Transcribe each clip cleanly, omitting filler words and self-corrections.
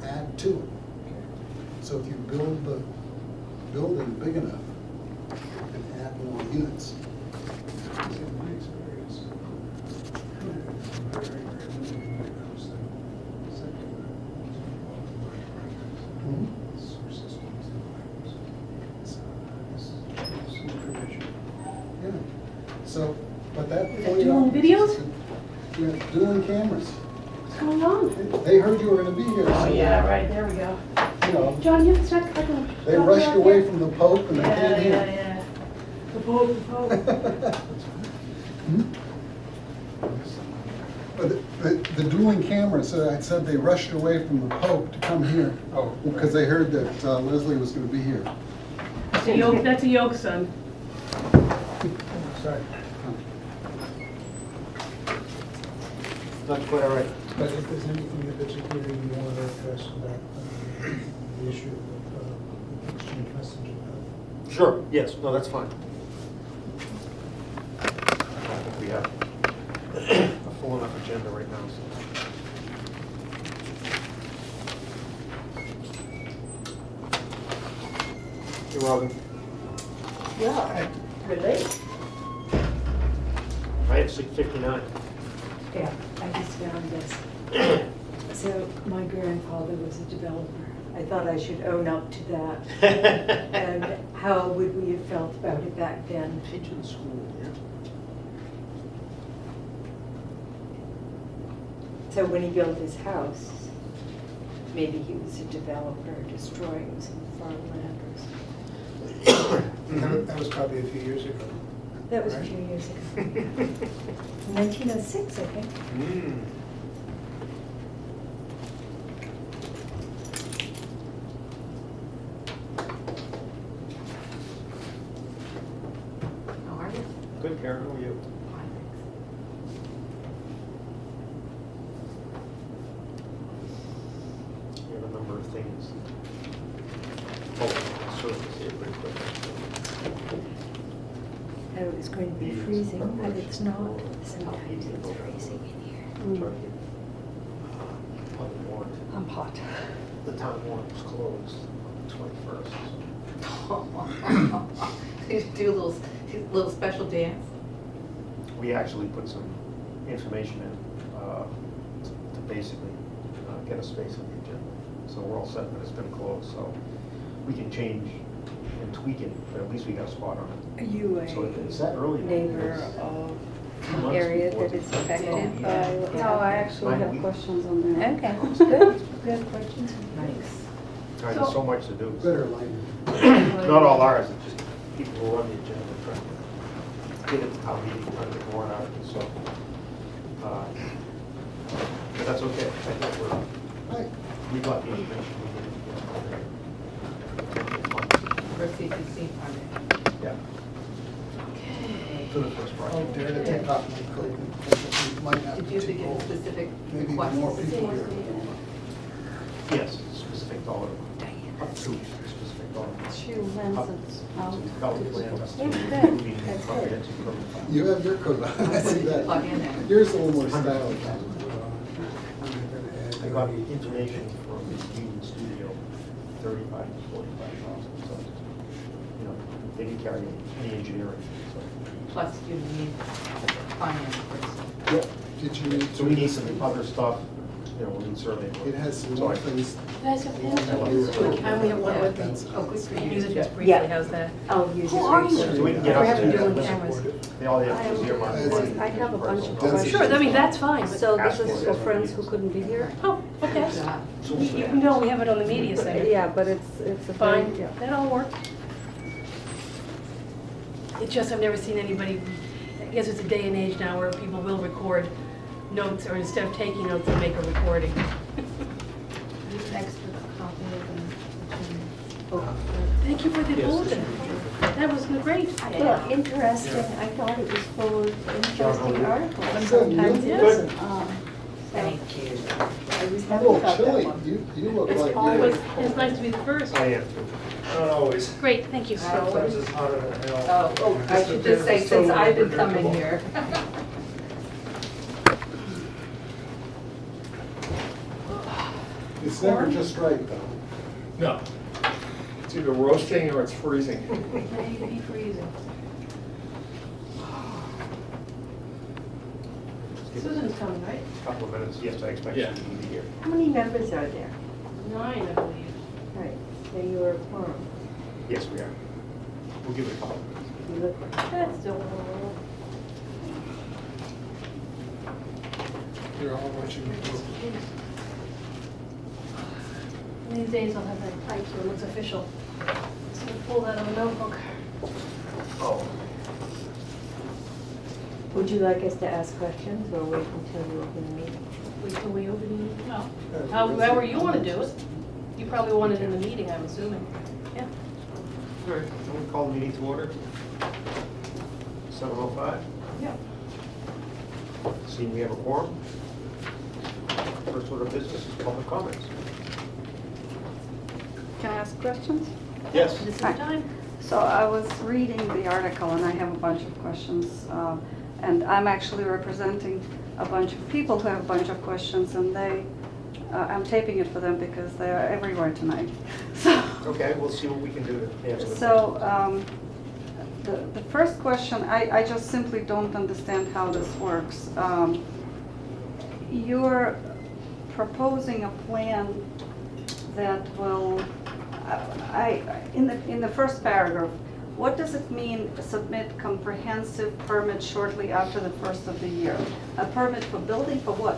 add to it. So if you build the building big enough, you can add more units. In my experience, very, very limited when it comes to septic sewer systems and pipes. This is provision. Yeah. So, but that. Is that doing videos? Yeah, doing cameras. What's going on? They heard you were gonna be here. Oh, so, yeah, right, there we go. You know, John, you have to check. they rushed away from the Pope and they came Yeah, here. yeah, yeah. The Pope, the Pope. Hmm? But the dueling cameras, I said they rushed away from the Pope to come here. Oh. Because they heard that Leslie was gonna be here. That's a yoke, son. Sorry. Not quite all right. But if there's anything in particular you want to address about the issue of exchange messaging. Sure, yes, no, that's fine. I think we have a full enough agenda right now, so. Hey, Robin. Yeah. Really? Right at 6:59. Yeah, I just found this. So my grandfather was a developer. I thought I should own up to that. And how would we have felt about it back then? Teaching school, yeah. So when he built his house, maybe he was a developer destroying some farmland or something. That was probably a few years ago. That was a Right. few years ago. 1906, I think. Mm. How are you? Good, Karen, how are you? We have a number of things. Oh, surface here pretty quick. I thought it was going to be freezing, but it's not. Sometimes it's freezing in here. Try to get, on the warrant. I'm hot. The town warrant was closed on the 21st. You do a little special dance? We actually put some information in to basically get a space on the agenda. So we're all set, but it's been closed, so we can change and tweak it, but at least we got a spot on it. Are you So a is that early? neighbor It's of 2 months area before that is the- affected by what's No, I happening? actually have questions on that. Okay, good, good questions. Nice. God, there's so much to do. Better lighting. Not all ours, it's just people who run the agenda, trying to get it to town meeting, trying to get warrant articles, so. But that's okay, I think Hi. we got the information we needed to For CPC project. get. Yeah, Okay. for the first I'll project. dare to take off my coat. It might not Did be you too think cold. of specific Maybe requests? more people here. Yes, specific dollar, up to specific dollar. She lends it out. Dollar plans. That's good. including That's good. comprehensive permit. You have your coat on, I see that. Plug in there. Yours is a little more stylish. I got information from the Union Studio, 35 to 45,000, so, you know, they didn't carry any engineering, so. Plus you need finance person. Yep. Did you need So we need some other stuff, you know, we'll need survey. work. It has some So more I- things. You guys have pens? Yeah. I only have one with me. Oh, good for Can you. use it just briefly, Yeah. how's that? I'll use Who it. are you? So we can get We're up having to dual that. cameras. They all have to earmark. I have a bunch of Density. questions. Sure, I mean, that's fine. but- So this is for friends who couldn't be here? Oh, okay. Good job. You know, we have it on the media center. Yeah, but it's a Fine, very, yeah. that'll work. It's just, I've never seen anybody, I guess it's a day and age now where people will record notes, or instead of taking notes, they make a recording. Extra copy of Thank you for the bulletin. That was great. Well, interesting, I thought it was full of interesting articles, and sometimes it Good. isn't. Thank you. I was A happy little about that chilly. one. You look It's like always, you're. it's nice to be the first. I am too. Not always. Great, thank you. Sometimes it's hotter than hell. Oh, I should just say, since I've been coming here. It's never just right, though. No. It's either roasting or it's freezing. Maybe freezing. Susan's coming, right? Couple of minutes, yes, I expect you Yeah. to be here. How many members are there? 9, I believe. Right, so you are a quorum. Yes, we are. We'll give it a couple. You look like. That's still. You're all watching me. These days I'll have that type so it looks official. So pull that on a notebook. Oh. Would you like us to ask questions or wait until you open the meeting? Wait till we open the, well, however you want to do it. You probably want it in the meeting, I'm assuming. Yeah. All right, so we'll call the meeting to order. 7:05. Yeah. Seeing we have a quorum. First order of business is public comments. Can I ask questions? Yes. This is the Hi. time. So I was reading the article and I have a bunch of questions. And I'm actually representing a bunch of people who have a bunch of questions and I'm taping it for them because they are everywhere tonight. So. Okay, we'll see what we can do to answer the So, the first question, I just simply don't understand how this works. You're proposing a plan that will, in the first paragraph, what does it mean, submit comprehensive permit shortly after the first of the year? A permit for building, for what?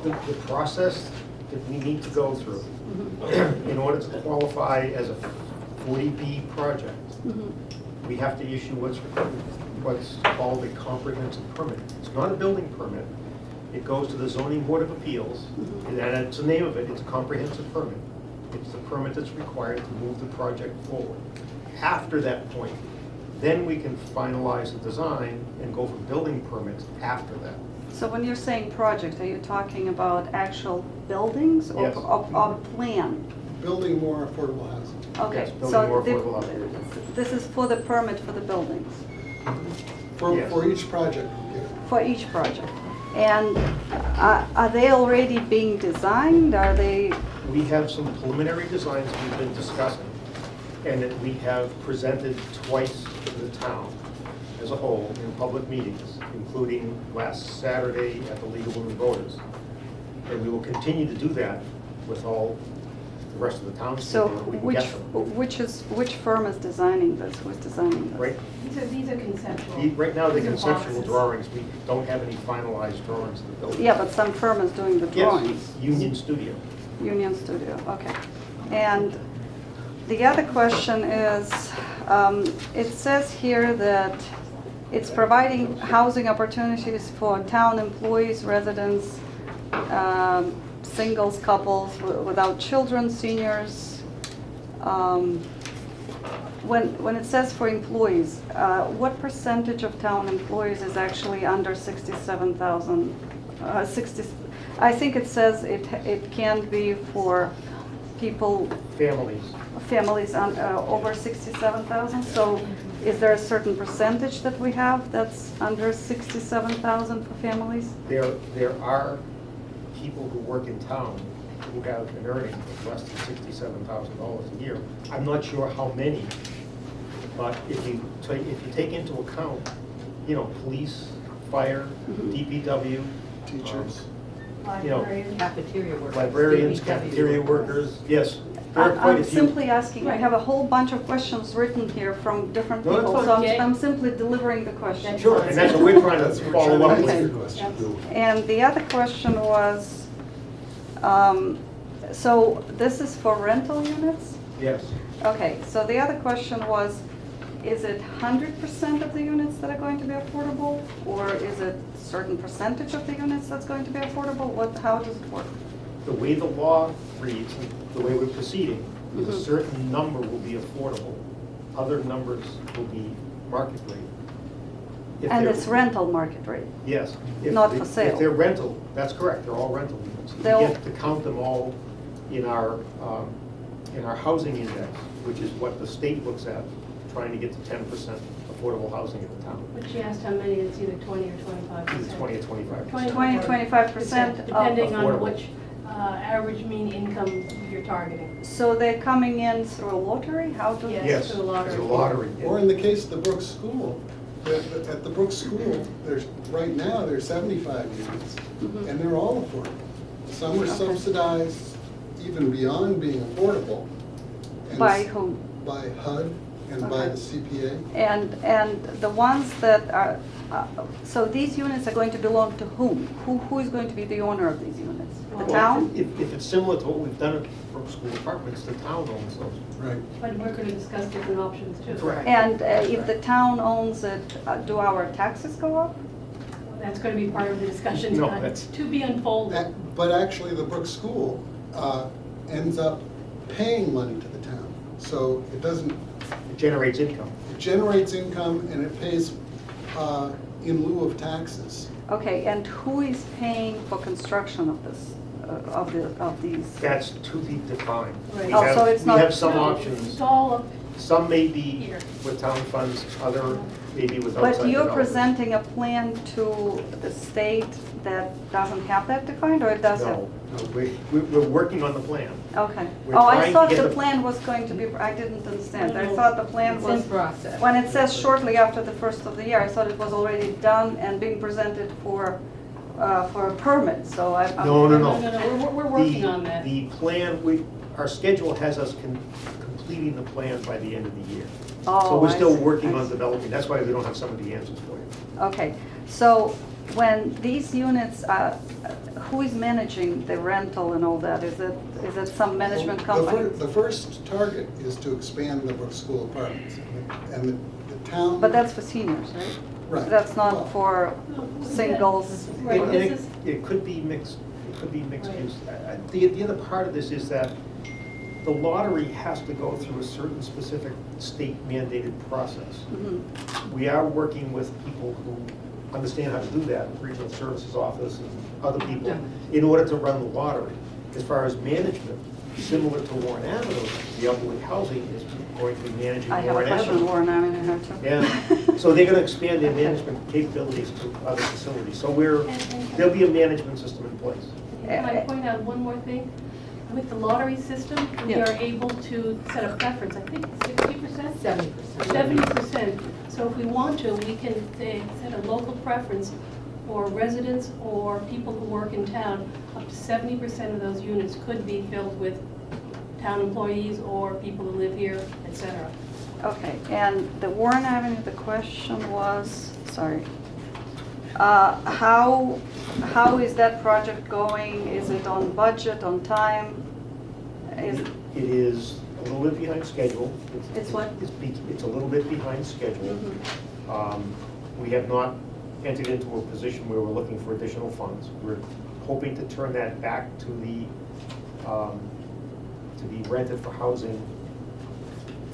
The process that we need to go through in order to qualify as a 40B project, we have to issue what's called a comprehensive permit. It's not a building permit. It goes to the zoning board of appeals, and it's the name of it, it's a comprehensive permit. It's the permit that's required to move the project forward. After that point, then we can finalize the design and go for building permits after that. So when you're saying project, are you talking about actual buildings or Yes. or plan? Building more affordable housing. Okay, Yes, building so more affordable housing. this is for the permit for the buildings, Yes. For each project, yeah. for each project. And are they already being designed? Are they, We have some preliminary designs we've been discussing, and that we have presented twice to the town as a whole in public meetings, including last Saturday at the League of Women Voters. And we will continue to do that with all the rest of the so townspeople that we can get them. which firm is designing this? Who's designing this? Right, These are conceptual. right now, the These are conceptual boxes. drawings, we don't have any finalized drawings of the building. Yeah, but some firm is doing the drawings. Yes, Union Studio. Union Studio, okay. And the other question is, it says here that it's providing housing opportunities for town employees, residents, singles, couples without children, seniors. When it says for employees, what percentage of town employees is actually under 67,000? I think it says it can be for people, Families. over 67,000. So is there a certain percentage that we have that's under 67,000 for families? There are people who work in town who have an earning of less than $67,000 a year. I'm not sure how many, but if you take into account, police, fire, DPW, Teachers. you know, Cafeteria workers. librarians, DPW cafeteria workers, yes, there are quite I'm a few. simply asking, I have a whole bunch of questions written here from different No, that's people, fine. so Okay. I'm simply delivering the question. Sure, and that's what we're trying That's to what we're follow up trying to with. answer your question. And the other question was, so this is for rental units? Yes, Okay, so the other question was, is it 100% of the units that are going to be affordable? Or is it a certain percentage of the units that's going to be affordable? How does it work? the way the law reads, the way we're proceeding, is a Mhm. certain number will be affordable, other numbers will be market rate. If And they're- it's rental market rate? Yes. Not for sale. If they're rental, that's correct, they're all rental units. We They'll- get to count them all in our housing index, which is what the state looks at, trying to get to 10% affordable housing in the town. But she asked how many, it's either 20 or 25%. It's 20 or 25%. 20, 25% of Depending on affordable. which average mean income you're targeting. So they're coming in through a lottery? How do? Yes. Yes, through the lottery. it's a lottery. Or in the case of the Brook School, at the Brook School, right now, there's 75 units, Mhm. and they're all affordable. Some are Okay. subsidized even beyond being affordable. and By whom? By HUD and by Okay. the CPA. And the ones that are, so these units are going to belong to whom? Who is going to be the owner of these units? The Well, town? If it's similar to what we've done at Brook School Apartments, the town owns those. Right. But we're going to discuss different options too. Correct. And if the town owns it, do our taxes go up? That's going to be part of the discussion No, tonight, that's- to be unfolded. But actually, the Brook School ends up paying money to the town. So it doesn't, It generates income. it generates income and it pays in lieu of taxes. Okay, and who is paying for construction of this, of these? That's to be defined. Right. We Oh, have- so it's not- We have some No, options. It's all up Some may be here. with town funds, other maybe with outside But you're developers. presenting a plan to the state that doesn't have that defined, or it does have? No, we're working on the plan. Okay. We're Oh, I trying to thought get the the- plan was going to be, I didn't understand. I No, thought the plan It's was, in process. when it says shortly after the first of the year, I thought it was already done and being presented for a permit, so I'm. No, no, No, no. no, no, we're working The- on that. The plan, our schedule has us completing the plan by the end of the year. So Oh, we're I still see, working I on see. developing, that's why we don't have some of the answers for you. Okay, so when these units are, who is managing the rental and all that? Is it some management company? The first target is to expand the Brook School Apartments. And the town. But that's for seniors, right? Right. That's Well, not for singles? Right, And this is, it could be mixed, it could be mixed Right. use. The other part of this is that the lottery has to go through a certain specific state mandated process. Mhm. We are working with people who understand how to do that, Regional Services Office and other people, in order to run the lottery. As far as management, similar to Warren Avenue, the elderly housing is going to be managing I have a Warren question, Avenue. Warren, I mean, I have to. Yeah, so they're gonna expand their Okay. management capabilities to other facilities. So And- there'll be a management system in place. can I point out one more thing? With the lottery system, we Yeah. are able to set a preference, I think 60%? 70%. 70%. So if we want to, we can say, set a local preference for residents or people who work in town. Up to 70% of those units could be filled with town employees or people who live here, et cetera. Okay, and the Warren Avenue, the question was, sorry, how is that project going? Is it on budget, on time? Is, It is a little bit behind schedule. It's what? It's a little bit behind schedule. Mhm. We have not entered into a position where we're looking for additional funds. We're hoping to turn that back to be rented for housing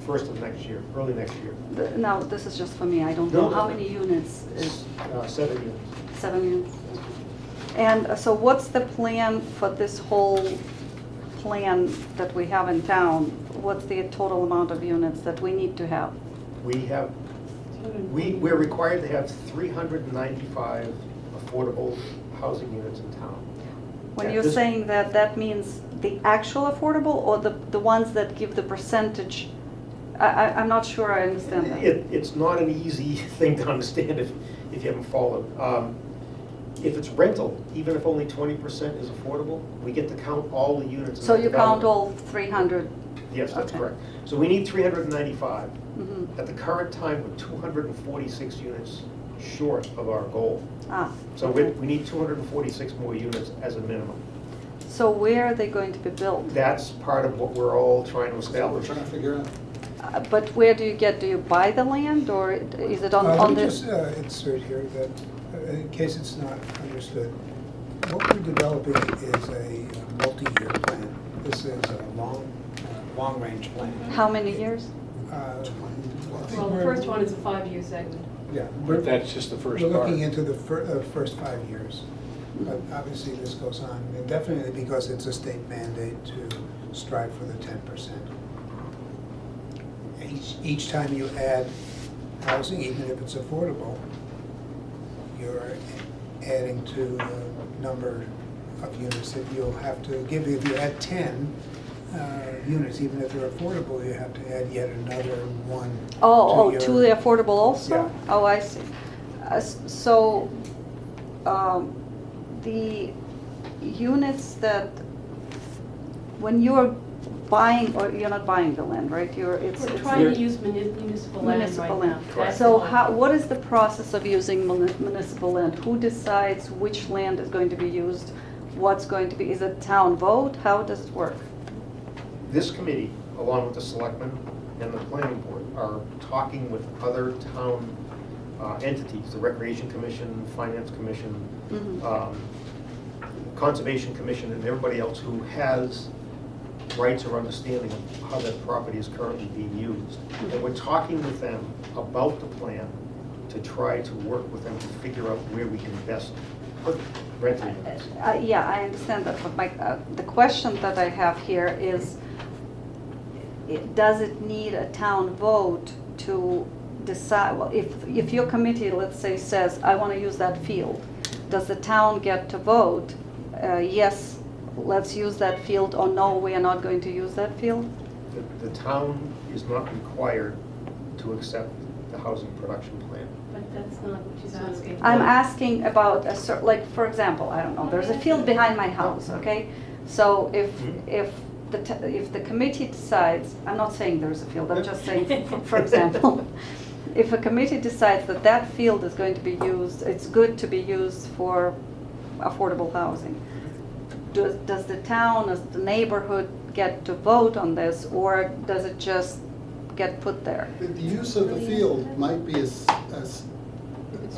first of next year, early next year. Now, this is just for me, I don't No, know, no, how no. many units is 7 units. 7 units? And so what's the plan for this whole plan that we have in town? What's the total amount of units that we need to have? We're required to have 395 affordable housing units in town. When At you're this- saying that, that means the actual affordable or the ones that give the percentage? I'm not sure I understand that. It's not an easy thing to understand if you haven't followed. If it's rental, even if only 20% is affordable, we get to count all the units. in So that you count development. all 300? Yes, that's Okay. correct. So we need 395. Mhm. At the current time, we're 246 units short of our goal. Ah, So okay. we need 246 more units as a minimum. So where are they going to be built? That's part of what we're all trying to That's what we're establish. trying to figure out. But where do you buy the land or is it on Let me the? just insert here that, in case it's not understood, what we're developing is a multi-year plan. This is a long-range plan. How many years? I think Well, the we're- first one is a 5-year segment. Yeah, But that's just the first we're part. looking into the first 5 years. But obviously, this goes on indefinitely because it's a state mandate to strive for the 10%. Each time you add housing, even if it's affordable, you're adding to the number of units that you'll have to give. If you add 10 units, even if they're affordable, you have to add yet another one. To the affordable also? Yeah. Oh, I see. So, the units that, when you're buying, or you're not buying the land, right? We're trying to use municipal land municipal right now. land. That's So the how, one. what is the process of using municipal land? Who decides which land is going to be used? What's going to be, is it town vote? How does it work? This committee, along with the selectmen and the planning board, are talking with other town entities, the Recreation Commission, Finance Commission, Mhm. Conservation Commission, and everybody else who has rights or understanding of how that property is currently being used. And we're talking with them about the plan to try to work with them to figure out where we can best put rental units. Yeah, I understand that, but the question that I have here is, does it need a town vote to decide, well, if your committee, let's say, says, I want to use that field, does the town get to vote, yes, let's use that field, or no, we are not going to use that field? The town is not required to accept the housing production plan. But that's not what she's asking. I'm asking about like, for example, I don't know, there's a field behind my house, okay? So if the committee decides, I'm not saying there's a field, I'm just saying, for example, if a committee decides that that field is going to be used, it's good to be used for affordable housing, does the town, does the neighborhood get to vote on this, or does it just get put there? The use of the field might be a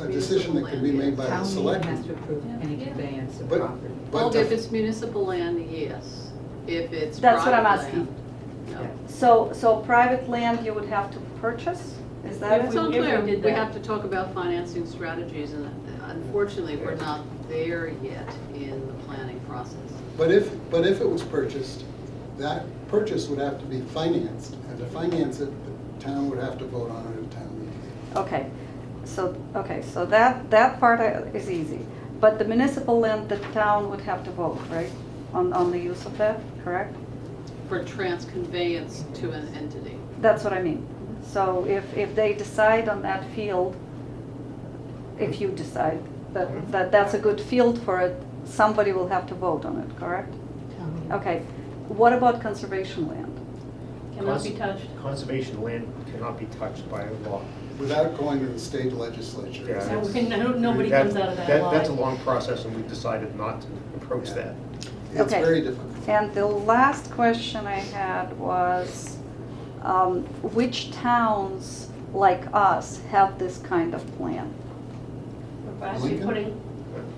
decision that can be made by the Town meeting selectmen. has to approve any conveyance of But- property. but Well, if it's municipal land, yes. If it's That's what I'm private asking. land, no. So private land you would have to purchase, is that If it? we- It's unclear. did We that. have to talk about financing strategies, and unfortunately, we're not there yet in the planning process. But if it was purchased, that purchase would have to be financed, and to finance it, the town would have to vote on it at town meeting. Okay, so that part is easy. But the municipal land, the town would have to vote, right, on the use of that, correct? For conveyance to an entity. That's what I mean. So if they decide on that field, if you decide that that's a good field for it, somebody will have to vote on it, correct? Okay, what about conservation land? Cannot be touched. Conservation land cannot be touched by law. Without going to the state legislature. Yeah. So nobody comes out of that line. That's a long process, and we've decided not to approach Yeah. that. It's Okay. very difficult. And the last question I had was, which towns like us have this kind of plan? We're actually Lincoln? putting.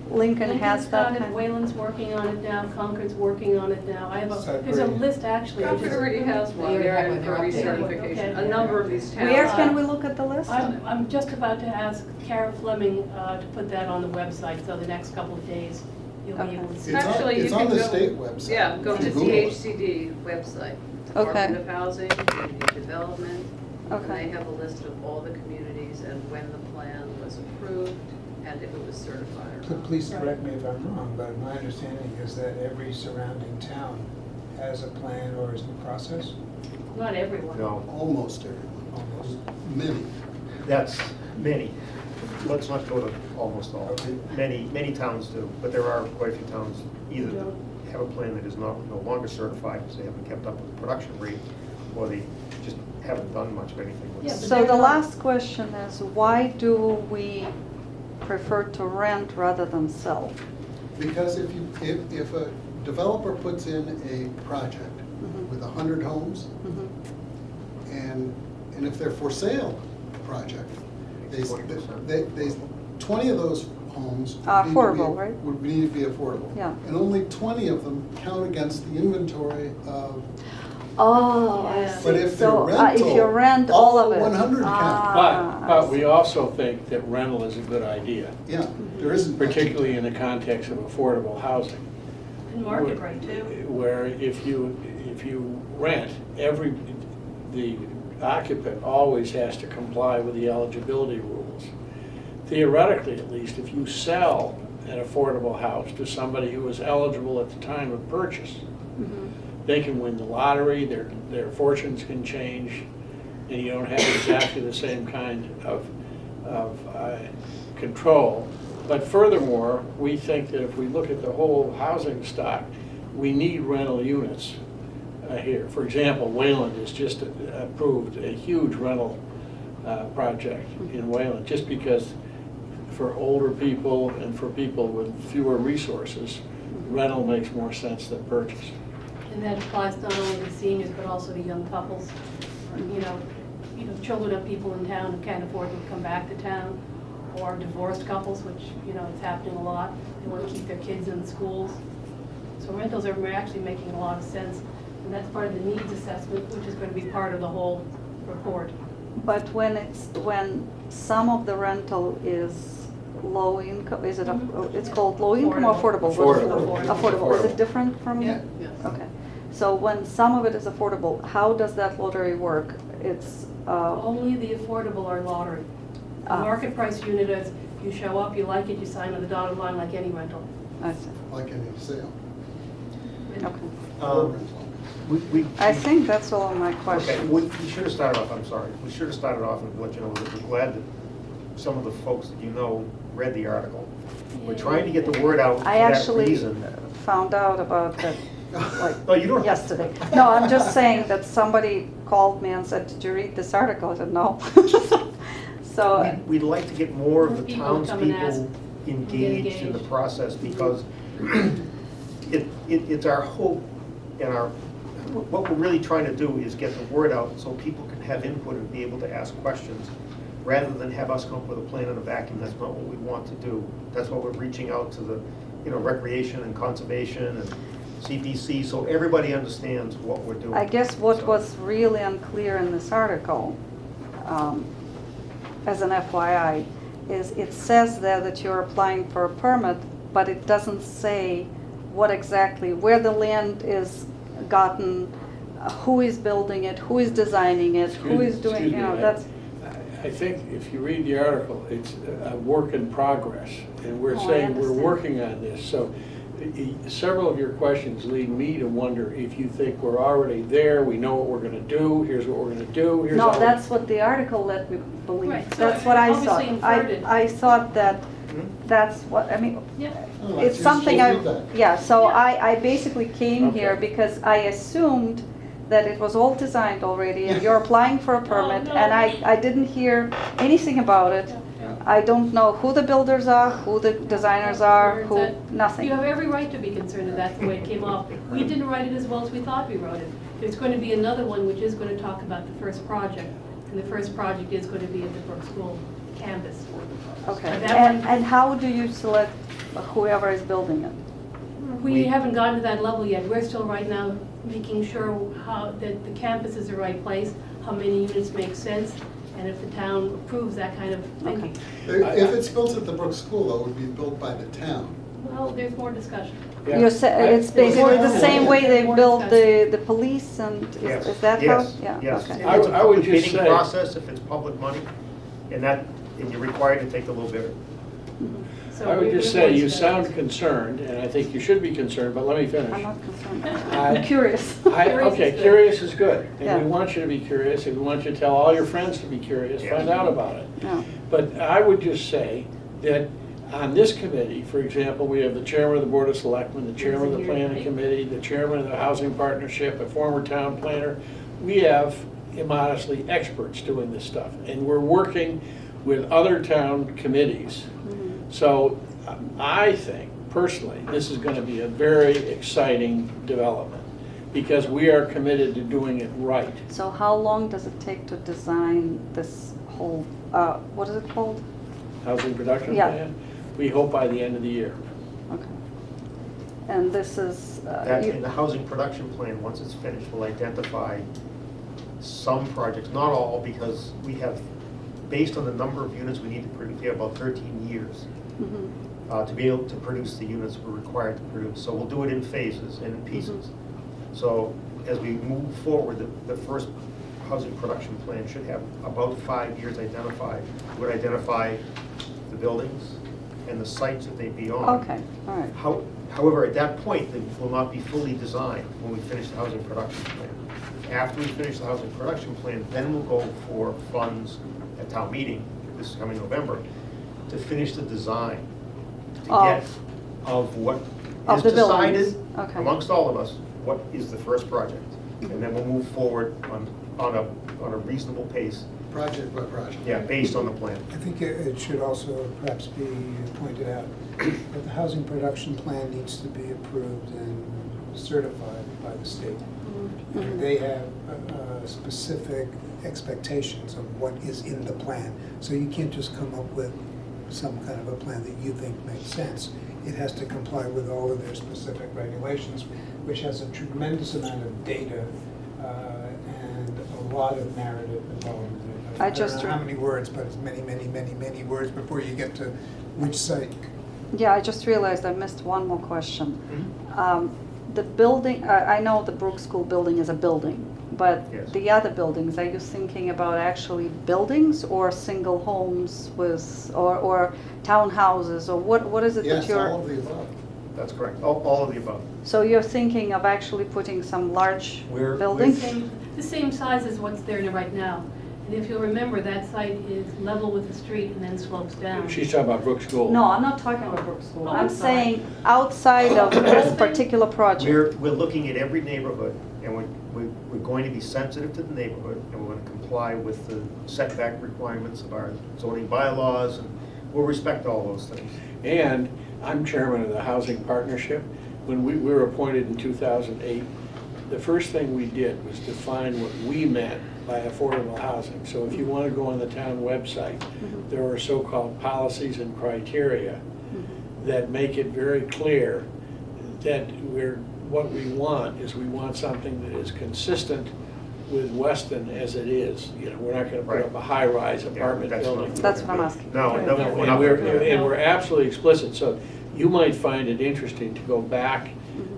Lincoln has Lincoln's that got it, kind of. Wayland's working on it now, Concord's working on it now. I have there's a Sudbury. list actually. of Concord just- already has one, They they're have in one, for they're updating. recertification. Okay. A number of these towns. Where can we look at the list? I'm just about to ask Kara Fleming to put that on the website, so the next couple of days, you'll be Okay. able to see. It's on- Actually, you it's can on the go- state website. Yeah, go You to can Google it. DHCD website, Okay. Department of Housing, Community Development. And Okay. they have a list of all the communities and when the plan was approved and if it was certified or not. Please correct me if I'm wrong, but my understanding is that every surrounding town has a plan or is in process, Not everyone. No, Almost everyone, almost. many. that's many. Let's not go to almost all. Okay. Many towns do, but there are quite a few towns either Don't. have a plan that is no longer certified because they haven't kept up with the production rate, or they just haven't done much of anything with Yeah, it. but So they're the not- last question is, why do we prefer to rent rather than sell? Because if a developer puts in a project Mhm. with 100 homes, Mhm. and if they're for sale project, they, 20%. 20 of those homes. Are need to be- affordable, right? Would need to be affordable. Yeah. And only 20 of them count against the inventory of, Oh, I Yeah. see. but if they're So, rental. if you rent all of it. 100 count. Ah, I But we see. also think that rental is a good idea, Yeah, there isn't. much. particularly in the context of affordable housing. And market rate too. Where if you rent, the occupant always has to comply with the eligibility rules. Theoretically, at least, if you sell an affordable house to somebody who was eligible at the time of purchase. Mhm. They can win the lottery, their fortunes can change, and you don't have exactly the same kind of control. But furthermore, we think that if we look at the whole housing stock, we need rental units here. For example, Wayland has just approved a huge rental project in Wayland, just because for older people and for people with fewer resources, rental makes more sense than purchase. And that applies not only to seniors, but also to young couples. You know, children of people in town who can't afford to come back to town, or divorced couples, which, it's happening a lot. They want to keep their kids in schools. So rentals are actually making a lot of sense. And that's part of the needs assessment, which is going to be part of the whole report. But when some of the rental is low income, is it, it's called low income or affordable? Affordable. Is it different from? Yeah. Yes. Okay. So when some of it is affordable, how does that lottery work? It's, Only the affordable are lottery. The market price unit is, you show up, you like it, you sign on the dotted line like any rental. I see. Like any sale. Okay. We I think that's all of my Okay, questions. we should have started off, I'm sorry, we should have started off and let you know that we're glad that some of the folks that you know read the article. We're trying to get the word out for I that actually reason. found out about that No, you don't have yesterday. No, I'm just saying that somebody called me and said, "Did you read this article?" I said, "No." So, We'd like to get more of the People come and ask. townspeople engaged in the Engaged. process, because it's our hope and what we're really trying to do is get the word out so people can have input and be able to ask questions, rather than have us come up with a plan in a vacuum. That's not what we want to do. That's why we're reaching out to the, recreation and conservation and CPC, so everybody understands what we're doing. I guess what So- was really unclear in this article, as an FYI, is it says there that you're applying for a permit, but it doesn't say what exactly, where the land is gotten, who is building it, who is designing it, who is doing, Excuse me, that's. I think if you read the article, it's a work in progress, and we're Oh, I saying we're understand. working on this. So several of your questions lead me to wonder if you think we're already there, we know what we're gonna do, here's what we're gonna do, here's No, how. that's what the article let me believe. Right, so That's what I obviously thought. inferred it. I thought that Hmm? that's what, I mean, Yeah. Oh, it's that's something useful I, feedback. yeah, so Yeah. I basically came here Okay. because I assumed that it was all designed already and you're applying for a permit, no. and I didn't hear anything about it. I don't know who the builders are, who the designers are, who, nothing. You have every right to be concerned that that's the way it came off. We didn't write it as well as we thought we wrote it. There's going to be another one which is going to talk about the first project, and the first project is going to be at the Brook School campus. Okay, That one- and how do you select whoever is building it? We haven't gotten to that level yet. We're still right now making sure that the campus is the right place, how many units make sense, and if the town approves that kind of thinking. If it's built at the Brook School, though, it would be built by the town. Well, there's more discussion. Yeah. You're it's basically the same way they More built discussion. the police and, Yes. is that how? Yes, Yeah, yes. okay. I It's a would public just bidding say- process if it's public money, and you're required to take the low bidder. So I would we're just gonna say, you voice that. sound concerned, and I think you should be concerned, but let me finish. I'm not concerned. I- I'm curious. Curious Okay, is good. curious is good, Yeah. and we want you to be curious, and we want you to tell all your friends to be curious, Yeah. find out about it. No. But I would just say that on this committee, for example, we have the chairman of the Board of Selectmen, the chairman of the planning committee, the chairman of the housing partnership, a former town planner. We have immodestly experts doing this stuff, and we're working with other town committees. So I think, personally, this is gonna be a very exciting development, because we are committed to doing it right. So how long does it take to design this whole, what is it called? Housing production Yeah. plan, we hope by the end of the year. Okay. And this is, That, in the housing production plan, once it's finished, will identify some projects, not all, because we have, based on the number of units we need to produce, we have about 13 years to be able to produce the units we're required to produce. So we'll do it in phases and in pieces. So as we move forward, the first housing production plan should have about 5 years identified. It would identify the buildings, and the sites that they'd be on. Okay, all right. However, at that point, they will not be fully designed when we finish the housing production plan. After we finish the housing production plan, then we'll go for funds at town meeting, this is coming November, to finish the design, to get of what Of is the buildings. decided Okay. amongst all of us, what is the first project. And then we'll move forward on a reasonable pace, Project by project. yeah, based on the plan. I think it should also perhaps be pointed out that the housing production plan needs to be approved and certified by the state. And they have specific expectations of what is in the plan. So you can't just come up with some kind of a plan that you think makes sense. It has to comply with all of their specific regulations, which has a tremendous amount of data and a lot of narrative involved in it. I don't just know how many words, but it's many, many, many, many words before you get to which site. Yeah, I just realized I missed one more question. Mhm. The building, I know the Brook School building is a building, but Yes. the other buildings, are you thinking about actually buildings or single homes with, or townhouses, or what is it that Yes, you're? all of the above. That's correct, all of the above. So you're thinking of actually putting some large We're- buildings? The same size as what's there right now. And if you'll remember, that site is level with the street and then slopes down. She's talking about Brook School. No, I'm not talking about Brook School. Oh, I'm I'm sorry. saying outside of this particular project. We're looking at every neighborhood, and we're going to be sensitive to the neighborhood, and we're going to comply with the setback requirements of our zoning bylaws, and we'll respect all those things. And I'm chairman of the Housing Partnership. When we were appointed in 2008, the first thing we did was define what we meant by affordable housing. So if you want to go on the town website, there are so-called policies and criteria that make it very clear that what we want is we want something that is consistent with Weston as it is. You know, we're not going to put Right. up a high-rise apartment that's building. not- That's what I'm asking. No, Okay. no, Yeah. we're And not. we're absolutely explicit, so you might find it interesting to go back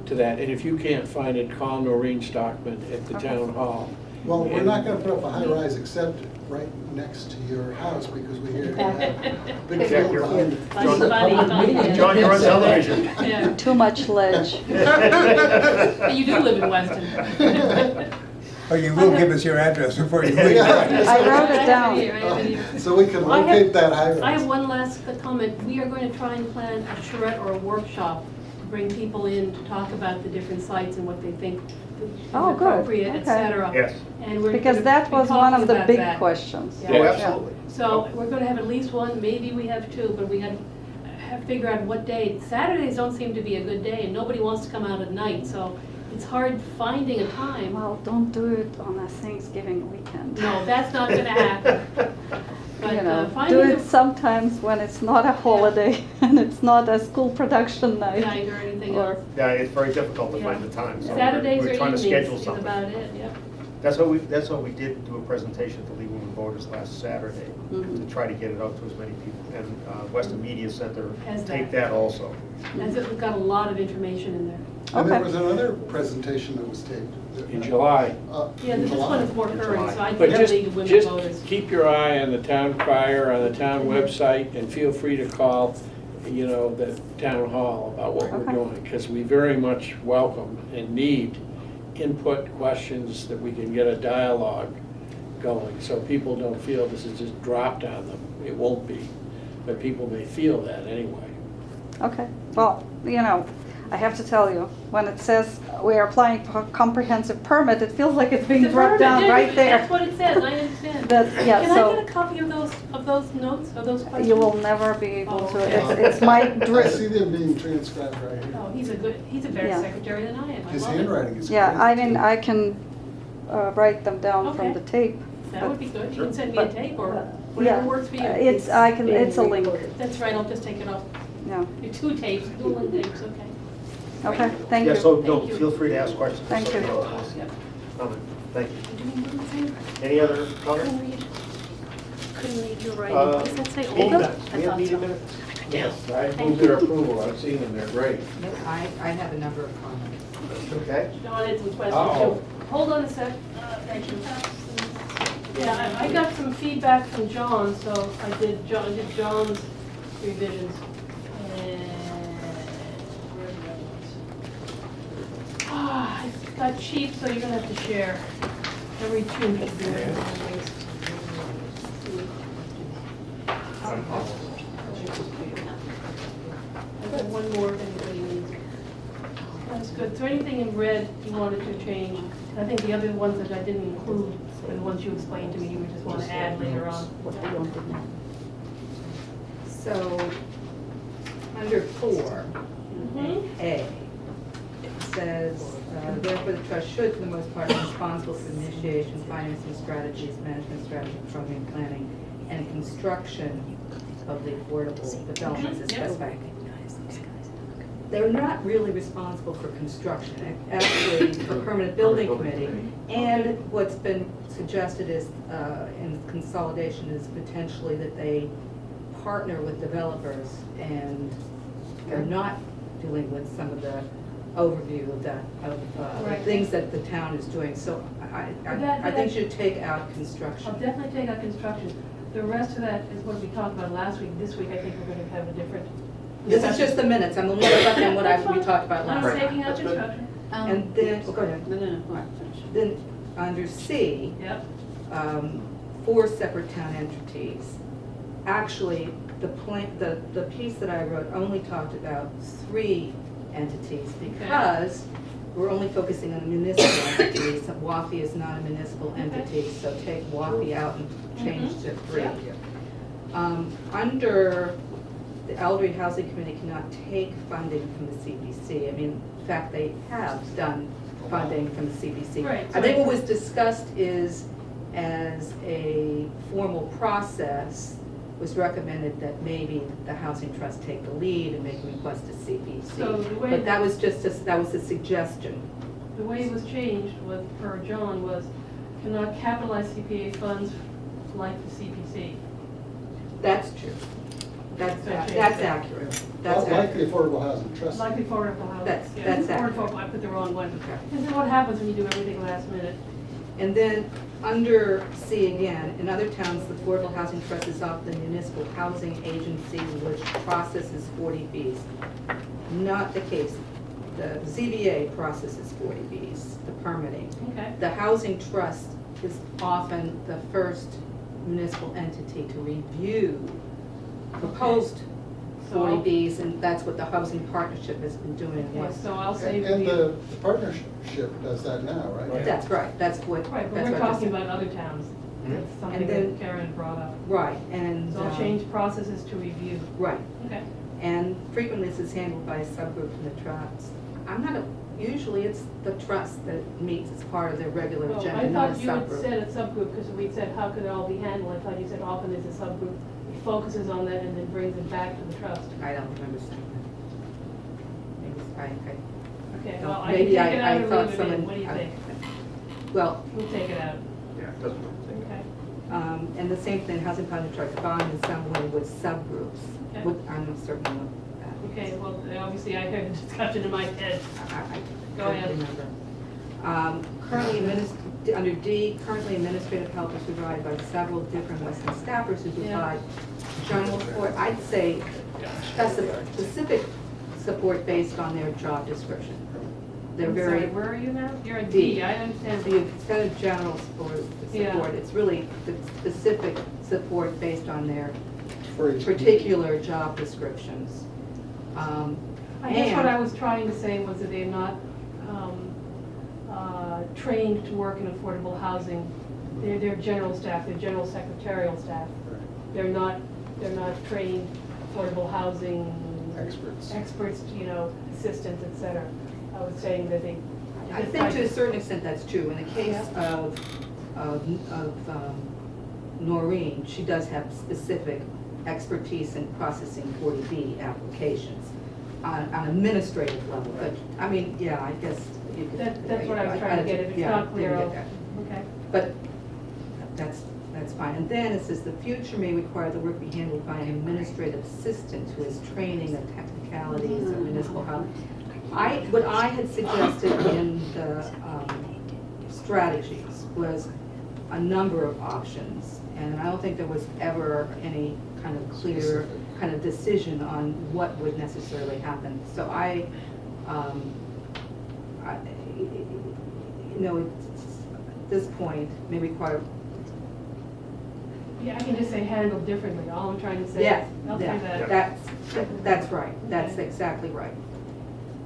to that, and if you can't find it, call Noreen Stockman at the town hall. Well, we're And- not gonna put up a high-rise except right next to your house, because we hear you have big Yeah, field you're- behind it. Funny. John, you're on television. Yeah. Too much ledge. But you do live in Weston. Oh, you will give us your address before you leave. I wrote it I down. have it here, I have it here. So we can Well, I have- locate that high-rise. I have one last comment. We are going to try and plan a charrette or a workshop to bring people in to talk about the different sites and what they think is Oh, good. appropriate, et Okay. cetera. Yes. And we're Because gonna that be was one talking of the about big that. questions. Yeah. Oh, Yeah. absolutely. So we're gonna have at least one, maybe we have two, but we gotta figure out what day. Saturdays don't seem to be a good day, and nobody wants to come out at night, so it's hard finding a time. Well, don't do it on a Thanksgiving weekend. No, that's not gonna happen. But You know, do finding it sometimes when it's not a holiday and it's not a school production a night. night or anything Or- else. Yeah, it's very difficult to Yeah. find the time, so Saturdays we're or trying to evenings schedule is something. about it, yep. That's what we did do a presentation to Legal and Voters last Saturday, to try to get it out to as many people. And Weston Media Center Has taped that. that also. That's it, we've got a lot of information in there. And there Okay. was another presentation that was taped. In July. Yeah, in this July. one is more In current, July. so I But think just, League of Women just Voters. keep your eye on the town crier, on the town website, and feel free to call, you know, the town hall about what we're Okay. doing, because we very much welcome and need input, questions, that we can get a dialogue going, so people don't feel this is just dropped on them. It won't be, but people may feel that anyway. Okay, well, you know, I have to tell you, when it says we are applying for a comprehensive permit, it feels like it's being The dropped permit, down yeah, right there. That's what it says, I understand. That's- yeah, Can I so- get a copy of those notes, of those questions? You will never be able to, Oh. it's my I see dream. them being transcribed right here. Oh, he's a better Yeah. secretary than I am. I His love it. handwriting is great. Yeah, I mean, I can write them down from Okay. the tape. That would be good. You can send me a But- tape or Yeah, whatever works for you. it's a link, That's right, I'll just take it off. yeah. Do two tapes, do one tape, it's okay. Okay, thank Yeah, you. so, no, Thank you. feel free to ask questions. Thank you. Yep. Thank you. Didn't you read the Any other comments? Couldn't read your writing. Uh, What does that say? meeting Olga? minutes. I We have thought meeting so. minutes? Yes, I Thank move their approval, I've seen them, they're great. Yep, I have a number of comments. Okay. John had some questions Uh-oh. too. Hold on a sec. Thank you. Yeah, I got some feedback from John, so I did John's revisions. where are the other ones? Ah, it got cheap, so you're gonna have to share. Every two should be there. I've got one more if anybody needs it. That's good. Is there anything in red you wanted to change? I think the other ones that I didn't include were the ones you explained to me, you would just want to add later on. So, under 4, Mhm. A, it says, therefore the trust should, for the most part, be responsible for initiation, financing strategies, management strategy, programming, planning, and construction of the affordable developments as Yep. specified. They're not really responsible for construction, actually, for permanent building committee. And what's been suggested is, in consolidation, is potentially that they partner with developers and they're not dealing with some of the overview of that, the Right. things that the town is doing. So I think you should take out construction. I'll definitely take out construction. The rest of that is what we talked about last week. This week, I think we're gonna have a different. This is just the minutes, I'm only reflecting what we talked about last I'm week. taking out That's good. construction. And then, go ahead. No, all right, finish. Then, under C, Yep. 4 separate town entities. Actually, the piece that I wrote only talked about 3 entities because we're only focusing on municipal entities. So WAFI is not a municipal entity, so take WAFI out and change to 3. Under the Elderly Housing Committee cannot take funding from the CPC. I mean, in fact, they have done funding from the CPC. Right, I think what was discussed is, as a formal process, was recommended that maybe the Housing Trust take the lead and make a request to CPC. So the way But that was just, that was a suggestion. The way it was changed with, per John, was cannot capitalize CPA funds like the CPC. That's true. That's So change accurate. That's Like the accurate. Affordable Housing Trust. Like the affordable housing. That's- Yeah, that's affordable, accurate. I put the wrong one. Okay. This is what happens when you do everything last minute. And then, under C again, in other towns, the Affordable Housing Trust is often the municipal housing agency which processes 40Bs. Not the case. The ZBA processes 40Bs, the permitting. Okay. The Housing Trust is often the first municipal entity to review proposed So- 40Bs, and that's what the Housing Partnership has been doing. in Okay, Weston. so I'll say. And we- the partnership does that now, right? That's right, that's what. Right, but that's we're what I talking just- about other towns. That's something And then- that Karen brought up. Right, and. So I'll change processes to review. Right, Okay. and frequently this is handled by a subgroup from the trust. Usually it's the trust that meets as part of their regular Well, agenda, I not a thought you had subgroup. said a subgroup, because we said, how could it all be handled? I thought you said often there's a subgroup, that focuses on that and then brings it back to the trust. I don't remember saying that. Maybe Okay, don't- well, I can take maybe it I out or thought leave it someone. in, what do you think? Well, We'll take it out. Yeah, it doesn't think. Okay. and the same thing, Housing Partner Trust bond in some way with subgroups. Okay. I'm certain of that. Okay, well, obviously I heard a discussion in my head. I Go don't ahead. remember. Under D, currently administrative help is provided by several different Weston staffers who provide general support. I'd say specific support based on their job description. They're I'm very. sorry, where are you now? You're at D. D, I understand. The kind of general support, Yeah. it's really the specific support based on their For each. particular job descriptions. I guess what and- I was trying to say was that they're not trained to work in affordable housing. They're general staff, they're general secretarial staff. They're not trained affordable housing. Experts. Experts, assistants, et cetera. I was saying that they. I think to a certain extent that's true. In the case Yeah. of Noreen, she does have specific expertise in processing 40B applications on an administrative level. But, I mean, yeah, I guess you could. That's what I was trying to get, if it's yeah, not clear, didn't I'll- get that. okay. But that's fine. And then it says the future may require the work be handled by an administrative assistant who has training the technicalities of municipal housing. What I had suggested in the strategies was a number of options. And I don't think there was ever any kind of clear kind of decision on what would necessarily happen. So you know, at this point, may require. Yeah, I can just say handled differently, all I'm trying to say. Yeah, I'll say yeah, that. that's right, that's Okay. exactly right.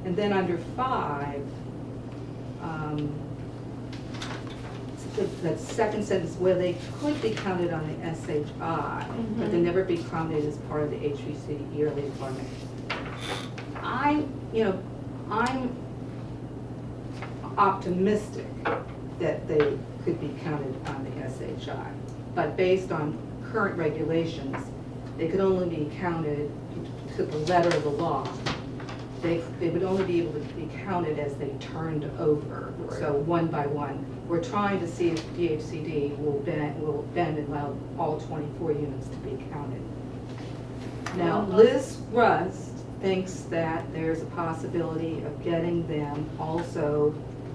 And then under 5, that second sentence, where they could be counted on the SHI, but they Mhm. never be counted as part of the HVC yearly employment. I'm optimistic that they could be counted on the SHI, but based on current regulations, they could only be counted to the letter of the law. They would only be able to be counted as they turned over, so one by one. We're trying to see if DHCD will bend and allow all 24 units to be counted. Now, Liz Rust thinks that there's a possibility of getting them also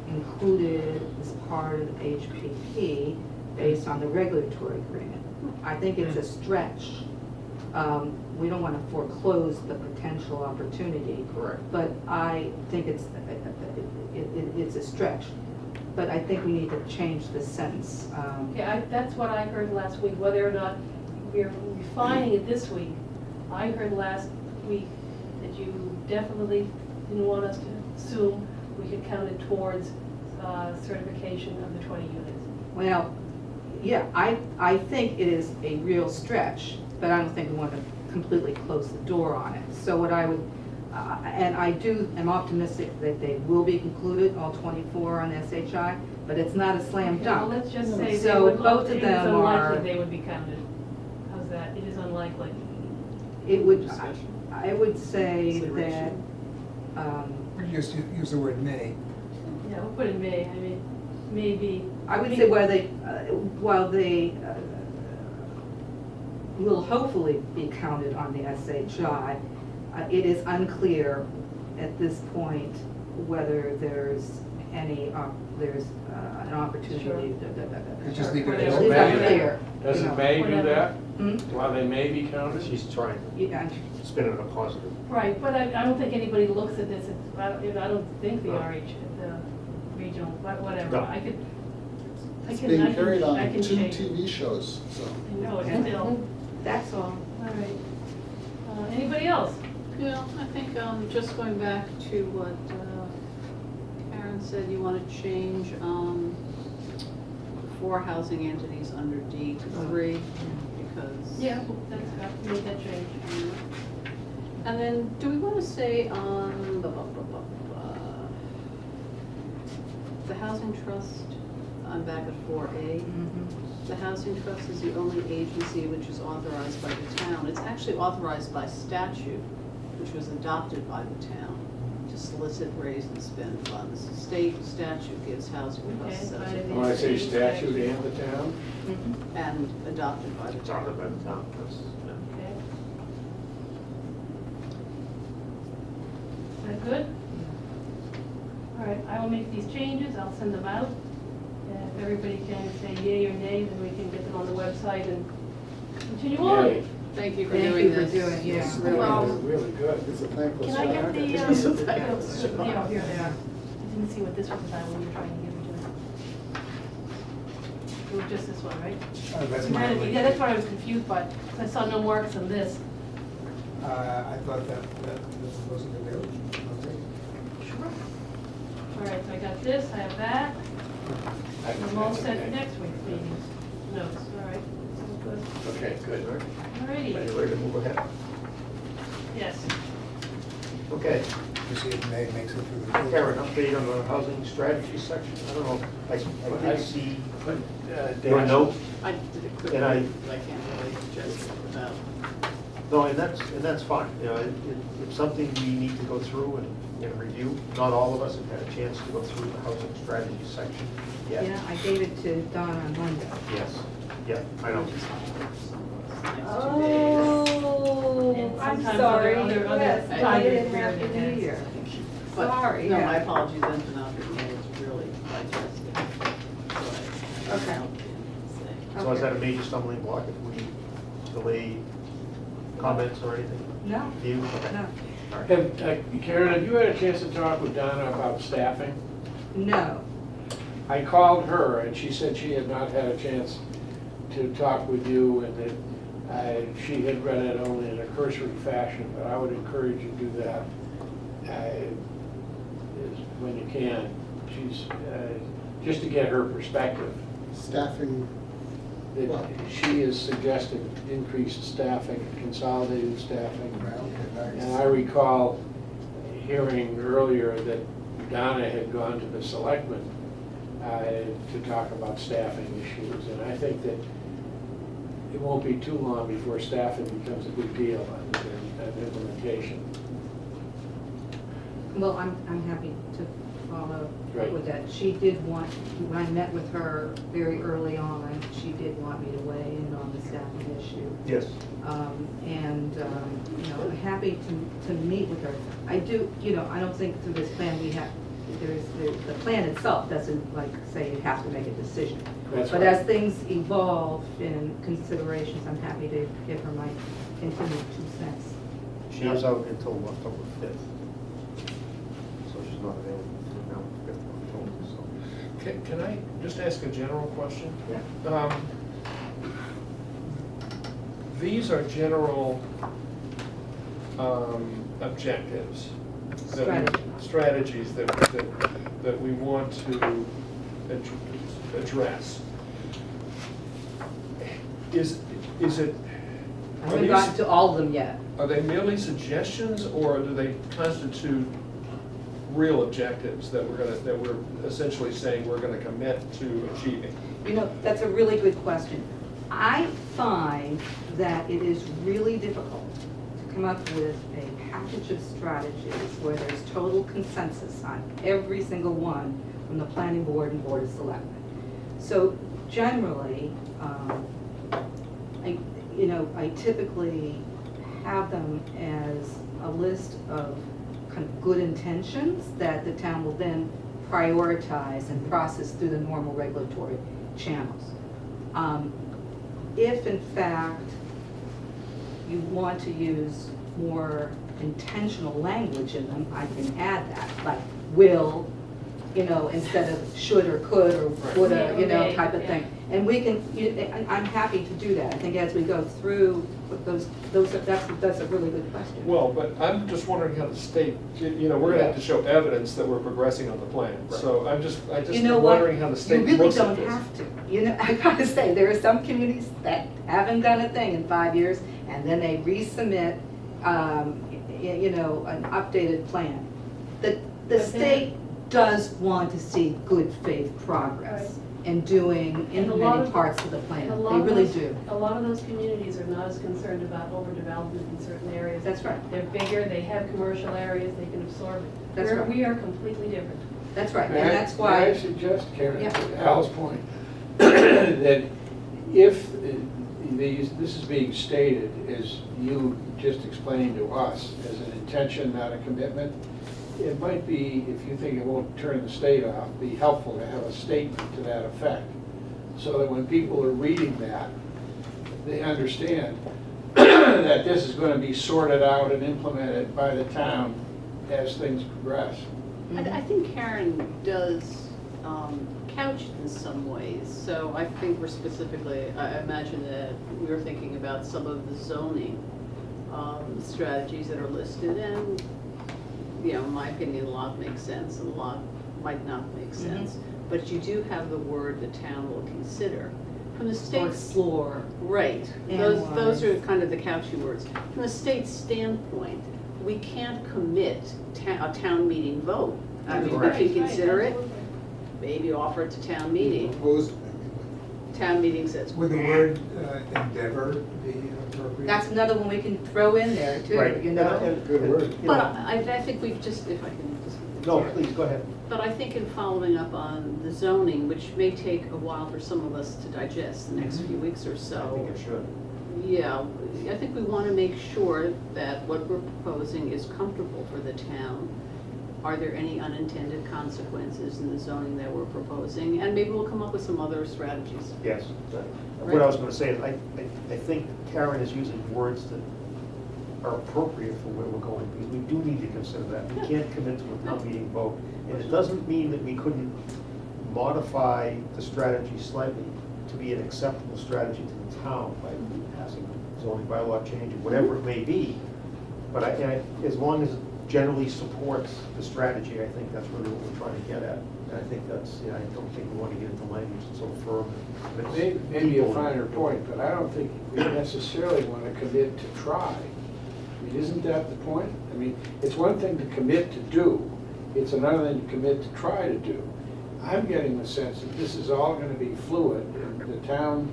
included as part of HPP based on the regulatory agreement. I think it's a stretch. We don't want to foreclose the potential opportunity. Correct. But I think it's a stretch. But I think we need to change the sentence. Okay, that's what I heard last week, whether or not we're refining it this week. I heard last week that you definitely didn't want us to assume we could count it towards certification of the 20 units. Well, yeah, I think it is a real stretch, but I don't think we want to completely close the door on it. So what I would, and I am optimistic that they will be concluded, all 24 on SHI, but it's not a slam Okay, well, dunk. let's just say they So would, both of it is them unlikely are, they would be counted. How's that? It is unlikely. it would, I would say that, Consideration. Just use the word may. Yeah, we'll put in May, I mean, maybe. I would say while they will hopefully be counted on the SHI, it is unclear at this point whether there's any, there's an opportunity. You just leave it Whatever. as Leave that may. clear. Does you it know. may do Whatever. that? Hmm? While they may be counted? She's trying Yeah, to spin it in a positive. Right, but I don't think anybody looks at this, I don't think the RH, the regional, whatever, No. I could. It's being carried I on can 2 change. TV shows, so. I know, it's still, that's all. all right. Anybody else? Yeah, I think, just going back to what Karen said, you want to change 4 housing entities under D to 3, because. Yeah, that's, I made that change. And then, do we want to say on the housing trust, I'm back at 4A. The housing trust is the only agency which is authorized by the town. It's actually authorized by statute, which was adopted by the town, to solicit, raise, and spend funds. State statute gives housing trusts Okay, such I When I say statute and the town? and adopted by the It's town. out of the town. That's- Okay. Is that good? All right, I will make these changes, I'll send them out. And if everybody can say yay or nay, then we can get them on the website and continue on. Yay. Thank you for Thank doing you for this. doing, yeah. It's really- Really good. It's a thankless Can I get job. the, It's a yeah, thankless job. here they are. I didn't see what this was about when you were trying to give it to me. It was just this one, right? That's my only. Yeah, that's what I was confused by, 'cause I saw no marks on this. I thought that wasn't available. Okay. Sure. All right, so I got this, I have that. I think I'm all that's set for okay. next week's meetings. Notes, all right. Sounds good. Okay, good. All Are righty, you ready to move ahead? yes. Okay. You see if May makes it through the. Karen, update on the housing strategy section? I don't know, I did see your Dan? note. I did it quickly, And I- but I can't really suggest it without. No, and that's fine, you know, it's something we need to go through and review. Not all of us have had a chance to go through the housing strategy section yet. Yeah, I gave it to Don on Monday. Yes, yeah, I know. Oh, And I'm sometimes sorry. other Yes, time I is didn't very have to be intense. here. But, Sorry, no, yeah. my apologies then for not being able to really digest it. So I Okay. can't say. So is that a major stumbling block if we delay comments or anything? No, Do you? Okay. no, All right. Karen, have you had a chance to talk with Donna about staffing? no. I called her and she said she had not had a chance to talk with you and that she had read it only in a cursory fashion, but I would encourage you to do that when you can. She's, just to get her perspective. Staffing, That Well- she has suggested increased staffing, consolidated staffing. well, okay, And I recall hearing earlier that Donna had gone to the selectmen to talk about staffing issues. And I think that it won't be too long before staffing becomes a big deal on implementation. Well, I'm happy to follow Great. up with that. She did want, when I met with her very early on, she did want me to weigh in on the staffing issue. Yes. I'm happy to meet with her. I do, I don't think through this plan we have, the plan itself doesn't like say you have to make a decision. That's But right. as things evolve in considerations, I'm happy to give her my continued 2 cents. She is out until October 5th. So she's not available until now, 5th of October, so. Can I just ask a general question? Yeah. These are general objectives. Strategies that we want to address. Is it? I haven't gotten to all of them yet. Are they merely suggestions, or do they constitute real objectives that we're essentially saying we're gonna commit to achieving? That's a really good question. I find that it is really difficult to come up with a package of strategies where there's total consensus on every single one from the planning board and board of selectmen. So generally, I typically have them as a list of kind of good intentions that the town will then prioritize and process through the normal regulatory channels. If in fact you want to use more intentional language in them, I can add that, like will, instead of should or could or woulda, May, type of thing. And we can, I'm happy to do that. I think as we go through that's a really good question. Well, but I'm just wondering how the state, we're gonna have to show evidence that we're progressing on the plan. So I just wondering how the state looks at this. You really don't have to. I gotta say, there are some communities that haven't done a thing in 5 years, and then they resubmit, an updated plan. The state does want to see good faith progress in implementing parts of the plan. They really do. A lot of those communities are not as concerned about overdevelopment in certain areas. That's right. They're bigger, they have commercial areas, they can absorb it. That's right. We are completely different. That's right, May and I- that's May I why, suggest, Karen, Yeah. to Al's point, that if this is being stated, as you just explained to us, as an intention, not a commitment, it might be, if you think it won't turn the state off, be helpful to have a statement to that effect, so that when people are reading that, they understand that this is going to be sorted out and implemented by the town as things progress. I think Karen does couch it in some ways. So I think we're specifically, I imagine that we were thinking about some of the zoning strategies that are listed, and in my opinion, a lot make sense and a lot might not make sense. But you do have the word the town will consider. From the or state's explore. right, Analyze. those are kind of the couchy words. From the state's standpoint, we can't commit a town meeting vote. I mean, we Correct. can consider it, Absolutely. maybe offer it to town meeting. proposed, Town meeting says. Would the word endeavor be appropriate? That's another one we can throw in there too, Right. Good word. But I think we've just, if I can just. No, please, go ahead. But I think in following up on the zoning, which may take a while for some of us to digest the next few weeks or I so. think it should. Yeah, I think we want to make sure that what we're proposing is comfortable for the town. Are there any unintended consequences in the zoning that we're proposing? And maybe we'll come up with some other strategies. Yes. What I was going to say is, I think Karen is using words that are appropriate for where we're going, because we do need to consider that. We can't commit to a town meeting vote, and it doesn't mean that we couldn't modify the strategy slightly to be an acceptable strategy to the town by passing zoning bylaw change, or whatever it may be. But as long as it generally supports the strategy, I think that's really what we're trying to get at. And I think that's, I don't think we want to get into language that's so firm. Maybe a finer point, but I don't think we necessarily want to commit to try. I mean, isn't that the point? I mean, it's one thing to commit to do, it's another thing to commit to try to do. I'm getting the sense that this is all going to be fluid, and the town,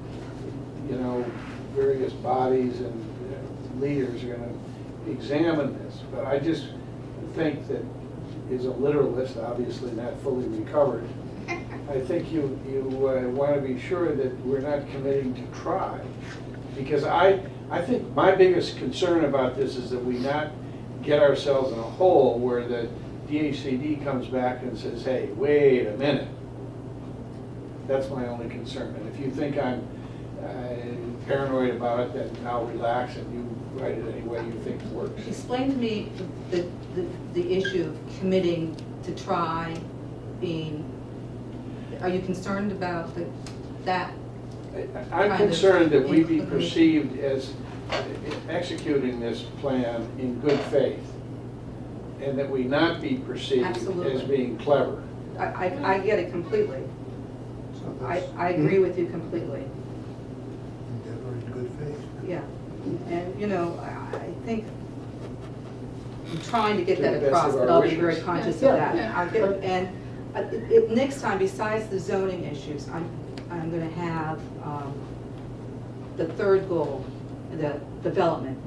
various bodies and leaders are going to examine this. But I just think that, is a literalist, obviously not fully recovered, I think you want to be sure that we're not committing to try. Because I think my biggest concern about this is that we not get ourselves in a hole where the DHCD comes back and says, hey, wait a minute. That's my only concern. And if you think I'm paranoid about it, then I'll relax and you write it any way you think works. Explain to me the issue of committing to try being, are you concerned about that? I'm kind of concerned that we be information? perceived as executing this plan in good faith, and that we not be perceived Absolutely. as being clever. I get it completely. So I that's agree with you completely. endeavor in good faith. Yeah, and I think I'm trying to get To that the best across, of but our I'll be very wishes. conscious of Yeah, that. yeah. I'll get- And next time, besides the zoning issues, I'm gonna have the third goal, the development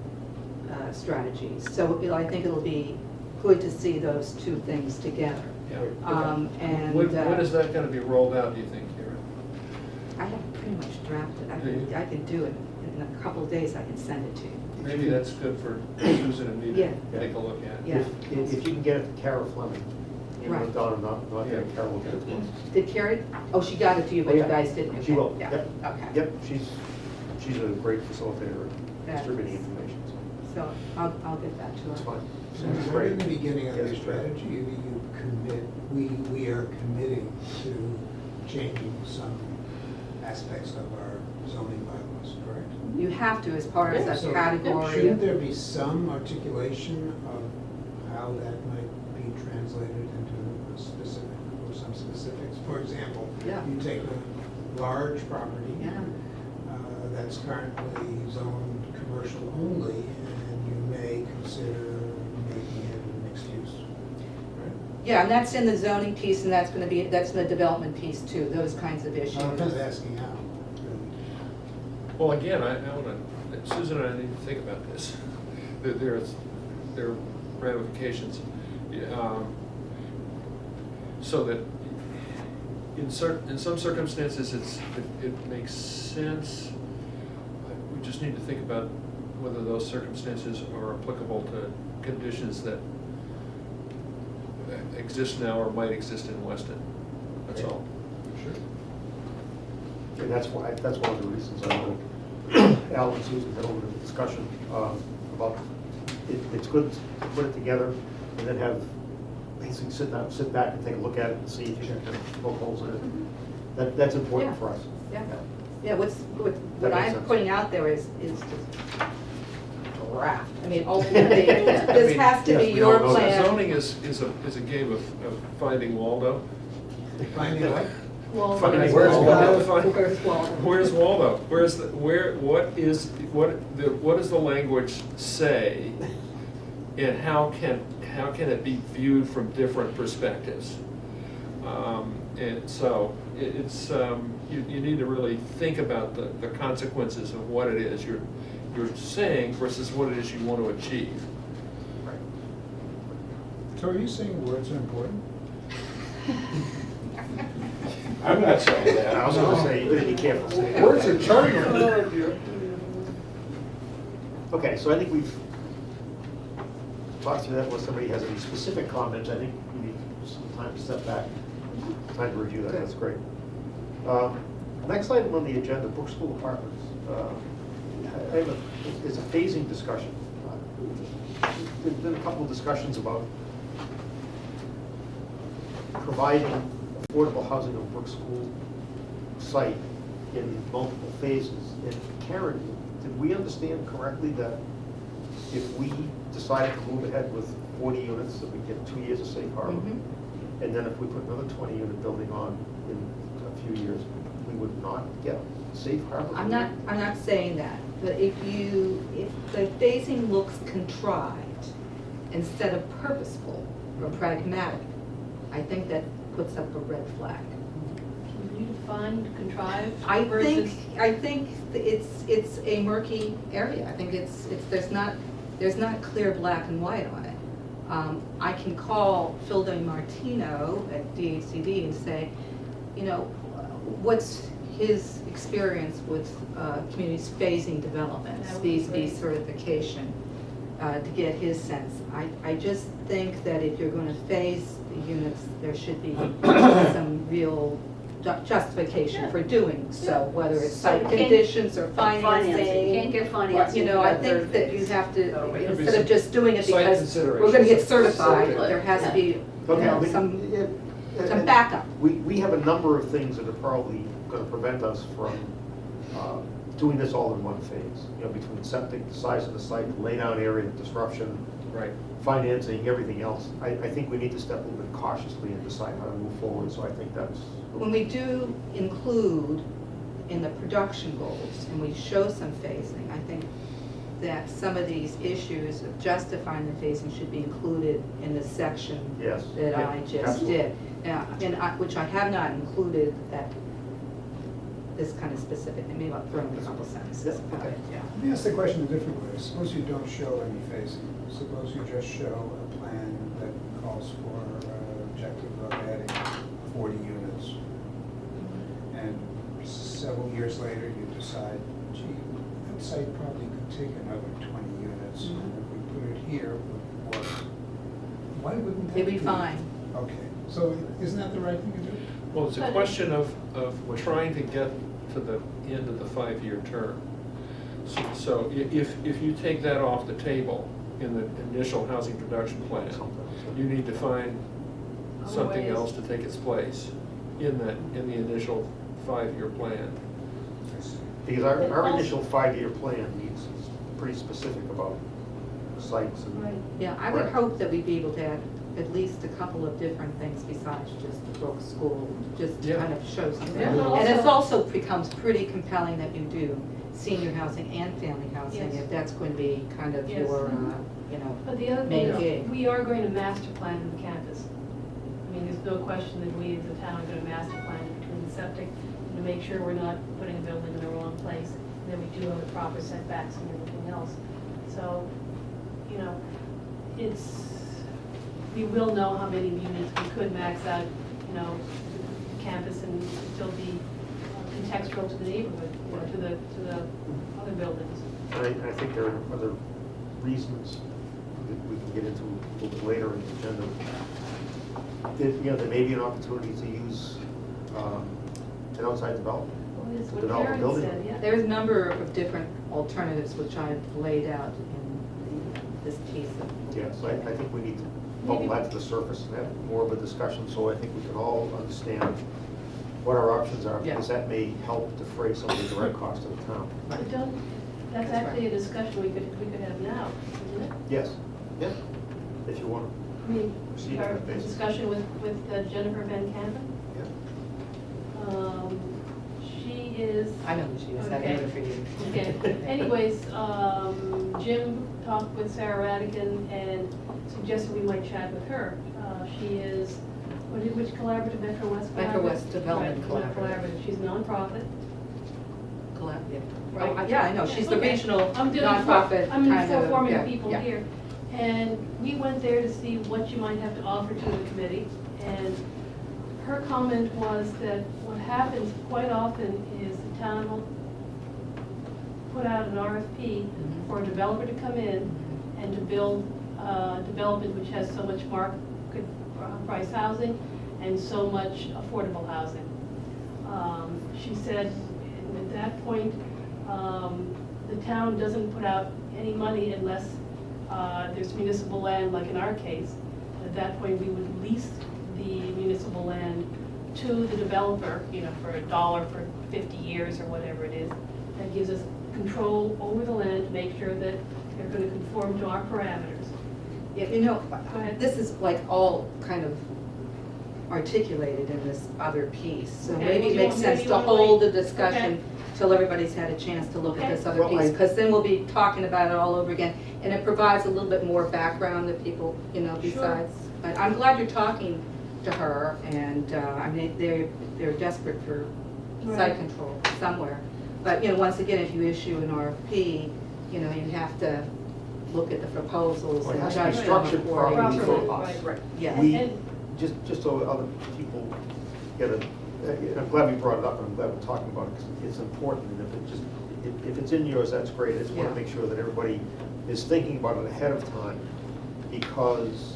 strategies. So I think it'll be good to see those two things together. Yeah. And When is that gonna be rolled out, do you think, Karen? I have pretty much drafted. Do you? I can do it in a couple of days. I can send it to you. Maybe that's good for Susan and me Yeah. to take a look at. Yeah. If you can get it to Kara Fleming, even Right. with Donna not here, Yeah. Kara will get it to us. Did Carrie? Oh, she got it to you, but Oh, you yeah. guys didn't. She Okay. will, Yeah. yep. Okay. Yep, she's a great facilitator in Yeah. distributing information, so So I'll get that to her. it's fine. So It's right great. in the beginning of Yes, your strategy, you commit, we are committing to changing some aspects of our zoning bylaws, correct? You have to, as part of So that category. shouldn't there be some articulation of how that might be translated into a specific, or some specifics? For example, Yeah. you take a large property Yeah. that's currently zoned commercial only, and you may consider making it mixed use, right? Yeah, and that's in the zoning piece, and that's in the development piece too, those kinds of issues. I'm just asking how. Well, again, I want to, Susan and I need to think about this. There are ramifications. So that in some circumstances, it makes sense. We just need to think about whether those circumstances are applicable to conditions that exist now or might exist in Weston. That's all. Sure. And that's one of the reasons I know Al and Susan had over the discussion about, it's good to put it together and then have, basically sit back and take a look at it and see if you can poke holes in it. That's important Yeah. for us. Yeah, yeah, what That makes I'm sense. putting out there is just draft. I mean, ultimately, this has to be yes, we your all know that. plan. Zoning is a game of finding Waldo. Finding what? Well, Finding Where's Waldo? Where's Waldo? Where's Waldo? What does the language say? And how can it be viewed from different perspectives? And so it's you need to really think about the consequences of what it is you're saying versus what it is you want to achieve. So are you saying words are important? I'm not saying that. I was gonna say, you gotta be careful saying that. Words are charging. Okay, so I think we've talked through that, unless somebody has any specific comments, I think we need some time to step back, time to review that, that's great. Next item on the agenda, Brook School Apartments. There's a phasing discussion. there's been a couple of discussions about providing affordable housing on Brook School site in multiple phases. And Karen, did we understand correctly that if we decided to move ahead with 40 units, that we get 2 years of safe harbor? Mhm. And then if we put another 20-unit building on in a few years, we would not get safe harbor? I'm not saying that, but if the phasing looks contrived instead of purposeful or pragmatic, I think that puts up a red flag. Can you define contrived I versus? think it's a murky area. I think there's not clear black and white on it. I can call Phil Martino at DHCD and say, you know, what's his experience with communities phasing developments, That would be B great. certification, to get his sense. I just think that if you're going to phase the units, there should be some real justification for doing so, whether it's So site you can't- conditions or Financing, financing. you can't get financing. You know, for I that think third that phase. you have to, Oh, maybe instead some of just doing it site because considerations. we're gonna get certified, Certainly, there has to be, you Okay, know, I mean, some and backup. We have a number of things that are probably gonna prevent us from doing this all in one phase. You know, between septic, the size of the site, the laydown area, disruption, Right. financing, everything else. I think we need to step a little bit cautiously and decide how to move forward, so I think that's. When we do include in the production goals, and we show some phasing, I think that some of these issues of justifying the phasing should be included in the section Yes. that Yeah, I just absolutely. did. Which I have not included that, this kind of specific, maybe I'll throw in a couple sentences about it, yeah. Let me ask the question a different way. Suppose you don't show any phasing. Suppose you just show a plan that calls for objective of adding 40 units. And several years later, you decide, gee, that site probably could take another 20 units. And if we put it here, it would work. Why wouldn't that be? It'd be fine. Okay, so isn't that the right thing to do? Well, it's a question of trying to get to the end of the 5-year term. So if you take that off the table in the initial housing production plan, you need to find something Other ways. else to take its place in the initial 5-year plan. Because our initial 5-year plan needs, is pretty specific about sites and. Right. Yeah, I would Right. hope that we'd be able to add at least a couple of different things besides just the Brook School, just to Yeah. kind of show something. Yeah, And it also- also becomes pretty compelling that you do senior housing and family housing, Yes. if that's going to be kind of Yes. your, you know. But the other thing Maybe. is, we are going to master plan the campus. I mean, there's no question that we as a town are going to master plan it between the septic and to make sure we're not putting a building in the wrong place, and that we do have the proper setbacks and everything else. So, you know, we will know how many units we could max out, you know, the campus and still be contextual to the neighborhood, or to the other buildings. And I think there are other reasons that we can get into a little bit later in the agenda. There may be an opportunity to use an outside development. Well, it's what Develop a Karen building. said, yeah. There's a number of different alternatives which I've laid out in this piece of. Yeah, so I think we need to bubble that to the surface and have more of a discussion, so I think we can all understand what our options are, Yeah. because that may help defray some of the direct cost of the town. But that's That's actually a right. discussion we could have now, isn't it? Yes, yeah, if you want I mean, Proceed on our that basis. discussion with Jennifer Van Campen. to, She is. I know who she is, I've Okay. known her for years. Okay, anyways, Jim talked with Sarah Radigan and suggested we might chat with her. She is, which collaborative, Metro West? Metro Collaborative? West Development Right, Collaborative. She's a nonprofit. Yeah. Right. Oh, yeah, I know, she's the Okay. regional I'm doing nonprofit I'm kind of. informing yeah, people yeah. here. And we went there to see what you might have to offer to the committee. And her comment was that what happens quite often is the town will put out an RFP for a developer to come in and to build development which has so much market price housing and so much affordable housing. She said at that point, the town doesn't put out any money unless there's municipal land, like in our case, at that point, we would lease the municipal land to the developer, you know, for $1 for 50 years or whatever it is. That gives us control over the land to make sure that they're gonna conform to our parameters. Yeah, you know, Go ahead. this is like all kind of articulated in this other piece. So Okay, maybe well, it you makes want- sense maybe to you wanna hold the wait. discussion Okay. till everybody's had a chance to look at this other Well, piece. I- Because then we'll be talking about it all over again. And it provides a little bit more background that people, you know, Sure. besides. But I'm glad you're talking to her, and, I mean, they're desperate for site Right. control somewhere. But, you know, once again, if you issue an RFP, you know, you have to look at the proposals Well, it and has to be judge them structured accordingly. properly for Properly, us. right. Yeah. We, And- just so other people get a, I'm glad we brought it up, and I'm glad we're talking about it, because it's important, and if it's in yours, that's great. I just want Yeah. to make sure that everybody is thinking about it ahead of time, because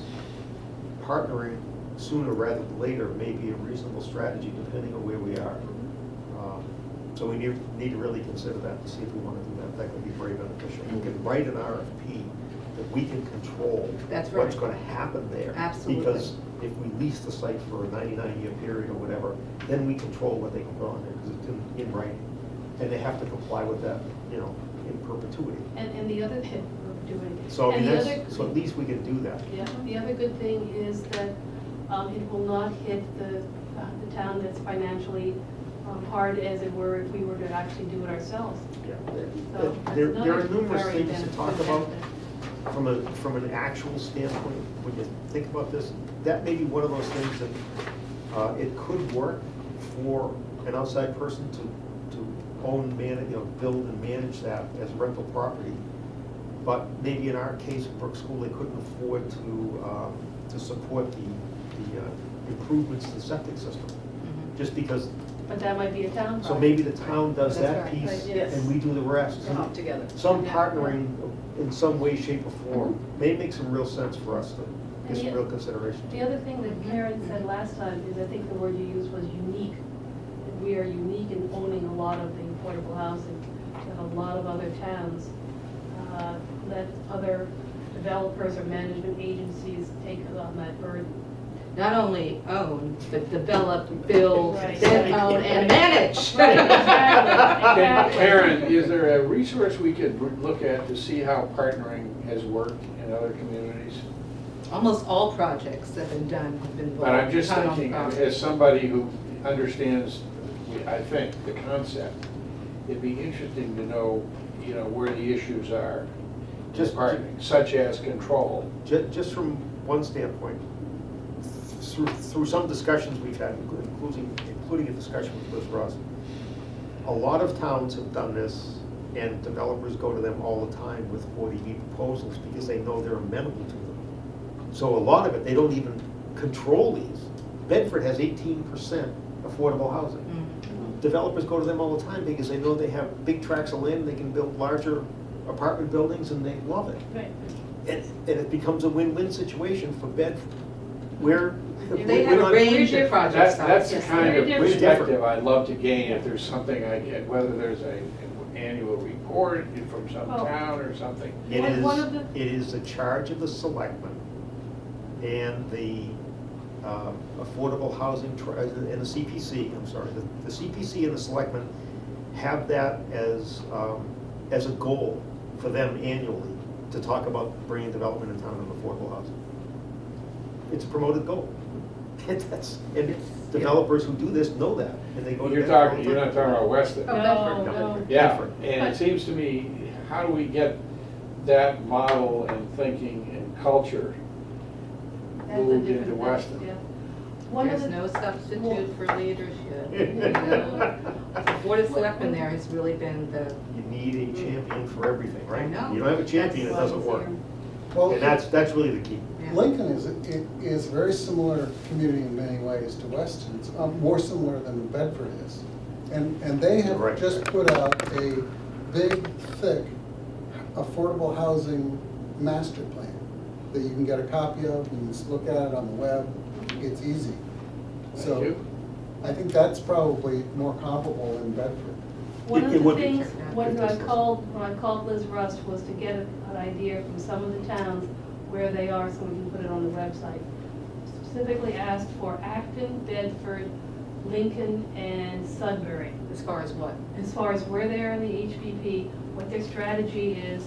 partnering sooner rather than later may be a reasonable strategy, depending on where we are. So we need to really consider that to see if we want to do that. That could be very beneficial. We can write an RFP that we can control That's what's right. going to happen there. Absolutely. Because if we lease the site for a 99-year period or whatever, then we control what they can put on there, because it's in writing. And they have to comply with that, you know, in perpetuity. And the other thing we're doing. So I and mean, the that's, other- so at least we can do that. Yeah, the other good thing is that it will not hit the town that's financially hard as it were if we were to actually do it ourselves. Yeah. So that's There another are numerous very things to good talk about benefit. from an actual standpoint, when you think about this. That may be one of those things that it could work for an outside person to own, manage, you know, build and manage that as rental property. But maybe in our case, at Brook School, they couldn't afford to support the improvements to the septic system, just because. But that might be a town project. So maybe the town does That's that right. piece, Right, yes. and we do the rest. Come up together. Some Yeah. partnering in some way, shape, or form may make some real sense for us to get some And real consideration. The other thing that Karen said last time is, I think the word you used was unique. That we are unique in owning a lot of the affordable housing, that a lot of other towns let other developers or management agencies take on that burden. Not only own, but develop, build, Right. then own and manage. Right, exactly, exactly. Karen, is there a resource we could look at to see how partnering has worked in other communities? Almost all projects that have been done have been. But I'm just town-owned thinking, property. as somebody who understands, I think, the concept, it'd be interesting to know, you know, where the issues are in Just- partnering, such as control. Just from one standpoint, through some discussions we've had, including a discussion with Liz Ross, a lot of towns have done this, and developers go to them all the time with 40B proposals because they know they're amenable to them. So a lot of it, they don't even control these. Bedford has 18% affordable housing. Mm. Developers go to them all the time because they know they have big tracts of land, they can build larger apartment buildings, and they love it. Right. And it becomes a win-win situation for Bedford. We're They we're have a not- range of project That's the size. kind of Very different. perspective I'd love to gain, if there's something I get, whether there's an annual report from some Well, town or something. It One is, of the- it is the charge of the selectmen and the affordable housing, and the CPC, I'm sorry, the CPC and the selectmen have that as a goal for them annually, to talk about bringing development in town and affordable housing. It's a promoted goal. And developers who do this know that, and they go to. You're Bedford all talking, the you're time. not talking about Weston. Oh, No, Bedford, no. Yeah, Bedford. and it seems to me, how do we get that model and thinking and culture That's a moved different into thing, Weston? yeah. One of There's the- no substitute for leadership. The Board of Selectmen there has really been the, You need a champion for everything, right? I know. You don't have a champion, it That's why doesn't he's work. here. Well, And that's really the key. yeah. Lincoln is a very similar community in many ways to Weston. It's more similar than Bedford is. And they have Right. just put out a big, thick, affordable housing master plan that you can get a copy of, you can just look at it on the web, it's easy. Thank So you. I think that's probably more comparable in Bedford. One of It the would be. things, when I It is. called Liz Rust, was to get an idea from some of the towns where they are, so we can put it on the website. Specifically asked for Acton, Bedford, Lincoln, and Sudbury. As far as what? As far as where they are in the HPP, what their strategy is,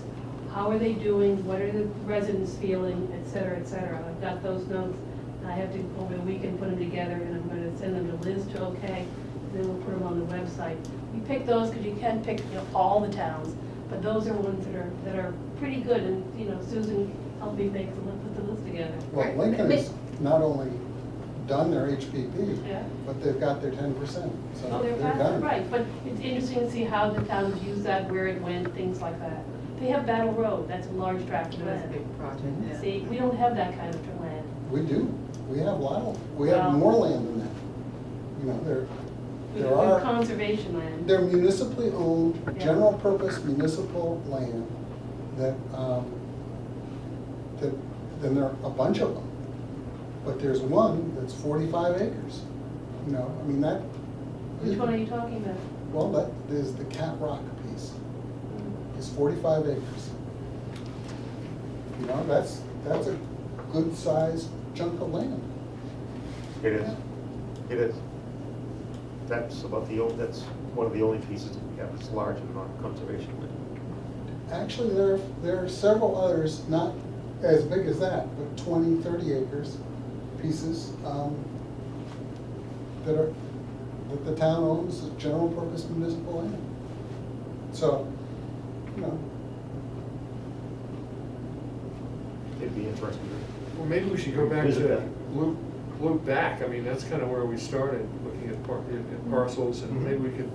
how are they doing, what are the residents feeling, et cetera, et cetera. I've got those notes, and I have to, over the weekend, put them together, and I'm gonna send them to Liz to okay, and then we'll put them on the website. We pick those because you can pick, all the towns, but those are ones that are pretty good, and, Susan helped me put the list together. Well, Right. Lincoln has not only done their HPP, Yeah. but they've got their 10%, so Oh, they're they're done. right, but it's interesting to see how the towns use that, where it went, things like that. They have Battle Road, that's a large tract of That's a land. big project, yeah. See, we don't have that kind of land. We do, we have a lot we have Well- more land than that. There We there have are, conservation land. they're municipally owned, Yeah. general purpose municipal land then there are a bunch of them. But there's one that's 45 acres, that. Which one are you talking about? Well, that is the Cat Rock piece, it's 45 acres. That's a good sized chunk of land. It is, it is. That's that's one of the only pieces that we have that's large and not conservation land. Actually, there are several others, not as big as that, but 20, 30 acres pieces that the town owns as general purpose municipal land. So, It'd be interesting. Well, maybe we should go back Visit to, that. loop back, I mean, that's kind of where we started, looking at parcels, and Mhm. maybe we could,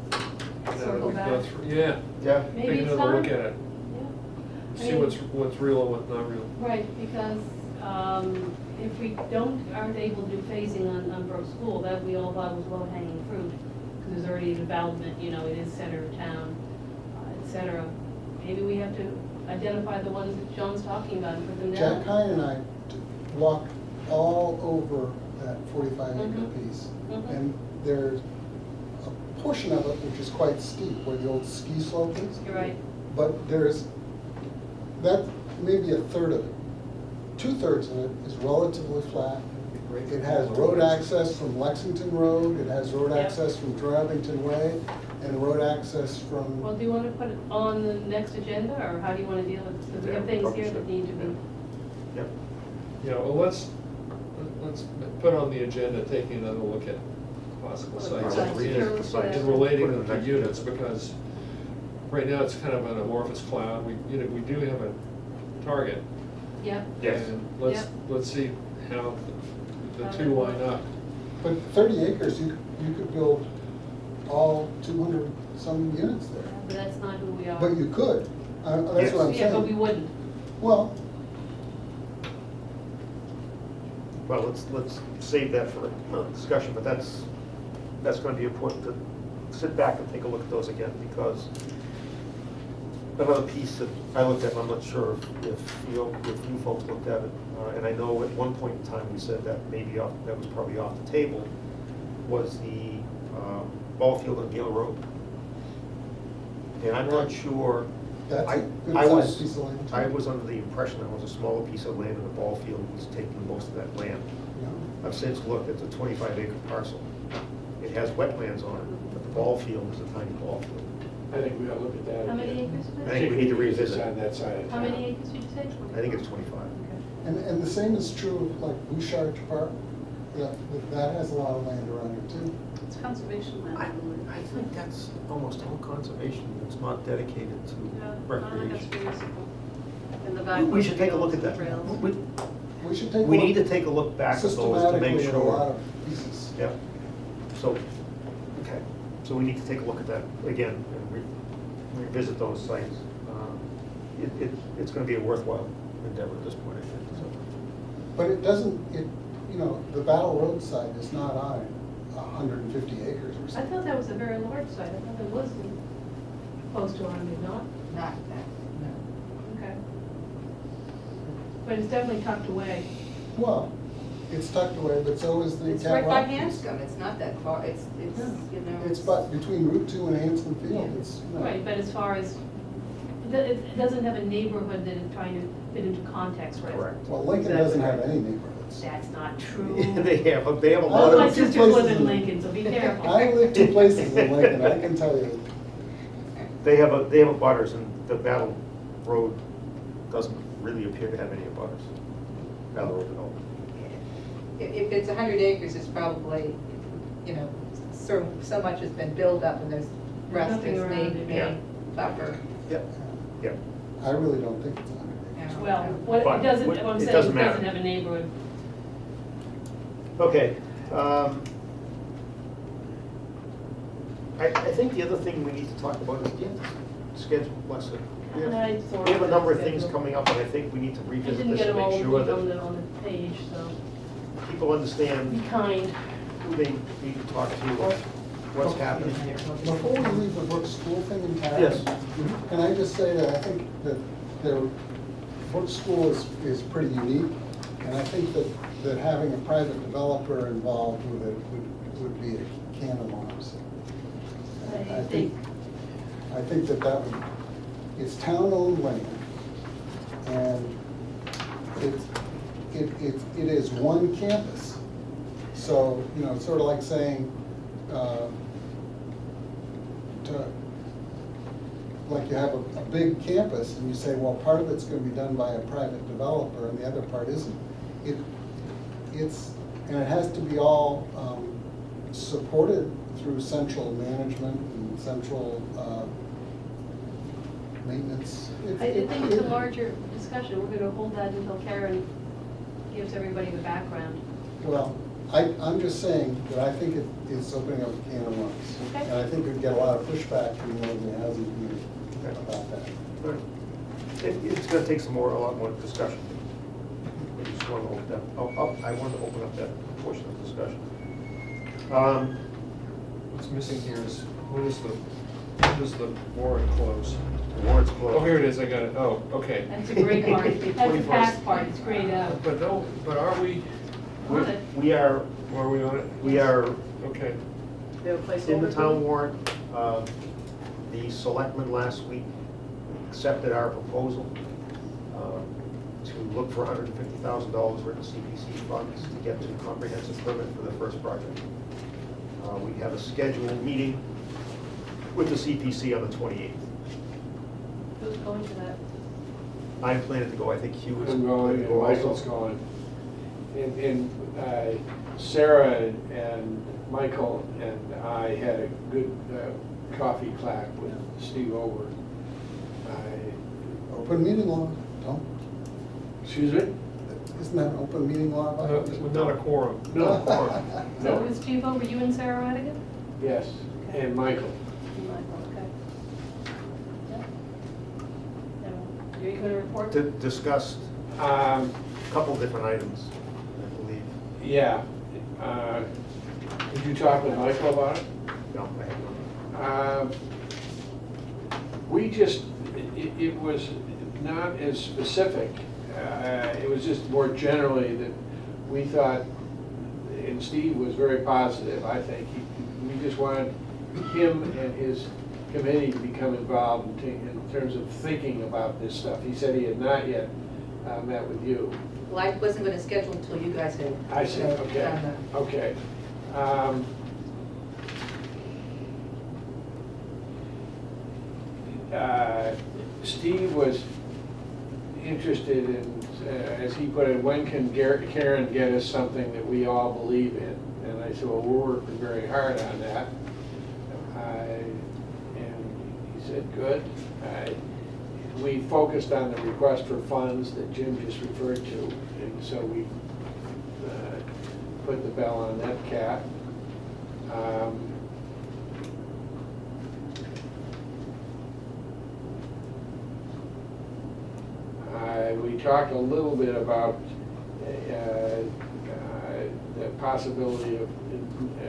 Circle we've back. gone through, yeah, Yeah. Maybe take it's another look time. at it, Yeah. see what's real and what's not real. Right, because if we aren't able to do phasing on Brook School, that we all thought was low-hanging fruit, because there's already development, it is center of town, et cetera. Maybe we have to identify the ones that John's talking about and put them down. Jack Hine and I walked all over that 45 acre Mhm. piece. Mhm. And there's a portion of it which is quite steep, where the old ski slope is. You're right. But that maybe a third of it. 2/3 of it is relatively flat. It has road access from Lexington Road, it has road Yep. access from Drabington Way, and road access Well, from, do you want to put it on the next agenda, or how do you want to deal with it? Because we have Yeah, things probably here that should. need to be. Yep. Yeah, well, let's put on the agenda, taking another look at possible sites Sites, revisit the sure, sites. and relating Put it them in the to next units, agenda. because right now it's kind of an amorphous cloud, we do have a target. Yep. Yes. And Yep. let's see how the How two they line up. but 30 acres, you could build all 200 some units there. But that's not who we are. But you could, that's Yes. what I'm saying. Yeah, but we wouldn't. Well, Well, let's save that for another discussion, but that's gonna be important to sit back and take a look at those again, because another piece that I looked at, and I'm not sure if you folks looked at it, and I know at one point in time we said that that was probably off the table, was the ball field on Gale Road. And I'm not sure. that's a good I sized was- piece of land. I was under the impression that was a smaller piece of land and the ball field was taking most of that land. No. I've since looked, it's a 25 acre parcel. It has wetlands on it, but the ball field is a tiny ball field. I think we ought to look at that. How many again. acres is I it? think we need to revisit. Decide that side of How town. many acres did you say? I think it's 25. Okay. And the same is true of like Bouchard Park, that has a lot of land around it too. It's conservation land, I I believe. I think that's almost all conservation, it's not dedicated to Yeah, recreation. it's municipal. In the back. We should take a look at fields, that. trails. We should take a We look need to take a look back at those to make systematically at a lot sure. of pieces. Yeah, so, okay, so we need to take a look at that again and revisit those sites. It's gonna be a worthwhile endeavor at this point, I think, so. But it doesn't, the Battle Road site is not on 150 acres or I something. thought that was a very large site. I thought it was close to 100, not? Not that, no. Okay. But it's definitely tucked away. Well, It's tucked away, but so is the It's Cat right by Rock piece. Hanscom, it's not that far, it's, you know. It's but between Route 2 and Hanscom Field, it's. Right, but as far as, it doesn't have a neighborhood that is trying to fit into context, right? Correct. Well, Lincoln doesn't have any neighborhoods. That's not true. They have a I All lot my live of, two sisters live places in in- Lincoln, so be careful. I live 2 places in Lincoln, I can tell you. they have a butters, and the Battle Road doesn't really appear to have any butters. Battle Road at all. If it's 100 acres, it's probably, you know, so much has been built up and there's rest Nothing is around it. Yeah. made buffer. Yep, yep. I really don't think it's 100 acres. you know. Well, what But it doesn't, what- what I'm it saying, doesn't it doesn't matter. have a neighborhood. Okay. I think the other thing we need to talk about is, schedule, Leslie. We And I have sort we have a of number of things schedule. coming up, and I think we need to I revisit didn't this get and them all make sure on that the page, so people be understand kind. who they need to talk to, or what's happening here. Before we leave the Brook School thing in town. Yes. Can I just say that I think that their Brook School is pretty unique, and I think that having a private developer involved with it would be a can of worms. I think, I think that would, it's town-owned land, and it is one campus. So, you know, it's sort of like saying, like you have a big campus, and you say, well, part of it's gonna be done by a private developer, and the other part isn't. And it has to be all supported through central management and central maintenance. I think it's a larger discussion. We're gonna hold that until Karen gives everybody the background. Well, I'm just saying that I think it is opening up a can of worms. Okay. And I think we'd get a lot of pushback from the housing community about that. But it's gonna take a lot more discussion. I just want to open that, I want to open up that portion of the discussion. What's missing here is, when does the warrant close? The warrant's closed. Oh, here it is, I got it, oh, okay. That's a great part. That's the fast part. It's grayed out. But no, but are we, On it. We are, are we on it? we are Okay. They have a placeholder. in the town warrant. The selectmen last week accepted our proposal to look for $150,000 worth of CPC funds to get to comprehensive permit for the first project. We have a scheduled meeting with the CPC on the 28th. Who's going to that? I'm planning to go, I think Hugh is. I'm planning going, to and go Michael's also. going. And Sarah and Michael and I had a good coffee clap with Steve Over. Open meeting law, don't, Excuse me? isn't that an open meeting law? Not a quorum. No. So No. it was Chief over, you and Sarah Radigan? Yes, and Michael. Okay. Yeah. Now, are you gonna report? Discussed a couple different items, I believe. Yeah. Did you talk with Michael about it? No, I have not. We just, it was not as specific. It was just more generally that we thought, and Steve was very positive, I think. We just wanted him and his committee to become involved in terms of thinking about this stuff. He said he had not yet met with you. Well, I wasn't gonna schedule until you guys had. I see, okay, done the- okay. Steve was interested in, as he put it, when can Karen get us something that we all believe in? And I said, well, we're working very hard on that. And he said, good. We focused on the request for funds that Jim just referred to, and so we put the bell on that cat. We talked a little bit about the possibility of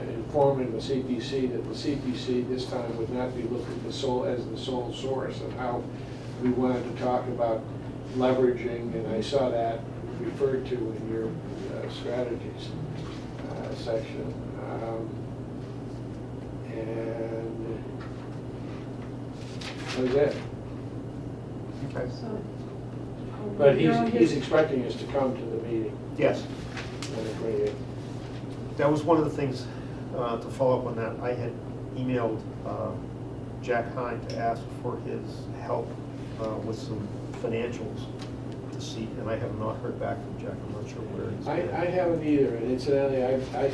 informing the CPC that the CPC this time would not be looked at as the sole source, and how we wanted to talk about leveraging, and I saw that referred to in your strategies section. And that was it. Okay. So. But you're on he's his- expecting us to come to the meeting Yes, on the 28th. that was one of the things, to follow up on that, I had emailed Jack Hine to ask for his help with some financials to see, and I have not heard back from Jack, I'm not sure where he's been. I haven't either, and incidentally, I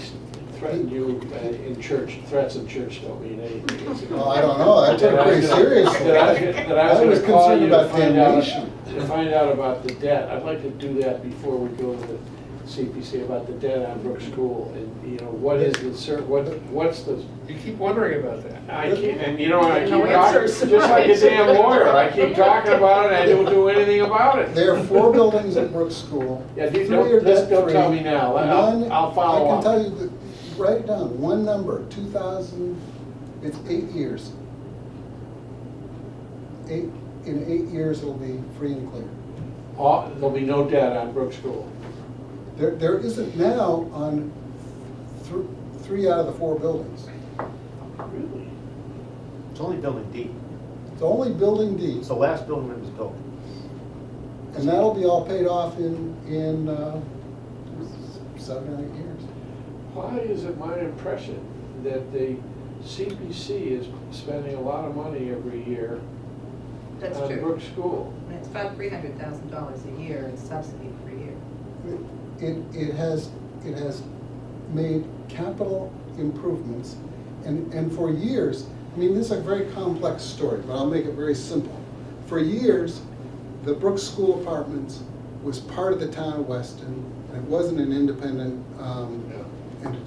threatened you in church. Threats in church don't mean anything. Well, I don't know, I took it pretty seriously. That I I was was gonna call concerned you to about find out, damnation. about the debt. I'd like to do that before we go to the CPC about the debt on Brook School, and, you know, what is the, what's the, You keep wondering about that. I keep, and you know, I keep No talking, answers. just like a damn lawyer, I keep talking about it, and I don't do anything about it. There are 4 buildings at Brook School. Yeah, Three are don't tell me debt-free. now. One, I'll follow I up. can tell you, that write it down, one number, 2000, it's 8 years. In 8 years, it'll be free and clear. There'll be no debt on Brook School. There isn't now on 3 out of the 4 buildings. Really? It's only building D. It's only building D, It's the last building that was built. and that'll be all paid off in 7 or 8 years. Why is it my impression that the CPC is spending a lot of money every year That's on true. Brook School? And it's about $300,000 a year in subsidy per year. It has made capital improvements, and for years, I mean, this is a very complex story, but I'll make it very simple. For years, the Brook School Apartments was part of the town of Weston, and it wasn't an independent entity.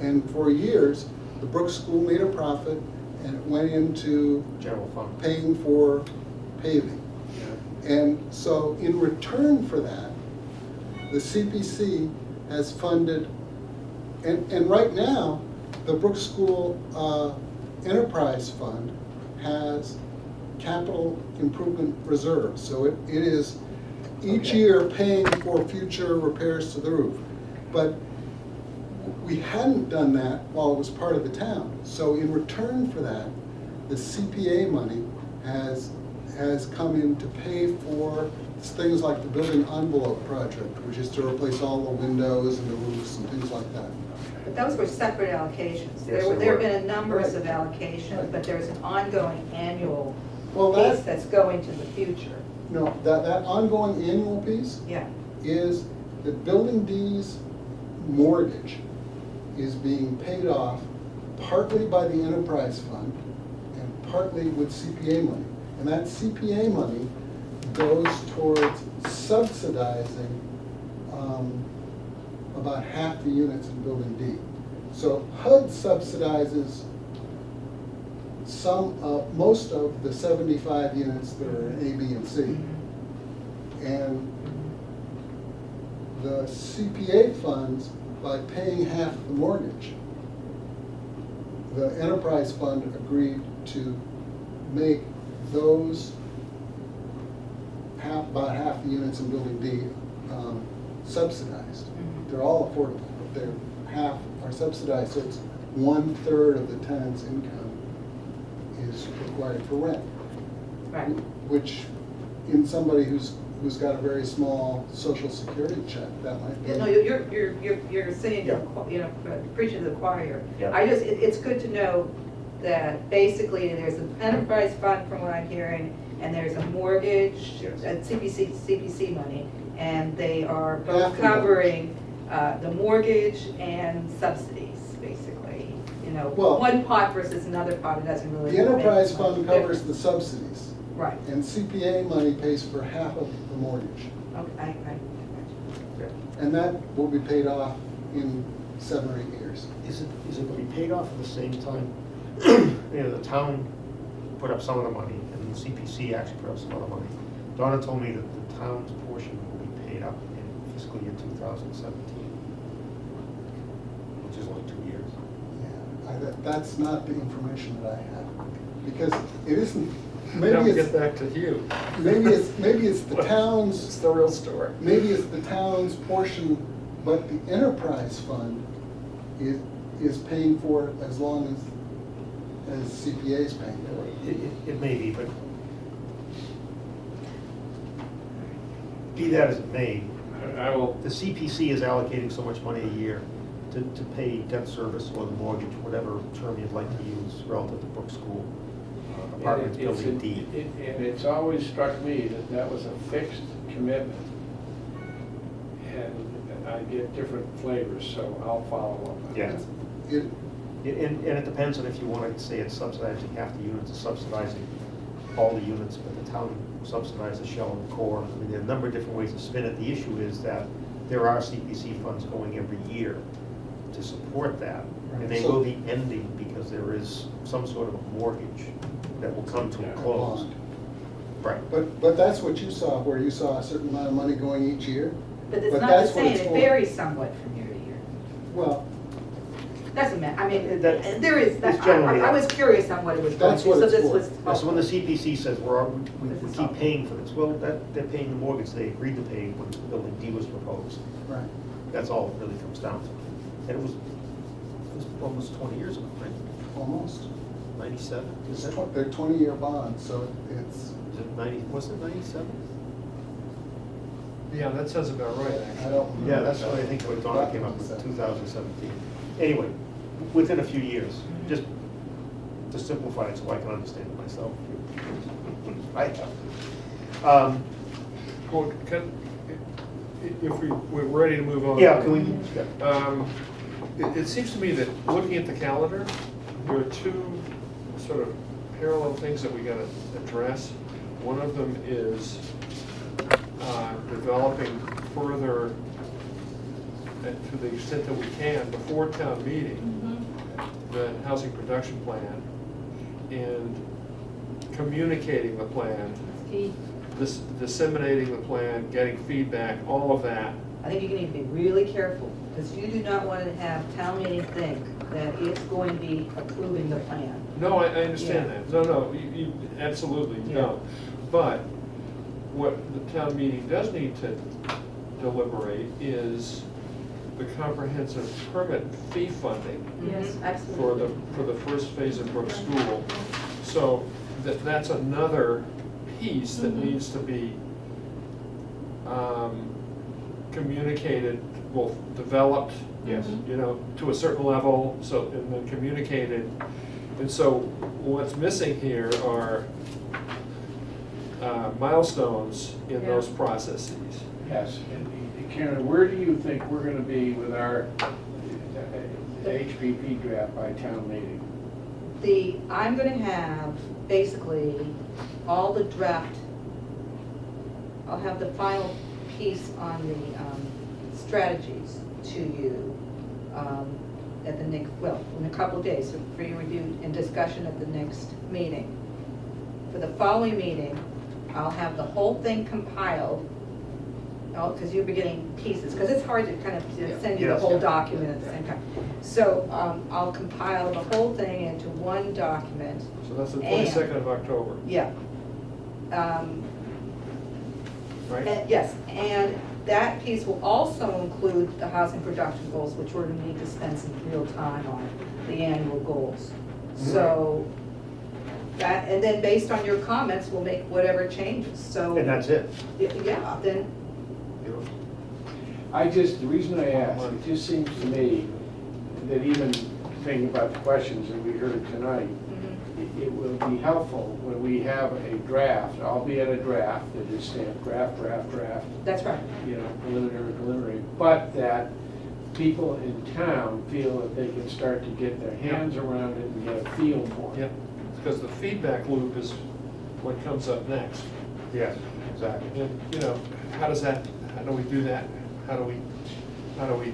And for years, the Brook School made a profit, and it went into General fund. paying for paving. And so in return for that, the CPC has funded, and right now, the Brook School Enterprise Fund has capital improvement reserves. So it is each Okay. year paying for future repairs to the roof. But we hadn't done that while it was part of the town. So in return for that, the CPA money has come in to pay for things like the building envelope project, which is to replace all the windows and the roofs and things like that. But those were separate allocations. Yes, There they have were. been a numbers of Right. allocations, Right. but there's an ongoing annual Well, piece that, that's going to the future. no, that ongoing annual piece Yeah. is that Building D's mortgage is being paid off partly by the enterprise fund and partly with CPA money. And that CPA money goes towards subsidizing about half the units in Building D. So HUD subsidizes most of the 75 units that are in A, B, and C. And the CPA funds, by paying half the mortgage, the enterprise fund agreed to make those about half the units in Building D subsidized. They're all affordable, but they're half are subsidized, so it's 1/3 of the tenant's income is required for rent. Right. Which, in somebody who's got a very small social security check, that might be. Yeah, no, you're saying, Yeah. you know, preaching to the choir. Yeah. It's good to know that basically there's an enterprise fund from what I'm hearing, and there's a mortgage, Yes. CPC money, and they are Half both the covering the mortgage and subsidies, basically. You know, Well- one pot versus another pot, it doesn't really. The enterprise make much fund covers difference. the subsidies, Right, and CPA money pays for half of the mortgage. okay, Yeah. And that will be paid off in 7 or 8 years. Is it going to be paid off at the same time? You know, the town put up some of the money, and the CPC actually put up some other money. Donna told me that the town's portion will be paid up in fiscal year 2017, which is only 2 years. Yeah, that's not the information that I have, because it isn't, Now we maybe get back to Hugh. maybe it's the It's town's, the real story. maybe it's the town's portion, but the enterprise fund is paying for it as long as CPA's paying for it. It may be, but be that as it may, I will, the CPC is allocating so much money a year to pay debt service or the mortgage, whatever term you'd like to use relative to Brook School, apartments, And building D. And it's always struck me that that was a fixed commitment. And I get different flavors, so I'll follow up on Yeah. that. It, And it depends on if you want to say it's subsidizing half the units or subsidizing all the units, but the town subsidizes shell and core. I mean, there are a number of different ways to spin it. The issue is that there are CPC funds going every year to support that. And they So- will be ending because there is some sort of a mortgage that will come to a close. Right. But that's what you saw, where you saw a certain amount of money going each year. But it's But not the that's what same, it's it for. varies somewhat from year to year. Well, Doesn't matter, I mean, That- there is, it's generally- I was curious on what it was going That's to, what so it's this for. was. So when the CPC says we This is keep helpful. paying for this, well, they're paying the mortgage they agreed to pay when building D was proposed. right. That's all it really comes down to. And it was almost 20 years ago, right? Almost. 97? Is It's that, they're 20-year bonds, so it's, is it 90, was it 97? yeah, that sounds about right, I actually. don't remember. Yeah, that's what I think what Donna came up with, 2017. Anyway, within a few years, just to simplify it so I can understand it myself. I have. Well, if we're ready to move on. Yeah, can we? It seems to me that looking at the calendar, there are two sort of parallel things that we gotta address. One of them is developing further, to the extent that we can, before town meeting, the housing production plan, and communicating the plan, Key. disseminating the plan, getting feedback, all of that. I think you need to be really careful, because you do not want to have town meeting think that it's going to be approving the plan. No, I understand Yeah. that. No, you absolutely Yeah. don't. But what the town meeting does need to deliberate is the comprehensive permit fee funding Yes, Mhm. absolutely. for the first phase of Brook School. So that's another piece that Mhm. needs to be communicated, well, developed, Yes. you know, to a certain level, so, and then communicated. And so what's missing here are milestones in those Yeah. processes. Yes, and Karen, where do you think we're gonna be with our HPP draft by town meeting? I'm going to have basically all the draft, I'll have the final piece on the strategies to you at the next, well, in a couple of days, so for your review and discussion at the next meeting. For the following meeting, I'll have the whole thing compiled, because you'll be getting pieces, because it's hard to kind of send you the Yes. whole document at the same time. So I'll compile the whole thing into one document. So that's the And- 22nd of October, Yeah. right? Yes, and that piece will also include the housing production goals, which we're gonna need to spend some real time on, the annual goals. So, that, and then based on your comments, we'll make whatever changes, so. And that's it. Yeah, then, The reason I ask, it just seems to me that even thinking about the questions that we heard tonight, mhm, it will be helpful when we have a draft, albeit a draft that is stamped draft, that's right. you know, preliminary, but that people in town feel that they can start to get their hands around it and get a feel for it. Yep, because the feedback loop is what comes up next. Yes, exactly. And, you know, how do we do that? How do we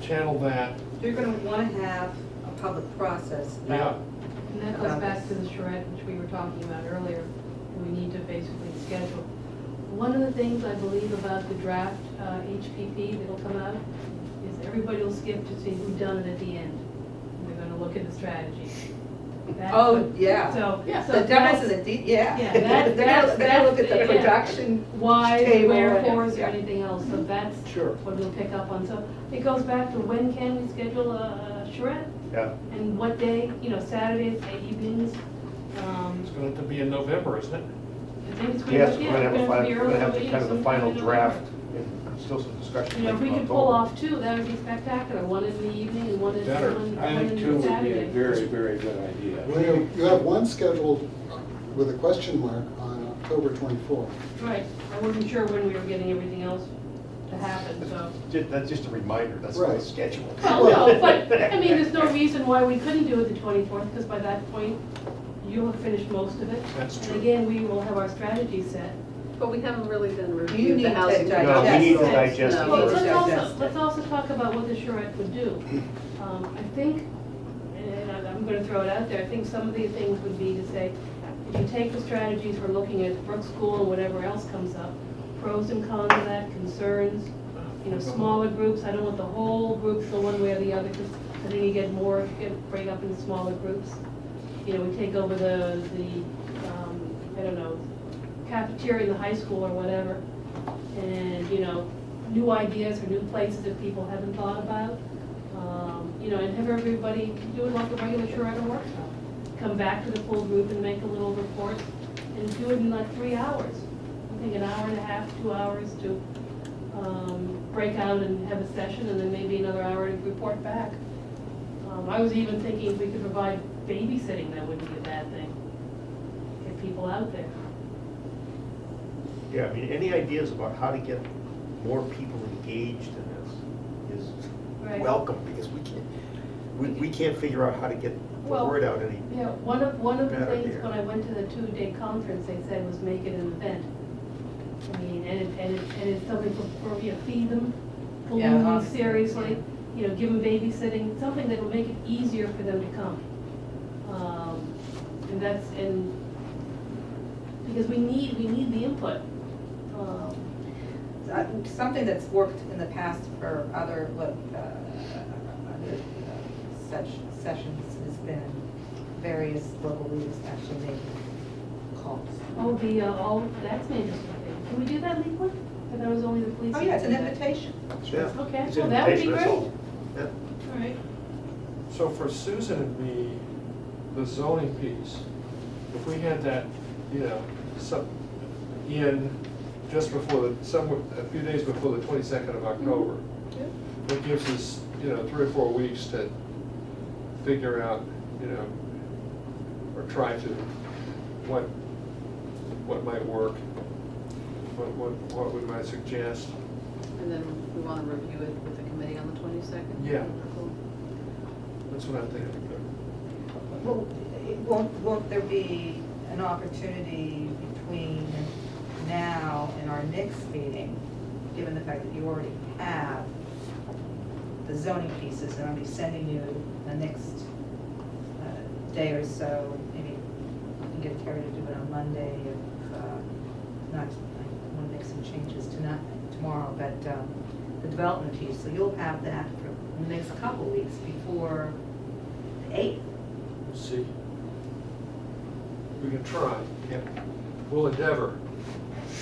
channel that? You're gonna wanna have a public process Yeah. about. And that goes back to the charrette, which we were talking about earlier, we need to basically schedule. One of the things I believe about the draft HPP that'll come out is everybody will skip to see who done it at the end. And they're gonna look at the strategy. That's Oh, what- yeah. So, Yeah. so The devil's in that's the yeah. Yeah, that- They're gonna look at the yeah. production whys, table. wherefores, or Yeah. anything else, so that's Sure. what we'll pick up on. So it goes back to when can we schedule a charrette? Yeah. And what day, Saturdays, evenings. It's going to be in November, isn't it? I think it's Yes, yeah, we're gonna have it's a gonna be we're gonna have early, the kind of the sometime final in draft, November. and still some discussion. If we about could pull October. off two, that would be spectacular, one in the evening and one in, Better. one I think in two would be a Saturday. very, very good idea. Well, you have one scheduled with a question mark on October 24th. Right, I wasn't sure when we were getting everything else to happen, so. That's just a reminder, that's not a Right. schedule. Well, no, but, I mean, there's no reason why we couldn't do it the 24th, because by that point, you'll have finished most of it. That's true. And again, we will have our strategy set. But we haven't really then You reviewed need the to housing. digest No, we need to No. digest it No. Well, first. let's also talk about what the charrette would do. I think, and I'm gonna throw it out there, I think some of the things would be to say, if you take the strategies for looking at Brook School and whatever else comes up, pros and cons of that, concerns, smaller groups, I don't want the whole group to go one way or the other, because I think you get break up into smaller groups. We take over the I don't know, cafeteria in the high school or whatever, and, new ideas or new places that people haven't thought about. And have everybody do it like a regular charrette or workshop. Come back to the full group and make a little report, and do it in like 3 hours. I think an hour and a half, 2 hours to break out and have a session, and then maybe another hour to report back. I was even thinking if we could provide babysitting, that wouldn't be a bad thing. Get people out there. Yeah, I mean, any ideas about how to get more people engaged in this is Right. welcome, because we can't figure out how to get the Well, word out any. Yeah, one of the Better things here. when I went to the 2-day conference, they said was make it an event. I mean, and it's something for feed them, Yeah, balloons honestly, seriously, give them babysitting, something that will make it easier for them to come. And because we need the input. Something that's worked in the past for other such sessions has been various local leaders actually making calls. That's an interesting thing. Can we do that legally? Or that was only the police? Oh, yeah, it's an who can do that? invitation. Yeah, Okay, it's well, an that would be invitation, that's great. all. Yeah. All right. So for Susan and me, the zoning piece, if we had that, in just before a few days before the 22nd of October, it gives us, 3 or 4 weeks to figure out, or try to, what might work, what we might suggest. And then we want to review it with the committee on the 22nd? Yeah. Cool. That's what I'm thinking. Well, won't there be an opportunity between now and our next meeting, given the fact that you already have the zoning pieces, and I'll be sending you the next day or so, maybe you can get Terry to do it on Monday, if not, I want to make some changes tomorrow, but the development piece, so you'll have that for the next couple of weeks before the 8th. We'll see. We can try. Yeah. We'll endeavor.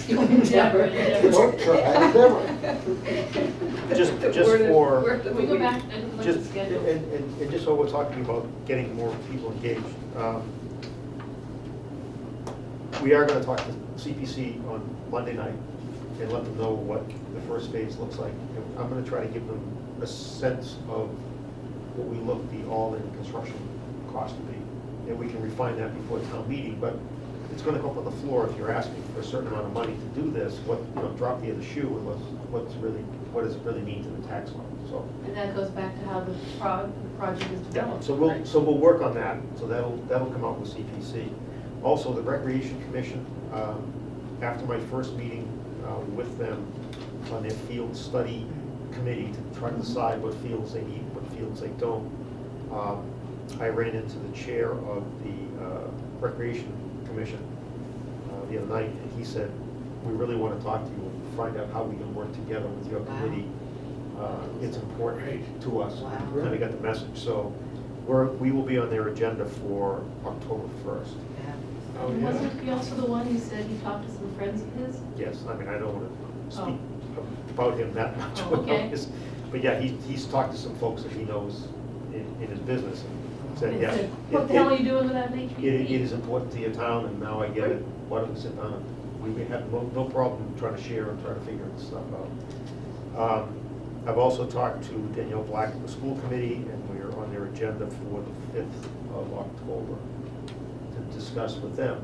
You'll endeavor. Don't try, endeavor. Just Word of- for- word of Can the we go week. back and look at the Just, schedule? and just so we're talking about getting more people engaged, we are gonna talk to CPC on Monday night and let them know what the first phase looks like. And I'm gonna try to give them a sense of what we look the all-in construction cost to be. And we can refine that before town meeting, but it's gonna come up on the floor if you're asking for a certain amount of money to do this, drop the other shoe, and what does it really mean to the tax law, so. And that goes back to how the project is Yeah, developed. so we'll work on that, so that'll come out with CPC. Also, the Recreation Commission, after my first meeting with them on their field study committee to try to decide what fields they need, what fields they don't, I ran into the chair of the Recreation Commission the other night, and he said, we really want to talk to you and find out how we can work together with your committee. It's important to us. Wow. Kind of got the message, so We will be on their agenda for October 1st. Oh, And yeah. wasn't he also the one who said he talked to some friends of his? Yes, I mean, I don't want to speak Oh. about him that much. Oh, okay. But yeah, he's talked to some folks that he knows in his business and said, And yes. said, what the hell are you doing with that HPP? It is important to your town, and now I get it. Why don't we sit down? We have no problem trying to share and try to figure this stuff out. I've also talked to Danielle Black of the school committee, and we are on their agenda for the 5th of October to discuss with them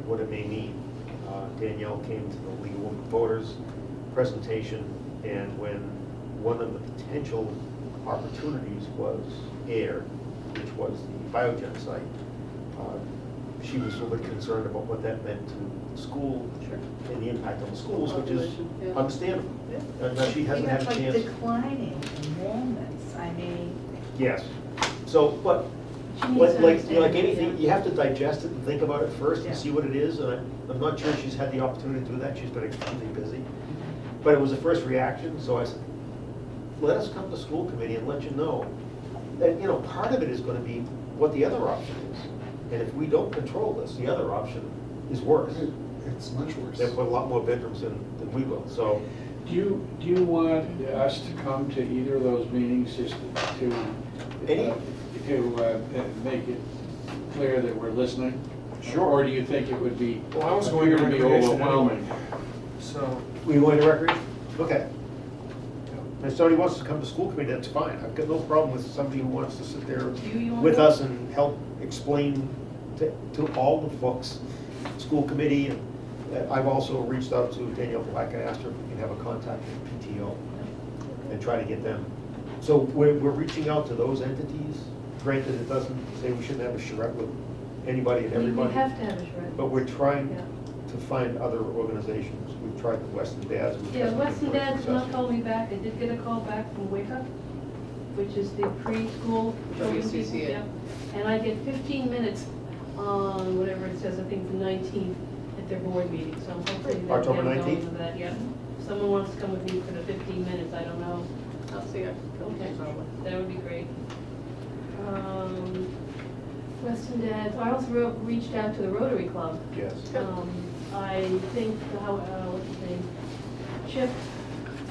what it may mean. Danielle came to the League of Women Voters presentation, and when one of the potential opportunities was aired, which was the Biogen site, she was a little bit concerned about what that meant to the school Sure. and the impact on the schools, which is Population, yeah. understandable. Yeah. And she hasn't had a chance. You have like declining enrollments, I mean, Yes. So, but She needs like, to like understand, anything, yeah. you have to digest it and think about it first Yeah. and see what it is, and I'm not sure she's had the opportunity to do that. She's been extremely busy. But it was a first reaction, so I said, let us come to school committee and let you know that, you know, part of it is gonna be what the other option is. And if we don't control this, the other option is worse. It's much worse. They'll put a lot more bedrooms in than we will, so. Do you want us to come to either of those meetings just to Any- make it clear that we're listening? Sure. Or do you think it would be, Well, I was going to appear to be recreation overwhelming? So, We going to recreation? Okay. If somebody wants to come to school committee, that's fine. I've got no problem with somebody who wants to sit there You want with to? us and help explain to all the folks, school committee, and I've also reached out to Danielle Black and asked her if we can have a contact with PTO and try to get them. So we're reaching out to those entities. Granted, it doesn't say we shouldn't have a charrette with anybody and We everybody, have to have a shred. but we're trying Yeah. to find other organizations. We've tried the Weston Dads. we've Yeah, had Weston very Dad's not successful. called me back. I did get a call back from Wake Up, which is the preschool children's people. WCCA. Yeah. And I get 15 minutes on whatever it says, I think the 19th at their board meeting, so hopefully they'll get October going 19th? with that, yeah. If someone wants to come with me for the 15 minutes, I don't know. I'll see, Okay, probably. that would be great. Weston Dad's, I also reached out to the Rotary Club. Yes. I think, what's his name? Chip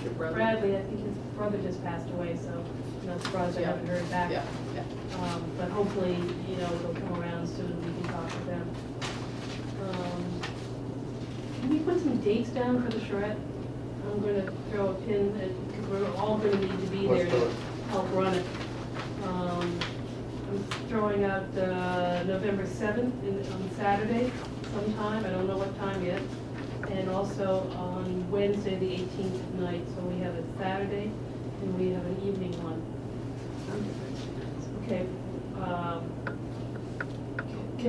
Chip Bradley. Bradley, I think his brother just passed away, so I'm not surprised I Yeah. haven't heard back. Yeah, yeah. But hopefully, you know, they'll come around soon and we can talk to them. Can we put some dates down for the charrette? I'm gonna throw a pin, because we're all gonna need to be there Let's do to it. help run it. I'm throwing out November 7th on Saturday sometime, I don't know what time yet. And also on Wednesday, the 18th at night, so we have a Saturday and we have an evening one. Okay,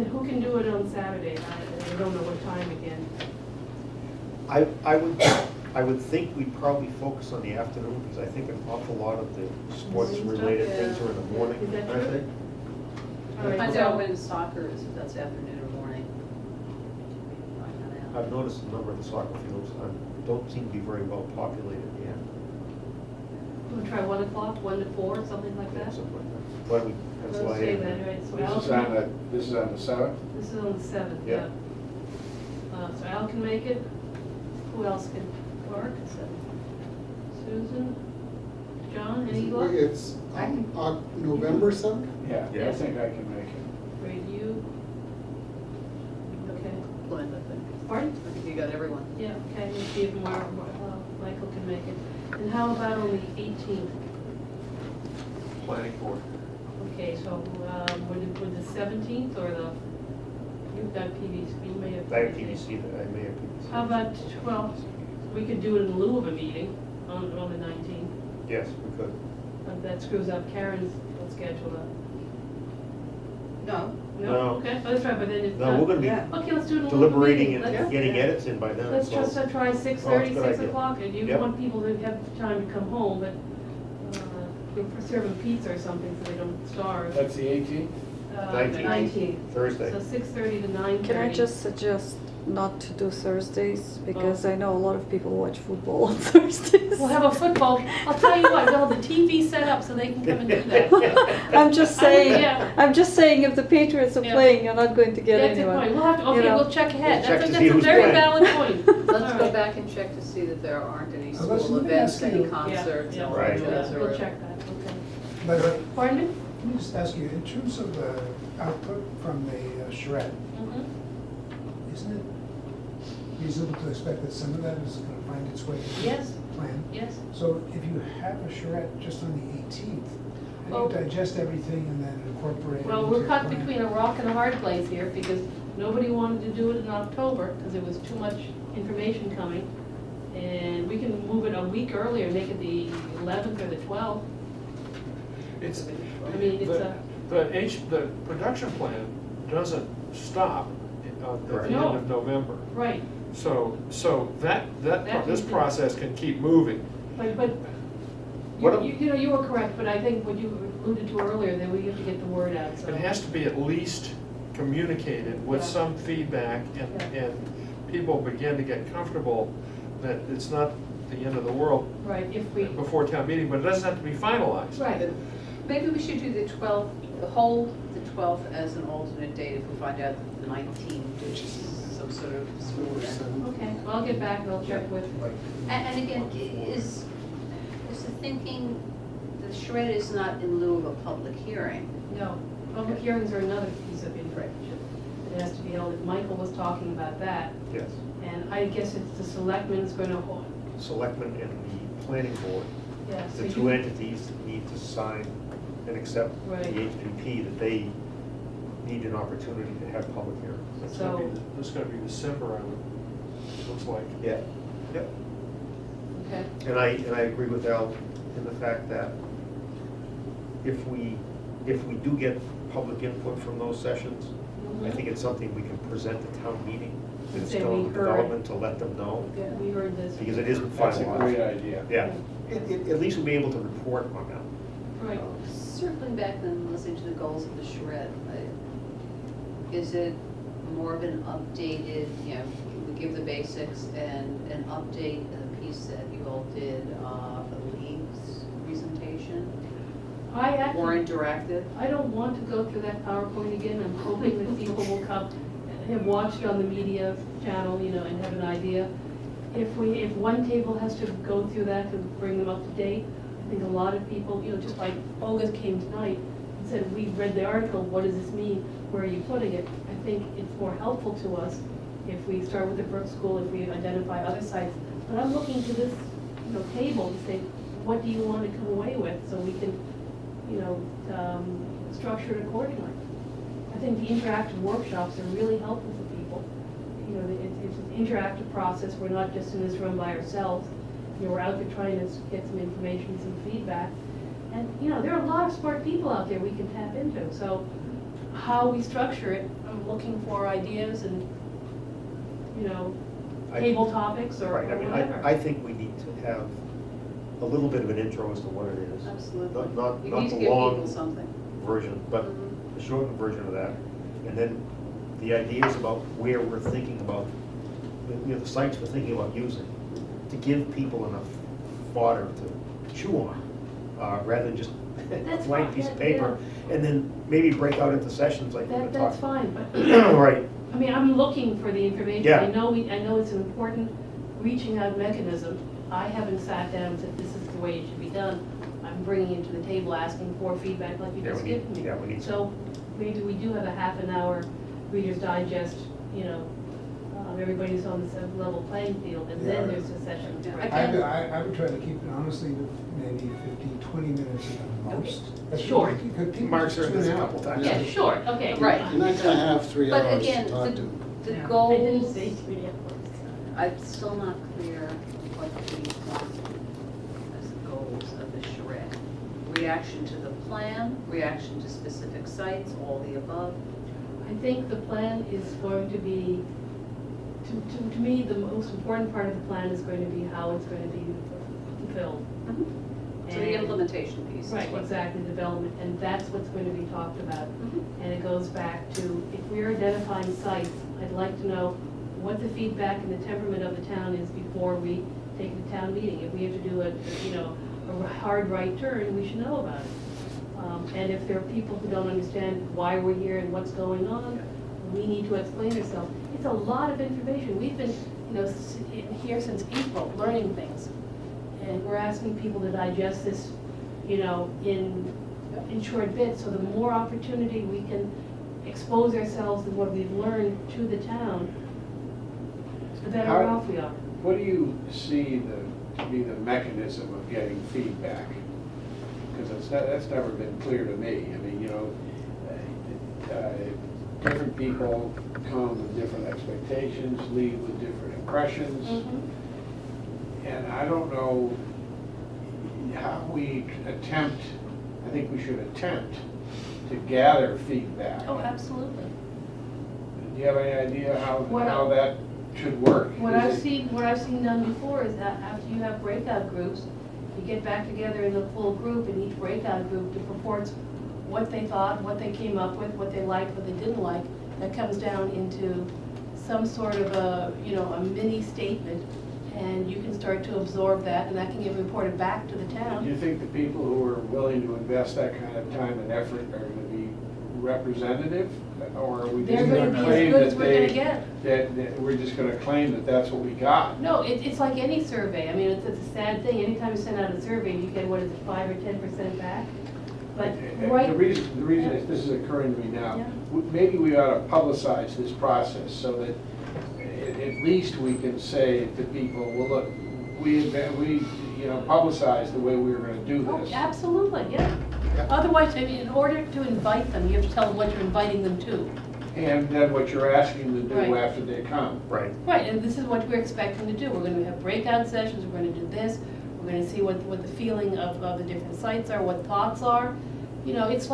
who can do it on Saturday? I don't know what time again. I would think we'd probably focus on the afternoon, because I think an awful lot of the sports-related Yeah. things are in the morning, Is that aren't true? they? All right, Find so- out when soccer is, if that's afternoon or morning. Find that out. I've noticed a number of the soccer fields don't seem to be very well populated yet. We'll try 1 o'clock, 1 to 4, something like that? Something like that. Why don't we pencil Let's that say in? that, right, so This Al is can- on the 7th? This is on the 7th, Yeah. yeah. So Al can make it. Who else can? Clark? Susan? John, any luck? It's November 7th? Yeah, I Yes. think I can make it. Great, you? Okay. Glenn, I think. Pardon? I think you got everyone. Yeah, okay, let's see if Michael can make it. And how about on the 18th? planning board. Okay, so would the 17th or you've got PVC, you may have. I have PVC, I may have PVC. How about, well, we could do it in lieu of a meeting on the 19th. Yes, we could. That screws up Karen's schedule. No. No. Okay, oh, that's right, but then it's No, we're gonna Yeah. Okay, let's do it in lieu of a deliberating meeting. and Let's- getting edits in by then. Let's so- just try Oh, 6:30, that's a good 6 idea. o'clock, and you Yep. want people to have time to come home, but we're serving pizza or something so they don't starve. That's the 18th? 19th. 19th. Thursday. So 6:30 to 9:30. Can I just suggest not to do Thursdays, because I know a lot of people watch football on Thursdays. We'll have a football, I'll tell you what, we'll have the TV set up so they can come and do that. I'm just saying, Yeah. I'm just saying if the Patriots are Yeah. playing, you're not going to get That's a anyone. point, we'll have to, you okay, know. we'll check ahead, We'll check that's to a see who's very playing. valid point. Let's All go right. back and check to see that there aren't any Well, let's- school let me events, ask any you- Yeah, concerts, yeah, and Right. yeah, or- we'll check that, okay. But Pardon me? let me just ask you, in terms of the output from the shred, Mhm. isn't it reasonable to expect that some of that is going to find its way into Yes. the plan? Yes, So if you have a charrette just on the 18th, how do you digest everything and then incorporate it well, into we're the caught plan? between a rock and a hard place here, because nobody wanted to do it in October, because there was too much information coming. And we can move it a week earlier, make it the 11th or the 12th. It's, I mean, it's a, the production plan doesn't stop at the Right. end No. of November. right, So That this can- process can keep moving. but What you know, you were correct, but I think what you alluded to earlier, that we have to get the word out, so. It has to be at least communicated with Yeah. some feedback, Yeah. and people begin to get comfortable that it's not the end of the world Right, if we, before town meeting, but it doesn't have to be finalized. right, Maybe we should do the 12th, hold the 12th as an alternate date if we find out that the 19th is some sort of school event. okay, well, I'll get back and I'll check with, And again, is the thinking, the shred is not in lieu of a public hearing? no, public hearings are another piece of information. It has to be held, Michael was talking about that, Yes, and I guess it's the selectmen is gonna hold, selectmen and the planning board, yeah, so the you. two entities need to sign and accept Right. the HPP that they need an opportunity to have public hearings. It's So- gonna be December, it looks like. Yeah, yep. Okay, And I agree with Al in the fact that if we do get public input from those sessions, I think it's something we can present at town meeting. That it's Say still we in heard. development to let them know, yeah, we heard this. because it isn't That's a great finalized. idea. Yeah, at least we'll be able to report on that. Right, Circling back then, listening to the goals of the shred, is it more of an updated, you know, we give the basics and an update the piece that you all did for the league's presentation? I More actually, interactive? I don't want to go through that PowerPoint again, I'm hoping that people will come, have watched it on the media channel, you know, and have an idea. If one table has to go through that to bring them up to date, I think a lot of people, you know, just like Olga came tonight and said, we read the article, what does this mean, where are you putting it? I think it's more helpful to us if we start with the Brook School, if we identify other sites. But I'm looking to this, you know, table to say, what do you want to come away with, so we can, you know, structure it accordingly. I think the interactive workshops are really helpful for people. You know, it's an interactive process, we're not just in this room by ourselves. You know, we're out there trying to get some information, some feedback. And, you know, there are a lot of smart people out there we can tap into, so how we structure it, I'm looking for ideas and, you know, table topics or Right, I mean, whatever. I think we need to have a little bit of an intro as to what it is. Absolutely. Not You not need to the give people long something. version, but Mhm. the shortened version of that. And then the ideas about where we're thinking about, you know, the sites we're thinking about using, to give people enough fodder to chew on, rather than just a That's blank fine, piece of yeah, paper. And then maybe break out into sessions like we're That's talking. fine, but Right, I mean, I'm looking for the information. Yeah. I know it's an important reaching out mechanism. I haven't sat down and said, this is the way it should be done. I'm bringing it to the table, asking for feedback like you Yeah, just we need- given me. yeah, we need So maybe we do have a half an hour Reader's Digest, you know, everybody's on the same level playing field, and then Yeah. there's a session. Yeah, Right. I would try to keep it honestly to maybe 15, 20 minutes at the most. That's Short. really- because people Mark's just heard this tune a out. couple times. Yeah, short, okay. Right. You're not gonna have 3 But hours again, to talk to. the Yeah. I didn't goals, say 3 hours. I'm still not clear what we want as the goals of the charrette. Reaction to the plan, reaction to specific sites, all the above. I think the plan is going to be, to me, the most important part of the plan is going to be how it's going to be fulfilled. So the And- implementation piece. is Right, what- exactly, development, and that's what's going to be talked about. Mhm. And it goes back to, if we're identifying sites, I'd like to know what the feedback and the temperament of the town is before we take it to town meeting. If we have to do a hard right turn, we should know about it. And if there are people who don't understand why we're here and what's going on, we need to explain ourselves. It's a lot of information. We've been, here since April, learning things. And we're asking people to digest this, in short bits. So the more opportunity we can expose ourselves and what we've learned to the town, the better How- off we are. What do you see to be the mechanism of getting feedback? Because that's never been clear to me. I mean, different people come with different expectations, leave with different impressions. Mhm. And I don't know how we attempt, I think we should attempt to gather feedback. Oh, absolutely. Do you have any idea What- how that should work? What Is I've it- seen done before is that after you have breakout groups, you get back together in a full group, and each breakout group reports what they thought, what they came up with, what they liked, what they didn't like. That comes down into some sort of a mini statement, and you can start to absorb that, and that can get reported back to the Do town. you think the people who are willing to invest that kind of time and effort are going to be representative? Or are we They're just gonna going be to as claim good that as we're gonna they, get. that we're just going to claim that that's what we got? No, it's like any survey. I mean, it's a sad thing. Anytime you send out a survey, you get, 5 or 10% back. But right. The reason Yeah. this is occurring to me now, Yeah. maybe we ought to publicize this process so that at least we can say to people, well, look, we publicize the way we were going to do Oh, this. absolutely, yeah. Otherwise, I mean, in order to invite them, you have to tell them what you're inviting them to. And then what you're asking them to do Right. after they come. Right. Right, and this is what we're expecting to do. We're gonna have breakout sessions, we're gonna do this, we're gonna see what the feeling of the different sites are, what thoughts are. It's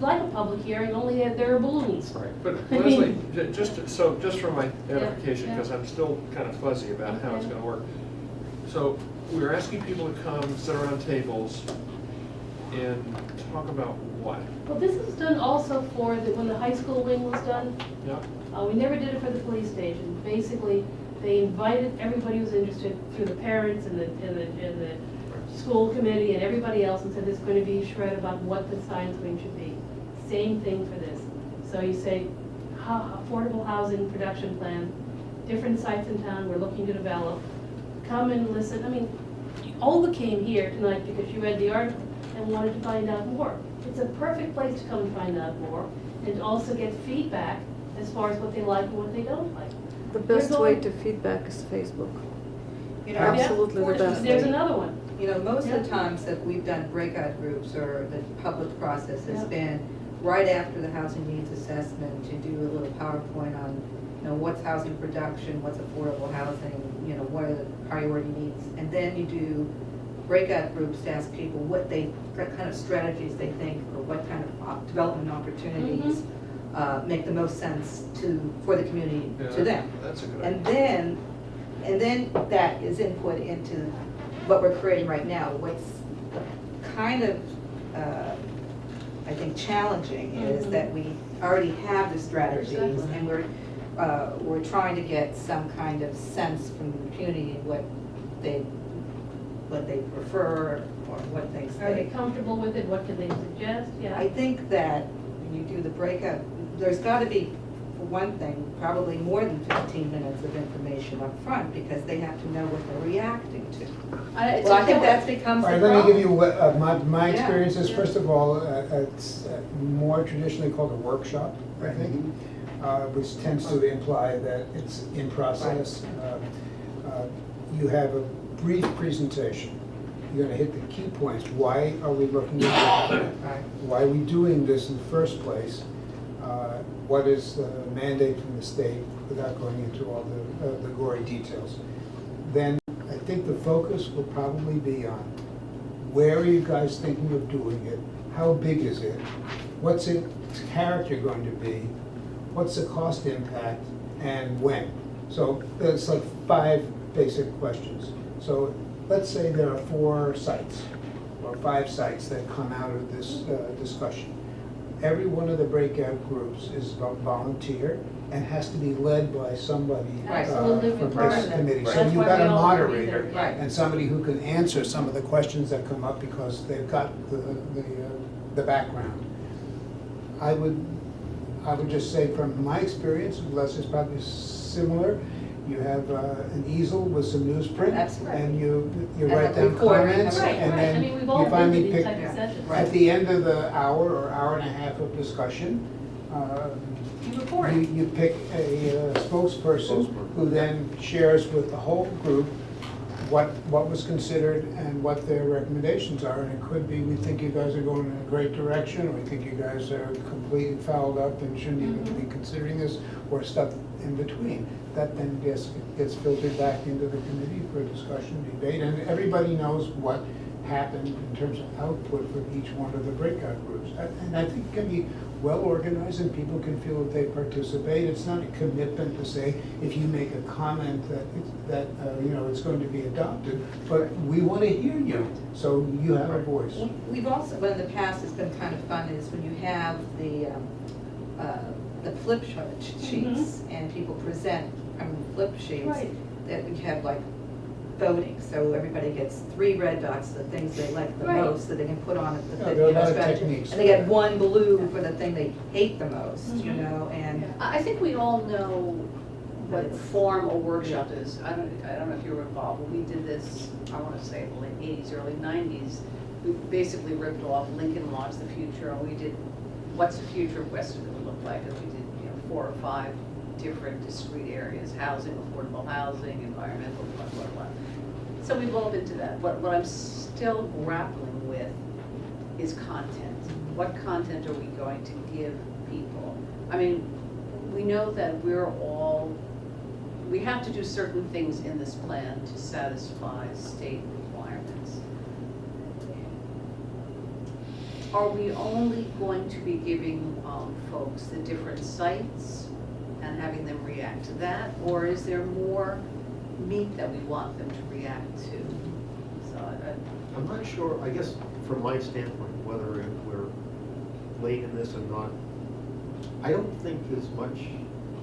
like a public hearing, only there are balloons. Right, but I Leslie, mean- just for my edification, yeah. because I'm still kind of fuzzy about how it's Okay. gonna work. So we're asking people to come, sit around tables, and talk about what? Well, this is done also for when the high school wing was done. Yeah, We never did it for the police station. Basically, they invited everybody who was interested through the parents and the school committee and everybody else, and said there's going to be a shred about what the science wing should be. Same thing for this. So you say, affordable housing production plan, different sites in town we're looking to develop. Come and listen. I mean, Olga came here tonight because she read the article and wanted to find out more. It's a perfect place to come and find out more, and to also get feedback as far as what they like and what they don't like. The best We're way going- to feedback is Facebook. Yeah, Absolutely the best There's way. another one. Most of the Yeah. times that we've done breakout groups or the public process has Yeah. been right after the housing needs assessment to do a little PowerPoint on, what's housing production, what's affordable housing, what are the priority needs. And then you do breakout groups to ask people what kind of strategies they think or what kind of development opportunities make the most sense for the community, yeah, to them. that's a good And idea. then that is input into what we're creating right now. What's kind of, I think, challenging is that we already have the strategies, Exactly. and we're trying to get some kind of sense from the community what they prefer or what things Are they they. comfortable with it? What can they suggest? Yeah. I think that when you do the breakout, there's got to be, for one thing, probably more than 15 minutes of information up front, because they have to know what they're reacting to. Well, I think that becomes All the right, let me give problem. you what my Yeah, experiences. yeah. First of all, it's more traditionally called a workshop, I think, which tends to imply that it's in process. You have a brief presentation. You're gonna hit the key points. Why are we looking at it? Why are we doing this in the first place? What is the mandate from the state, without going into all the gory details? Then I think the focus will probably be on where are you guys thinking of doing it? How big is it? What's its character going to be? What's the cost impact, and when? So there's like 5 basic questions. So let's say there are 4 sites or 5 sites that come out of this discussion. every one of the breakout groups is volunteer and has to be led by somebody Absolutely from this required. committee. So That's you've why got we a all agree moderator there. Right. and somebody who can answer some of the questions that come up because they've got the background. I would just say from my experience, Leslie's probably similar, you have an easel with some newsprint. That's right. And you And write the down recording. comments Right, and right, I mean, then we've all you been to finally these pick. type of sessions. At the end of the hour or hour and a half of discussion, You report. you pick a spokesperson who then shares with the whole group what was considered and what their recommendations are. And it could be, we think you guys are going in a great direction, or we think you guys are completely fouled up and shouldn't even be considering this, or stuff in between. That then gets filtered back into the committee for discussion, debate, and everybody knows what happened in terms of output from each one of the breakout groups. And I think it can be well organized and people can feel that they participate. It's not a commitment to say, if you make a comment that it's going to be adopted, but we want to hear you, so you have a voice. We've also, but in the past, it's been kind of fun, is when you have the flip sheets and people present from flip sheets, Right. that we have like voting, so everybody gets 3 red dots, the things they like the Right. most, that they can put on it. Yeah, there are a lot of strategy. techniques And they get for that. 1 blue for the thing they hate the most, you Mhm. know, and. I think we all know what form a workshop is. I don't know if you were involved, but we did this, I want to say, in the late 80s, early 90s. We basically ripped off Lincoln Logs the Future, and we did, what's the future of Weston going to look like? And we did, 4 or 5 different discrete areas: housing, affordable housing, environmental, blah, blah, blah. So we've all been to that. What I'm still grappling with is content. What content are we going to give people? I mean, we know that we have to do certain things in this plan to satisfy state requirements. Are we only going to be giving folks the different sites and having them react to that? Or is there more meat that we want them to react to? So I'm not sure, I guess, from my standpoint, whether we're late in this or not, I don't think there's much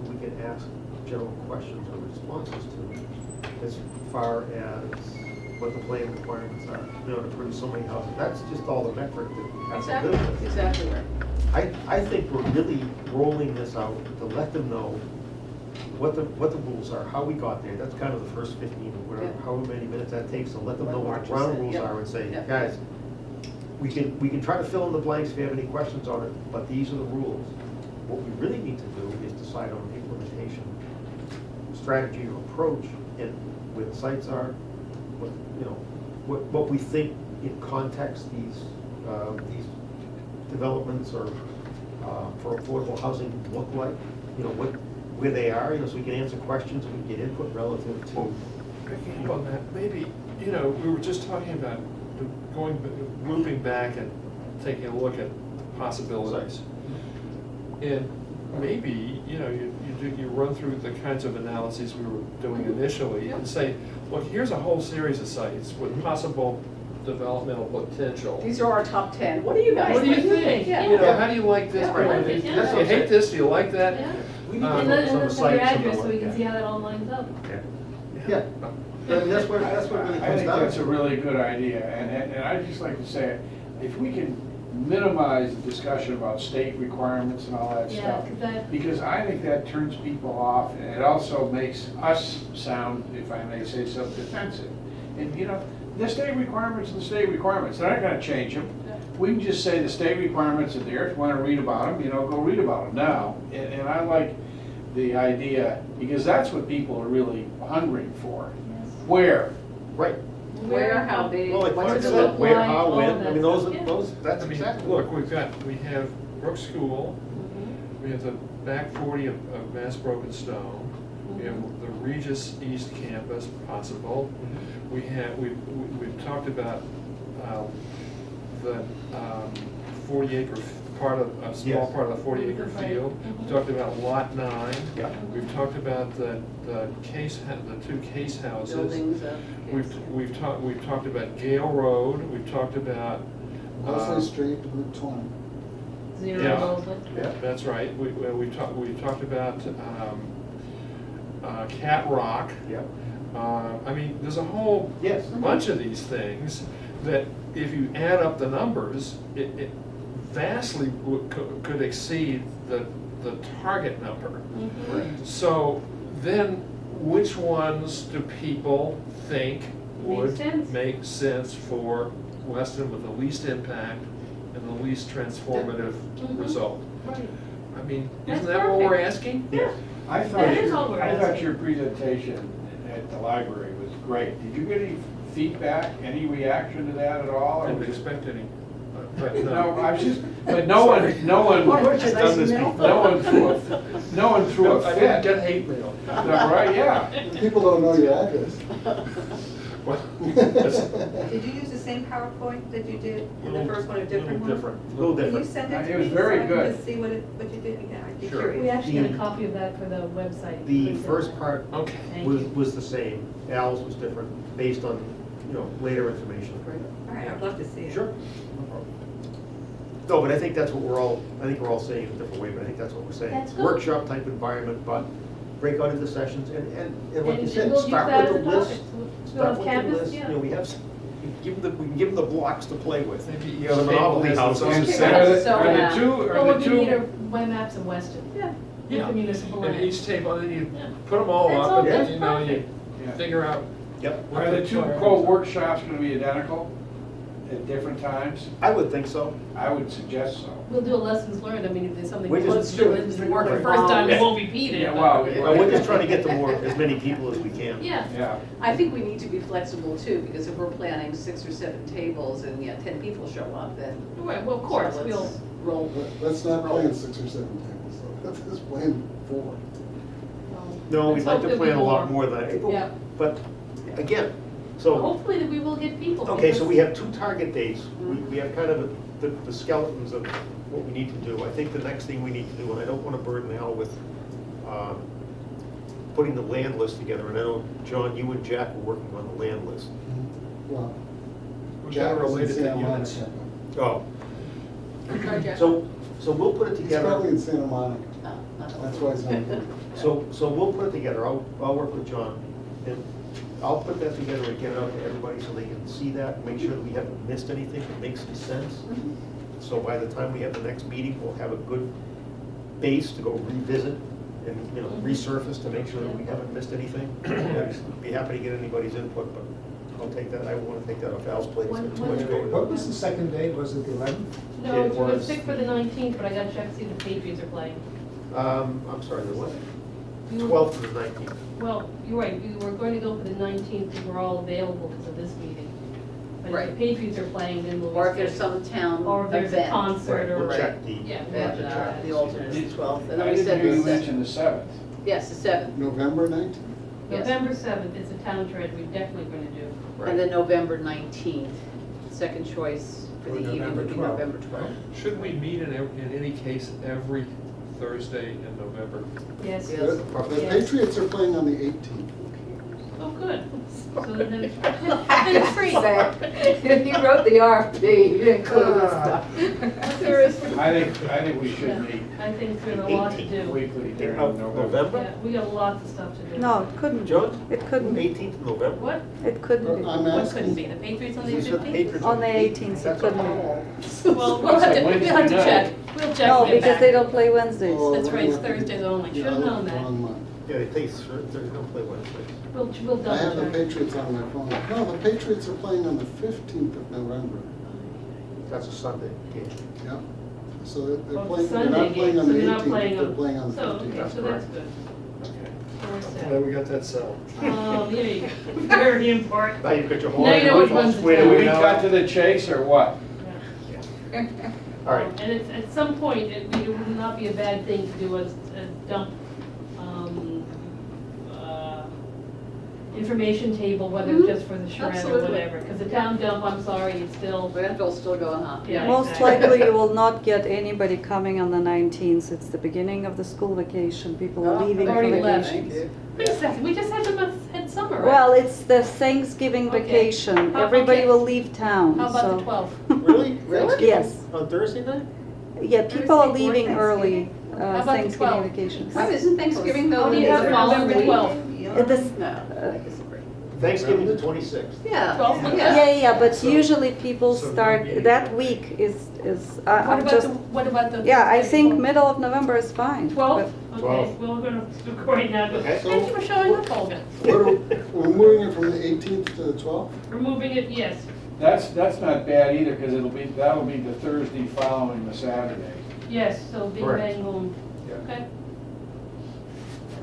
we can ask general questions or responses to as far as what the plan requirements are, to produce so many houses. That's just all the metric that we have to live with. Exactly right. I think we're really rolling this out to let them know what the rules are, how we got there. That's kind of the first 15 or whatever, Yeah. however many minutes that takes, to let them What know what Mark the ground said, rules yeah. are and say, Yeah. guys, we can try to fill in the blanks if you have any questions on it, but these are the rules. What we really need to do is decide on implementation strategy or approach, and where the sites are, what we think in context these developments or for affordable housing look like, where they are, so we can answer questions, we can get input relative to. Picking up on that, maybe, we were just talking about looping back and taking a look at possibilities. And maybe, you run through the kinds of analyses we were doing initially and say, look, here's a whole series of sites with possible developmental potential. These are our top 10. What do you guys What do you think? think? Yeah. How do you like this? Yeah, I like it, Do yeah. you hate this? Do you like that? Yeah. We need to And focus on the then sites your and address, the so we can work. see how that all lines up. Yeah, I mean, that's what it really I comes think down that's a to. really good idea, and I'd just like to say, if we can minimize the discussion about state requirements and all that Yeah, stuff, 'cause that- because I think that turns people off, and it also makes us sound, if I may say so, defensive. And, the state requirements and the state requirements, they're not gonna change them. We can just say the state requirements are there, if you wanna read about them, go read about them now. And I like the idea, because that's what people are really hungering for. Where? Right. Where, how big, Well, like what Clark does it said, look where, like? how, all when, of I mean, that stuff, yeah. that's I mean, exactly. look, we have Brook School, we have the back 40 of Mass Broken Stone, we have the Regis East Campus possible. We've talked about the 40-acre a small Yes. part of the 40-acre Right. field. Mhm. We talked about Lot 9. Yeah. We've talked about the 2 case houses. Buildings of. We've talked about Gale Road, we've talked about. Leslie Street, Route 20. zero Yeah. enrollment. Yeah. That's right. We talked about Cat Rock. Yep. I mean, there's a whole Yes. bunch of these things that if you add up the numbers, it vastly could exceed the target number. Mhm. So then, which ones do people think would sense. make sense for Weston with the least impact and the least transformative Mhm. result? Right. I mean, That's isn't that what we're perfect. asking? Yes. I That thought is all we're I thought asking. your presentation at the library was great. Did you get any feedback, any reaction to that at all? I or didn't was it- expect any, but No, I was just, but Sorry. no one She's done this before. no one threw a I didn't fit. get hate mail. Is that right? Yeah. People don't know your address. Well, that's Did you use the same PowerPoint that you did in the first one, a different one? Different. A little Can you different. send it to It was me very so I can good. just see what you did? Yeah, I'd be Sure. curious. We actually get a The- copy of that for the website. The first part Okay. Thank was, you. was the same. Al's was different, based on, later information. All right, I'd love to see it. Sure. No problem. No, but I think that's what we're all saying in a different way, but I think that's what we're saying. That's good. Workshop type environment, but break out into sessions and like you And said, we'll use start that with as the a list. topic. We'll Start have with the canvas, list, yeah. we have, we can give them the blocks to play with. Maybe You know, the each table Monopoly has house. its own And set. So Are the happy. two, Well, are what the we need are two, web maps of Weston. Yeah. Yeah. The municipal And land. each table, and then you Yeah. put them all That's up, all- and that's then, you perfect. Yeah. figure out. Yep, what are the two priorities quote are. workshops gonna be identical at different times? I would think so. I would suggest so. We'll do a lessons learned. I mean, if there's something We we just want to do do it. that didn't work the first Right. time, we Yeah. won't repeat it. Yeah, but- well, Well, we're just trying to get to as many people as we can. Yeah. Yeah. I think we need to be flexible too, because if we're planning 6 or 7 tables and 10 people show up, then. Right, well, of course, so we'll, let's roll. Let's not plan 6 or 7 tables, though. Let's just plan 4. No, we'd let's like hope to there'll be plan a lot more than April, Yeah. but again, so. Hopefully that we will get people. Okay, so because- we have 2 target dates. We have kind of the skeletons of what we need to do. I think the next thing we need to do, and I don't want to burden Al with putting the land list together, and I know, John, you and Jack were working on the land list. Well, Was Jack that was in related to Santa Monica. units? Oh, Sorry, Jack. so we'll put it He's probably together. in Santa Monica. No, not That's why he's not here. So we'll put it together. I'll work with John, and I'll put that together and get it out to everybody so they can see that, make sure that we haven't missed anything that makes some sense. Mhm. So by the time we have the next meeting, we'll have a good base to go revisit and, resurface to make sure that we haven't missed anything. I'd be happy to get anybody's input, but I'll take that, I want to take that off Al's plate. It's got too much going What on. was the second date? Was it the 11th? No, It we're was- sick for the 19th, but I gotta check to see if the Patriots are playing. I'm sorry, the what? You were- 12th to the 19th. Well, you're right, we were going to go for the 19th, we were all available because of this meeting. But if Right. the Patriots are playing, then we'll. Or if there's some town Or if there's a event. concert or. We'll check the. Yeah. we'll have And to check. the alternate is the 12th, and then I we didn't said hear you the mention 7th. the 7th. Yes, the 7th, November 19th? Yes. November 7th is a town trend we're definitely going to do. and then November 19th. Second choice for Or the evening November would be 12th. November 12th. Should we meet in any case every Thursday in November? Yes. Yes. The Yes. Patriots are playing on the 18th. Oh, good. So then it's free. You wrote the RFP, you didn't include this stuff. There is, I think we should meet I think there's a lot to 18th do. weekly during Of November. November? Yeah, we got lots of stuff to do. No, it couldn't. John? It couldn't be. 18th of November? What? It couldn't be. I'm What couldn't be? asking, The Patriots on the You said 15th? Patriots On the 18th, it That's couldn't be. Well, we'll have to Wednesday night. check. We'll check No, and get because they back. don't play Wednesdays. Oh, That's right, it's we're looking- Thursdays only. Yeah, Should've I looked known the that. wrong month. Yeah, they play, they don't play Wednesday. We'll I have the double check. Patriots on my phone. No, the Patriots are playing on the 15th of November. That's a Sunday game. Yeah. So they're Well, playing, they're Sunday not playing game, on so the they're not 18th, playing they're on. playing on the So, 15th. okay, so that's good. Okay. So we're set. Glad we got that settled. Oh, there you go. Very important. Now you've got your whole. Now you know which one's Wait, the Do wait, we now- cut to the chase or what? Yeah. All right. And it's, at some point, it would not be a bad thing to do a dump, information table, whether it's Mhm. just for the charrette or Absolutely. whatever. Because the town dump, I'm sorry, it's still, Landfill's still going on. Yeah. Most exactly. likely you will not get anybody coming on the 19th. It's the beginning of the school vacation. People are Oh, leaving for already left. vacation. wait a second, we just had summer, right? Well, it's the Thanksgiving Okay. vacation. How- Everybody okay. will leave town, How about the so. 12th? Really? Really? Thanksgiving? Yes. On Thursday night? Yeah, people are Thursday leaving before early, about the Thanksgiving 12th? vacations. Oh, isn't Thanksgiving though? Oh, do you have the November following 12th? week? Yeah. No, I disagree. Thanksgiving the 26th. Yeah. 12th, okay. Yeah, but So- usually people so no start, meeting. that week is, What I'm about just, what about the? yeah, I Thursday think before? middle of November is fine. 12th? Okay, 12th. well, we're gonna do right now. Okay. Thank you for showing up, Olga. We're moving it from the 18th to the 12th? Removing it, yes. That's not bad either, because that'll be the Thursday following the Saturday. Yes, so big Correct. bang boom. Yeah. Okay.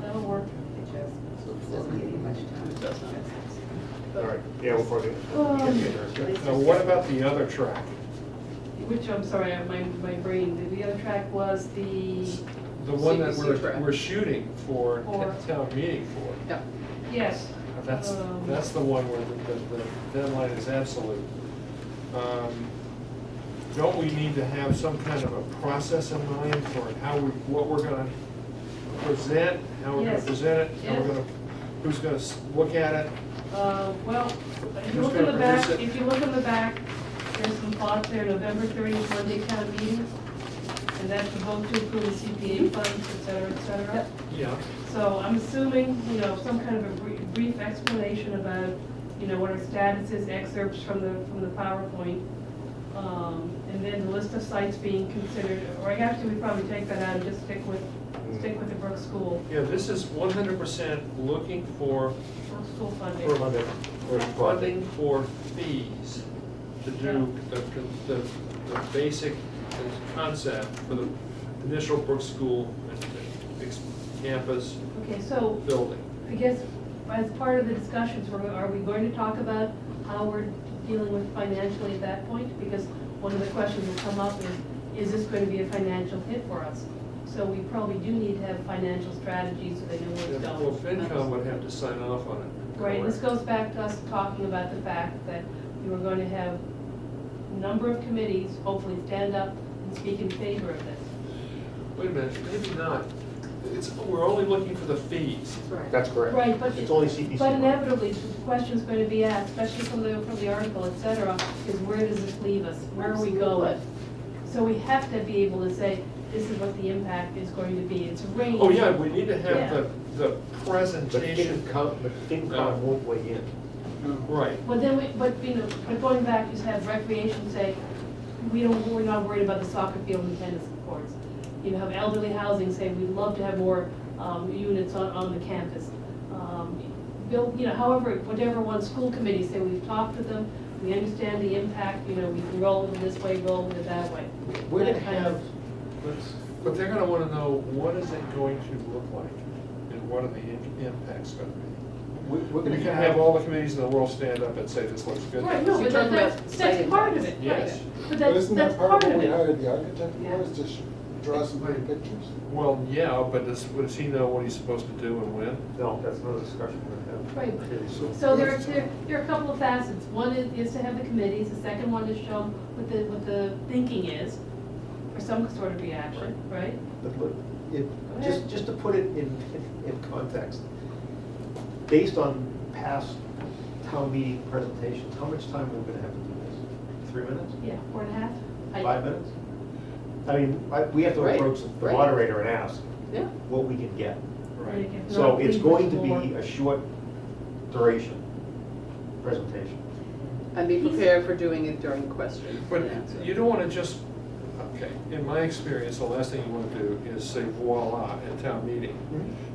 That'll work. Doesn't give you much time. It does not. All right, yeah, we'll probably. Now, what about the other track? Which, I'm sorry, my brain, the other track was the, The one that CPC track. we're shooting for For- town meeting for. Yeah. yes. That's the one where the deadline is absolute. Don't we need to have some kind of a process in mind for what we're gonna present, how we're gonna Yes. present it, how we're Yes. gonna, who's gonna look at it? Well, if you Who's look in gonna the back, produce it? if you look in the back, there's some thoughts there, November 30th, Monday town meeting. And that's the vote to approve the CPA funds, et cetera, et cetera. Yeah. So I'm assuming, some kind of a brief explanation about, what our status is, excerpts from the PowerPoint. And then the list of sites being considered, or actually, we probably take that out and just stick with the Brook School, Yeah, this is 100% looking for Brook School funding. For Monday, for funding for fees to do the basic concept for the initial Brook School campus Okay, so building. I guess as part of the discussions, are we going to talk about how we're dealing with financially at that point? Because one of the questions that come up is this going to be a financial hit for us? So we probably do need to have financial strategies so they know where it's Yeah, going. well, FinCom would have to sign off on it. Right, this goes back to us talking about the fact that we were going to have a number of committees hopefully stand up and speak in favor of this. Wait a minute, maybe not. We're only looking for the fees. Right. That's correct. Right, but It's only CPC. But inevitably, the question's going to be asked, especially from the article, et cetera, is where does this leave us? Where are we going? So we have to be able to say, this is what the impact is going to be. It's a range. Oh, yeah, we need to Yeah. have the But presentation. FinCom won't weigh in. Right. Well, then, but going back, just have recreation say, we're not worried about the soccer field and tennis courts. Have elderly housing say, we'd love to have more units on the campus. Build, however, whatever one school committee say, we've talked to them, we understand the impact, we can roll with it this way, roll with it that way. We're gonna That kind of- have, But they're gonna wanna know, what is it going to look like? And what are the impacts gonna be? we're We gonna can have all the committees in the world stand up and say, this looks good. Right, no, You're but talking that's about site part of it, impacts. right. Yes. But But that's isn't that part part of of what we it. hired the architect for, is to draw some pretty pictures? Well, yeah, but does he know what he's supposed to do and when? no, that's another discussion we're gonna have. Right. Really soon. So there are a couple of facets. One is to have the committees, the second one is show what the thinking is for some sort of reaction, right? But look, it, Go ahead. just to put it in context, based on past town meeting presentations, how much time are we gonna have to do this? 3 minutes? Yeah, 4.5. 5 minutes? I mean, we have to Right, approach the right. moderator and ask Yeah. what we can get. Right. If So not, it's leave going it to more. be a short duration presentation. And be prepared for doing it during questions. But and answers. you don't wanna just, okay, in my experience, the last thing you wanna do is say voila at town meeting.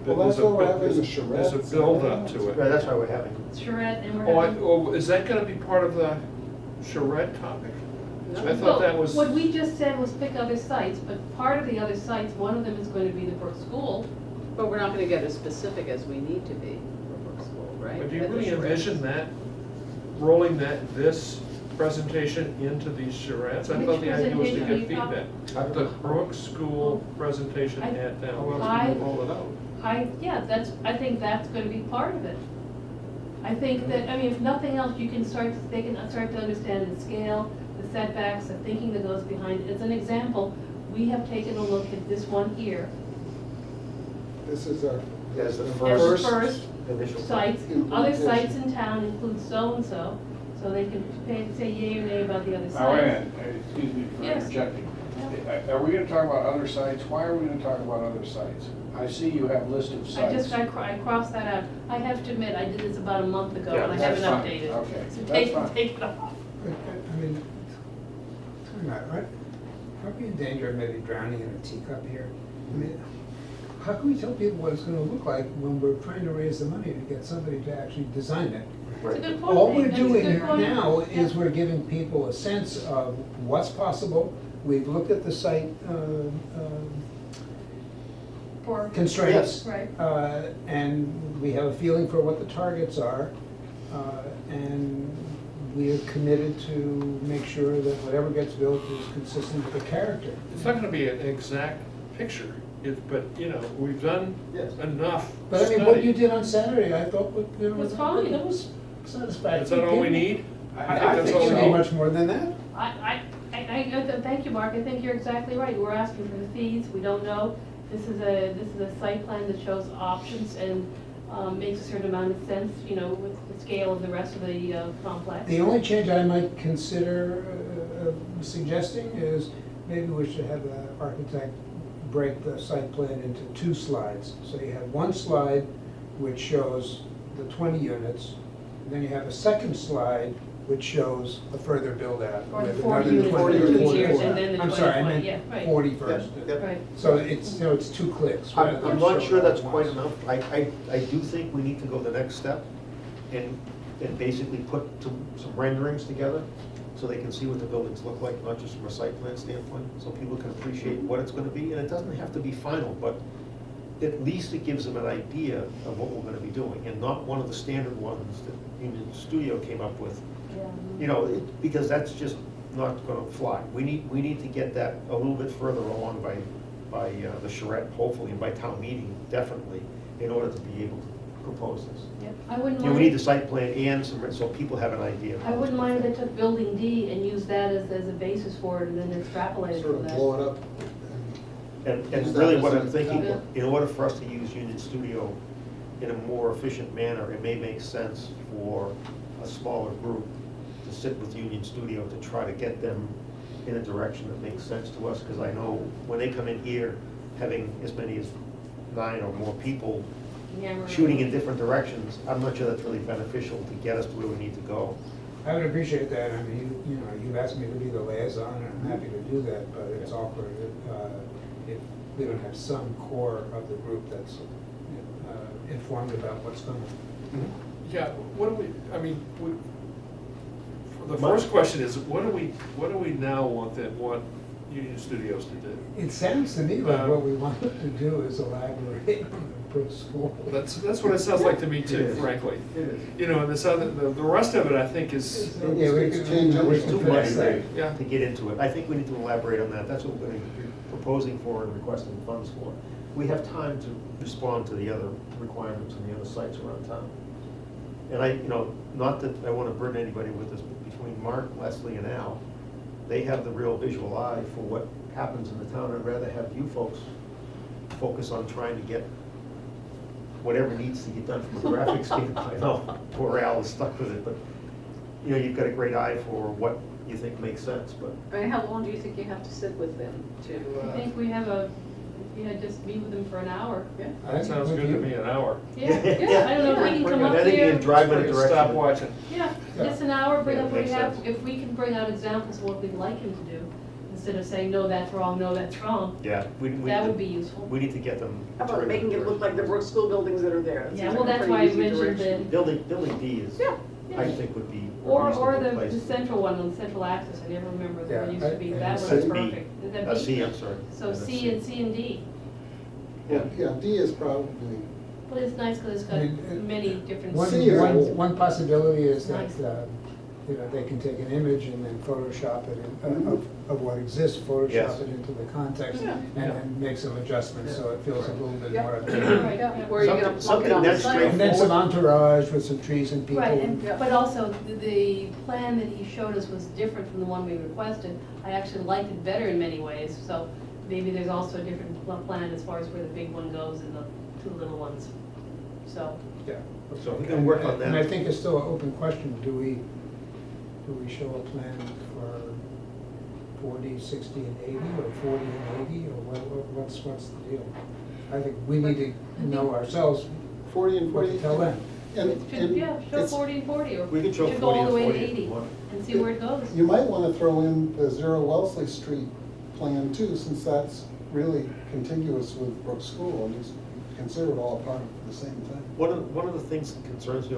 Well, There's that's a why we're bit- having the There's charrettes a and build up everything to else. Right, it. that's why we're having, Charrette, and Oh, we're having. is that gonna be part of the charrette topic? No. I thought that was. What we just said was pick other sites, but part of the other sites, one of them is going to be the Brook School. But we're not gonna get as specific as we need to be for Brook School, right? But do you At the really charrettes. envision that, rolling this presentation into these charrettes? I Which thought the idea was to presentation are get you talking- feedback. The Brook School presentation I- at how town else meeting. I- do you roll it out? I think that's gonna be part of it. I think that, if nothing else, they can start to understand the scale, the setbacks, the thinking that goes behind it. As an example, we have taken a look at this one here, This is our. As the as the first first initial. sites. Other implementation. sites in town include so-and-so, so they can say yea or nay about the other Now, wait a sites. minute, excuse me for Yes. interjecting. Yeah. Are we gonna talk about other sites? Why are we gonna talk about other sites? I see you have list of sites. I crossed that out. I have to admit, I did this about a month ago Yeah, and I that's haven't fine. updated. Okay, So that's take fine. it off. I mean, talking about, right? Are we in danger of maybe drowning in a teacup here? I mean, how can we tell people what it's gonna look like when we're trying to raise the money to get somebody to actually design it? It's a good point. All we're That's a doing good point. now is Yeah. we're giving people a sense of what's possible. We've looked at the site For- constraints. Right. And we have a feeling for what the targets are. And we are committed to make sure that whatever gets built is consistent with the character. It's not gonna be an exact picture, but, you know, we've done Yes. enough But I mean, what study. you did on Saturday, I thought, Was fine. that was satisfactory. Is that all we need? I that's think all you we need need. much more than that. Thank you, Mark. I think you're exactly right. We're asking for the fees. We don't know. This is a site plan that shows options and makes a certain amount of sense, you know, with the scale of the rest of the complex. The only change I might consider suggesting is maybe we should have the architect break the site plan into 2 slides. So you have one slide which shows the 20 units, and then you have a second slide which shows a further build out. Or the with 40 another units 20 for or 2 40. years and then the I'm 20, sorry, I yeah, meant right. 40 first. Yep. Right. So it's, you know, it's 2 clicks. rather I'm than not show sure it all that's at quite once. enough. I do think we need to go the next step and basically put some renderings together so they can see what the buildings look like, not just from a site plan standpoint, so people can appreciate what it's gonna be. And it doesn't have to be final, but at least it gives them an idea of what we're gonna be doing, and not one of the standard ones that Union Studio came up with. You know, because that's just not gonna fly. We need to get that a little bit further along by the charrette, hopefully, and by town meeting, definitely, in order to be able to propose this. Yep. I wouldn't You know, we need the mind, site plan and some, so people have an idea. I wouldn't mind if they took building D and used that as a basis for it and then extrapolated Sort from of that. blow it up. And Use that really as what an I'm thinking, example. in order for us to use Union Studio in a more efficient manner, it may make sense for a smaller group to sit with Union Studio to try to get them in a direction that makes sense to us, because I know when they come in here, having as many as 9 or more people Hammer. shooting in different directions, I'm not sure that's really beneficial to get us to where we need to go. I would appreciate that. I mean, you know, you asked me to be the liaison, and I'm happy to do that, but it's awkward if we don't have some core of the group that's informed about what's going on. Yeah, what do we, I mean, the first question is, what do we now want Union Studios to do? It sounds to me like what we want them to do is elaborate on the Brook School. That's what it sounds like to me It too, is. frankly. It is. You know, and this other, the rest of it, I think is, Yeah, we It's can- changed. we It's can too fix much that. Yeah. to get into it. I think we need to elaborate on that. That's what we're going to be proposing for and requesting funds for. We have time to respond to the other requirements and the other sites around town. And you know, not that I want to burden anybody with this, but between Mark, Leslie, and Al, they have the real visual eye for what happens in the town. I'd rather have you folks focus on trying to get whatever needs to get done from a graphic standpoint. I know poor Al is stuck with it, but, you know, you've got a great eye for what you think makes sense, but I mean, how long do you think you have to sit with them to? I think we have just meet with them for an hour. Yeah. that sounds good to me, an hour. Yeah, I don't know if we can come up I think you here. can drive in a direction. Stop watching. Yeah, just an hour, bring Yeah, up what we makes have, sense. if we can bring out examples of what we'd like him to do, instead of saying, no, that's wrong, no, that's wrong, Yeah, that would be useful. We need to get them. How about turned in making the it look like the Brook School buildings that are there? That Yeah, seems well, like a that's pretty why I easy mentioned direction. Building D is, Yeah. I think would be a Or reasonable the place. central one, on central access, I never remember, there Yeah, used to be, and that C. one's perfect. Is that B? C, I'm sorry. So Yeah, that's C and C and D, Yeah, D is probably, but it's nice because it's got I mean, many different. One, C is old. one possibility is that, Nice. you know, they can take an image and then Photoshop it, of what exists, Yes. Photoshop it into the context, Yeah. and then make some adjustments so it feels a little bit Yeah. more Right, updated. yeah. Where are you gonna plug Something it on the that's site? And then some entourage with some trees and people. Right, Yeah. but also, the plan that he showed us was different from the one we requested. I actually liked it better in many ways, so maybe there's also a different plan as far as where the big one goes and the 2 little ones, so. Yeah. So we can work on And I that. think it's still an open question, do we show a plan 40, 60, and 80, or 40 and 80, or what's the deal? I think we need to know ourselves 40 and what 40. to tell them. Yeah, show it's- 40 and 40, or We could show should go 40 all the and way to 40 if you 80 want. and see where it goes. You might want to throw in the Zero Wellesley Street plan too, since that's really contiguous with Brook School, and it's considered all part of the same thing. One of the things that concerns me,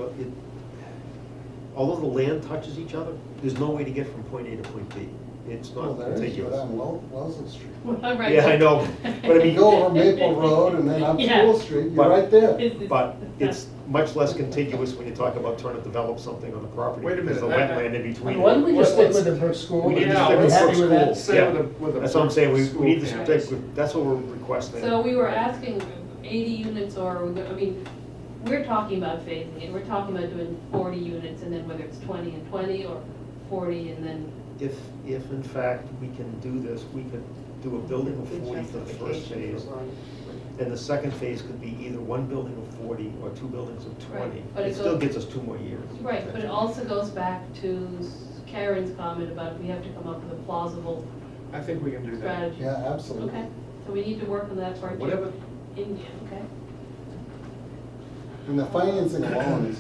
although the land touches each other, there's no way to get from point A to point B. It's Well, not there is, contiguous. but on Wellesley Street. Right. Yeah, I know, but I mean. You go over Maple Road and then up Yeah. School Street, you're But- right there. But it's much less contiguous when you talk about trying to develop something on the property. Wait a There's the minute, wetland in between. Why don't we Let's just, stick with the Brook School. We need to Yeah, stick Are we with happy Brook with that? School. Stay Yeah. with the That's what I'm saying, we school need to campus. stick with, that's what we're requesting. So we were asking 80 units, or, I mean, we're talking about phasing it, we're talking about doing 40 units, and then whether it's 20 and 20, or 40 and then, If in fact we can do this, we could do a building of 40 for the first phase. And the second phase could be either one building of 40 or two buildings of 20. Right, but It it still goes- gives us 2 more years. right, but it also goes back to Karen's comment about we have to come up with a plausible I think we can do that. strategy. Yeah, absolutely. Okay, so we need to work on that part too. Whatever, Okay. And the financing alone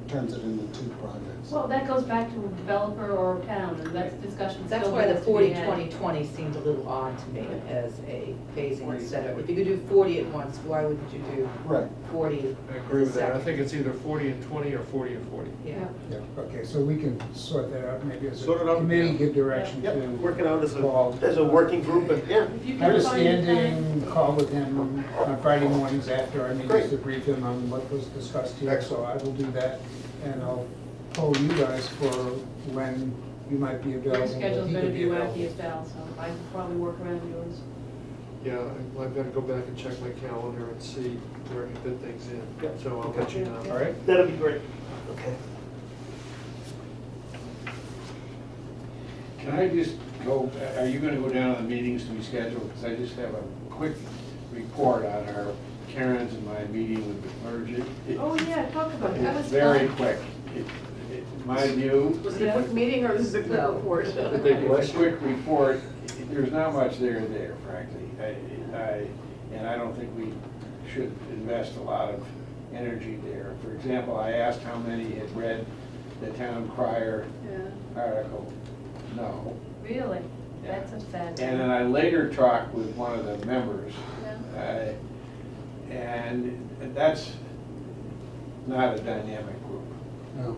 turns it into 2 projects. Well, that goes back to a developer or town, and that's discussion That's still why the has to be 40, had. 20, 20 seemed a little odd to me as a phasing instead of, if you could do 40 at once, why wouldn't you do Right. 40? I agree with that. I second? think it's either 40 and 20 or 40 and 40. Yeah. Yeah, okay, so we can sort that out, maybe as Sort it a out, committee, yeah. give direction Yep, to. working out as Paul. a working group, and yeah. If you I had can a find the time. standing call with him on Friday mornings after our meetings Great. to brief him on what was discussed here, so Excellent. I will do that. And I'll poll you guys for when you might be available. Your when schedule's he gonna could be available. wacky as well, so I can probably work around yours. Yeah, I've got to go back and check my calendar and see where I can fit things in. Yep. So I'll let you know. All right? That'll be great. Okay. can I just go, are you gonna go down to the meetings to be scheduled? Because I just have a quick report on our Karen's and my meeting with the clergy. Oh, yeah, talk about it, that was It's very fun. quick. My view, Was it a quick meeting or is it a quick No. report? it's a quick report, there's not much there, frankly. And I don't think we should invest a lot of energy there. For example, I asked how many had read the town crier Yeah, article. No. really, that's a sad thing. And then I later talked with one of the members, Yeah. and that's not a dynamic group. No.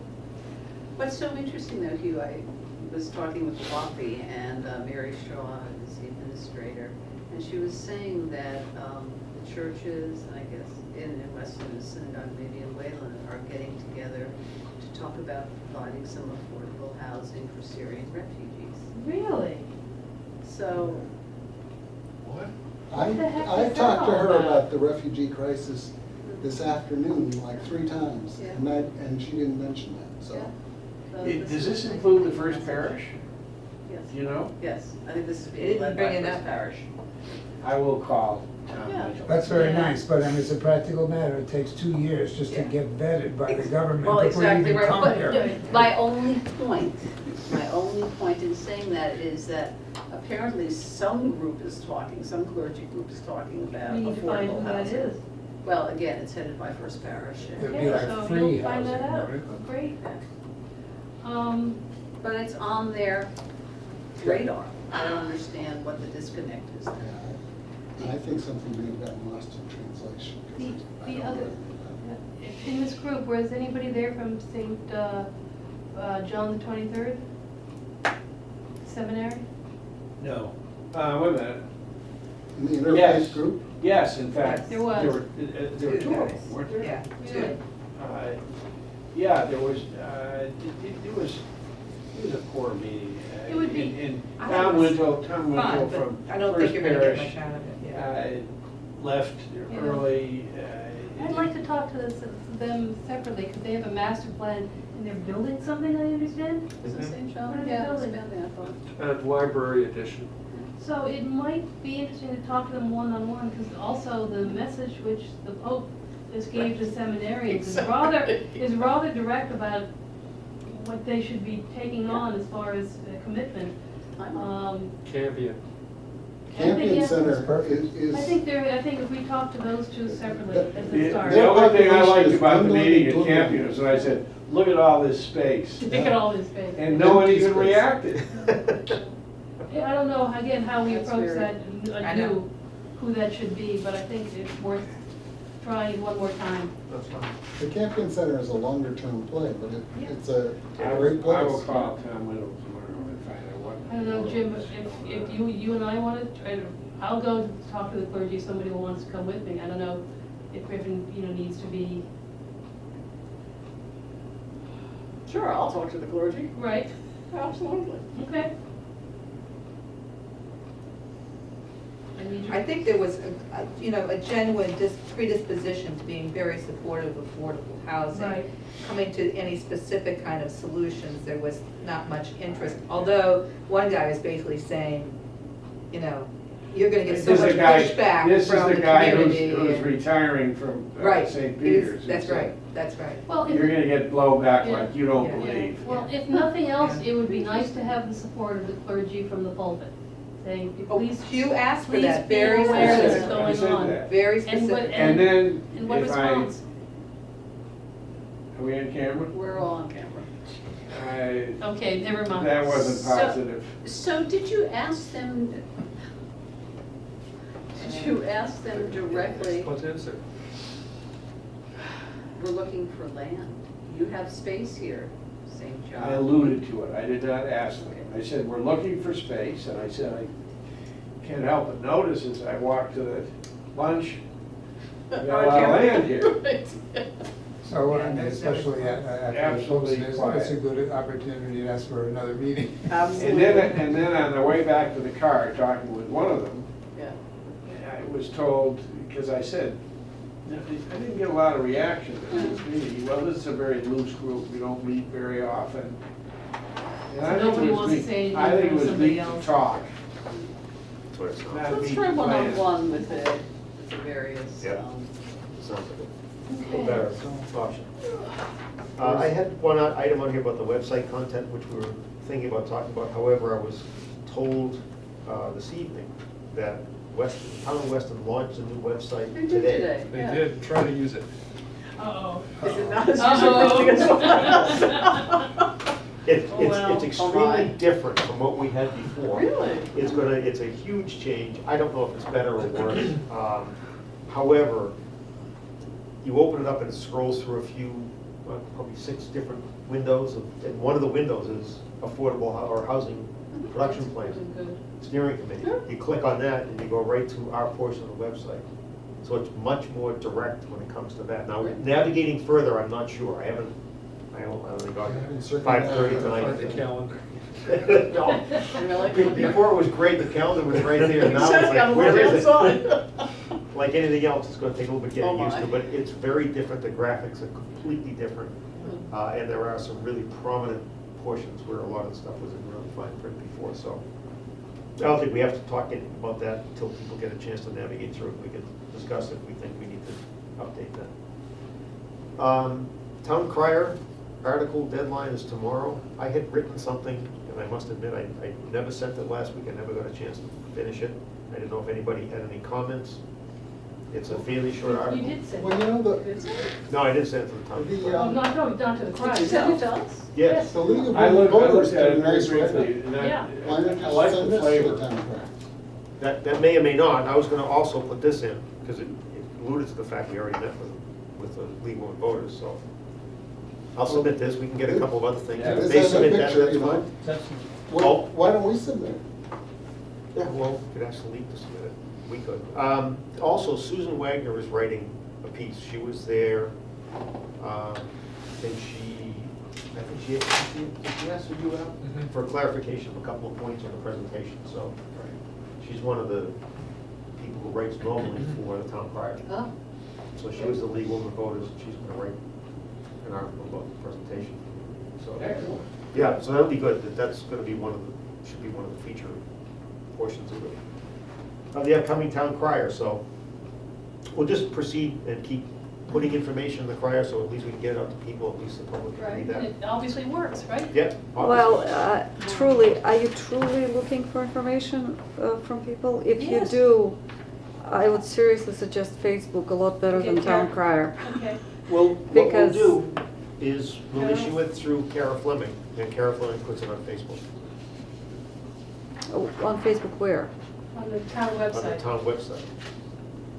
What's so interesting though, Hugh, I was talking with Coffee and Mary Shaw, is the administrator, and she was saying that the churches, I guess, in Weston and Synagogue, maybe in Wayland, are getting together to talk about providing some affordable housing for Syrian refugees. Really? So, What? What the heck I is that talked to all her about? about the refugee crisis this afternoon, like 3 times, Yeah. and she didn't mention that, so. yeah. So Does this is- include the first parish? Yes, You know? yes, I think this is It being didn't led bring by it First up. Parish. I will call Tom Yeah. Mitchell. That's very Yeah. nice, but I mean, it's a practical matter, it takes 2 years just to Yeah. get vetted by the government Well, before you exactly even right, come but here. my only point in saying that is that apparently some group is talking, some clergy group is talking about We need to find affordable who that housing. is. Well, again, it's headed by First Parish. It'd be Okay, like so free you'll find that housing, out, right? great. Yeah. But it's on their radar. I don't understand what the disconnect is there. Yeah, I think something may have gotten lost in translation. 'cause The I don't other- really- In this group, was anybody there from St. John the 23rd? Seminary? No. Wait a minute. In the Yes. interfaith group? Yes, in fact. There was. There were 2 of them, weren't there? Yeah, Really? two. Yeah, there was, it was a poor meeting. It would be- And I Tom was Wintle Fine, from but I don't think First you're gonna get Parish, much out of it, yeah. left Yeah. early. I'd like to talk to them separately, because they have a master plan, and they're building something, I understand? Is it St. John? What are they Yeah, it's building? been there, I thought. Library edition. So it might be interesting to talk to them one-on-one, because also the message which the Pope just gave to seminarians is rather direct about what they should be taking on as far as commitment. Campion. Campion yeah. Center perfect. is. I think if we talk to those two separately at the The start. Their only thing I population liked is about the dwindling meeting and at dwindling. Campion is when I said, look at all this space. Look at all this space. And no one Empty even space. reacted. Yeah, I don't know, again, how we That's approach weird. that, I know. anew, who that should be, but I think it's worth trying one more time. That's fine. The Campion Center is a longer-term play, but Yeah. it's a I great will, I will place. call Tom Widows tomorrow and find out what. I don't know, Jim, if you and I want to, I'll go talk to the clergy, somebody who wants to come with me. I don't know if Griffin, needs to be, Sure, I'll talk to the clergy, right, absolutely. okay. I need your- I think there was, a genuine predisposition to being very supportive of affordable housing. Right. Coming to any specific kind of solutions, there was not much interest. Although, one guy was basically saying, you're gonna get so This is much the guy- pushback This is from the the guy community. who's and- retiring from Right, St. he was- Peter's. that's He said, right, that's right. Well, You're if, gonna get blowback Yeah. like you don't Yeah. believe. well, if nothing else, it would be nice to have the support of the clergy from the pulpit, saying, Oh, please, Hugh asked for please that, be very aware of what's specific, I going said on. that. very And what- specific. And then, And what if I, response? are we on camera? We're all on camera. Okay, never mind. That wasn't So- positive. So did you ask them directly, Let's answer. we're looking for land? You have space here, St. John. I alluded to it, I did not ask them. I said, we're looking for space, and I said, I can't help but notice as I walk to the lunch, we got a lot of land here. So, and especially after the Absolutely posting, it's quiet. a good opportunity to ask for another meeting. And then on the way back to the car, talking with one of them, Yeah. I was told, because I said, I didn't get a lot of reaction to this meeting. Well, this is a very loose group, we don't meet very often. And I think Nobody it was wants to neat- say anything I think it from was somebody neat to else. talk. That's what it sounds Not like. Let's be try planned. one-on-one with the various, Yeah. Sounds like a little Okay. better option. I had one item on here about the website content, which we were thinking about talking about. However, I was told this evening that Weston, Town of Weston launched a new website They did today. today, They yeah. did, try to use it. Uh-oh. Is it not as Uh-oh. user-friendly as someone else? It's Oh, well. it's Oh, extremely my. different from what we had before. Really? It's a huge change. I don't know if it's better or worse. However, you open it up and it scrolls through a few, probably 6 different windows, and one of the windows is affordable or housing production plan, Good. steering committee. You click on that and you go right to our portion of the website. So it's much more direct when it comes to that. Now, navigating further, I'm not sure. I only got I haven't circled 5:30 that. Find the tonight. calendar. No. Really? Before it was great, the calendar was right there, now Says it's it on like, the where is left-hand it? side. Like anything else, it's gonna take a little bit Oh, getting used to, my. but it's very different, the graphics are completely different. And there are some really prominent portions where a lot of the stuff was in really fine print before, so. I don't think we have to talk about that until people get a chance to navigate through it. We can discuss if we think we need to update that. Town Crier article deadline is tomorrow. I had written something, and I must admit, I never sent it last week, I never got a chance to finish it. I didn't know if anybody had any comments. It's a fairly short You article. did say. Well, you know, the, No, I didn't send it to the town. The, Crier. Oh, not to the crowd. Did you send it to us? Yes. the League of I Women Voters looked did at a it very nice briefly, write-up. and Yeah. Why not I just like send the this to flavor. the town clerk? That may or may not. I was gonna also put this in, because it alluded to the fact we already met with the League of Women Voters, so. I'll submit this, we can get a couple of other things. Yeah. If This they has a submit that, picture, that's you know. fine. Well, why don't we submit it? Yeah, well, we could ask the league to submit it. We could. Also, Susan Wagner is writing a piece. She was there, I think she asked for you out Mhm. for clarification of a couple of points on the presentation, so. She's one of the people who writes normally for the town crier. Oh, So she was the lead woman voters, and she's gonna write an article about the presentation. So, Excellent. yeah, so that'll be good. That's gonna be should be one of the feature portions of it. Of the upcoming town crier, so we'll just proceed and keep putting information in the crier, so at least we can get it out to people, at least the public can Right, read and that. it obviously works, right? Yeah. Well, obviously. truly, are you truly looking for information from people? If you Yes. do, I would seriously suggest Facebook a lot better than Okay, Town Karen. Crier. Okay. Well, what we'll Because- do is we'll Carol? issue it through Kara Fleming, and Kara Fleming puts it on Facebook, Oh, on Facebook where? On the town on the website. town website.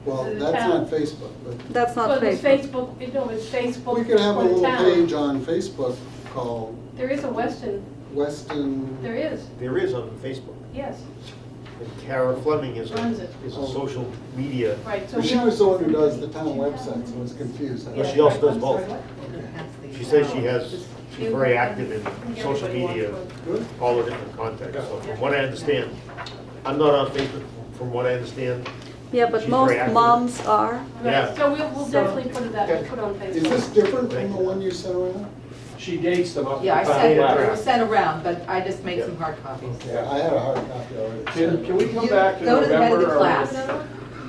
Well, The that's town. on Facebook, but That's not Well, it's Facebook. no, it's Facebook we could have a for the little town. page on Facebook called There is a Weston, Weston. there is, There is on Facebook. yes, And Kara Fleming is Runs it. a social media, right, so. She was the one who does the town website, so I was confused. Well, she also does I'm both. sorry, what? she says she's very active in social Everybody wants media, one. Good. all the different contexts. So from what I understand, I'm not on Facebook, from what I understand, Yeah, but She's most very active. moms are. Yeah. Right, so we'll So- definitely put it out, Okay. put on Facebook. Is this different from the one you sent around? She dates them up to Yeah, I the sent it, letter. it was sent around, but I just made Yeah. some hard copies. Yeah, I had a hard copy already. Can we come You back to go to the head of the November or class.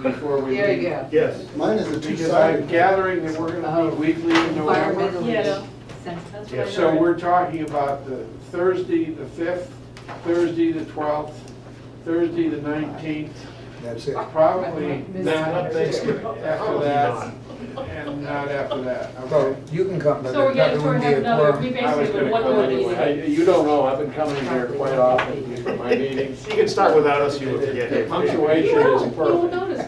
before we There leave? you go. yes. Mine is a Because I'm two-sided. gathering that we're gonna meet weekly in November. Environmental. Yeah. Sensitive. That's what I So heard. we're talking about the Thursday, the 5th, Thursday, the 12th, Thursday, the 19th, That's it. probably Miss not Thanksgiving. after Probably that, not. and not after that, Well, okay? you can come, but So we're there getting wouldn't toward be a another, quorum. we I was basically gonna one come more anyway. meeting. You don't know, I've been coming here quite often for my meetings. You can start without us, you will forget The it. punctuation You will, is you will perfect. notice.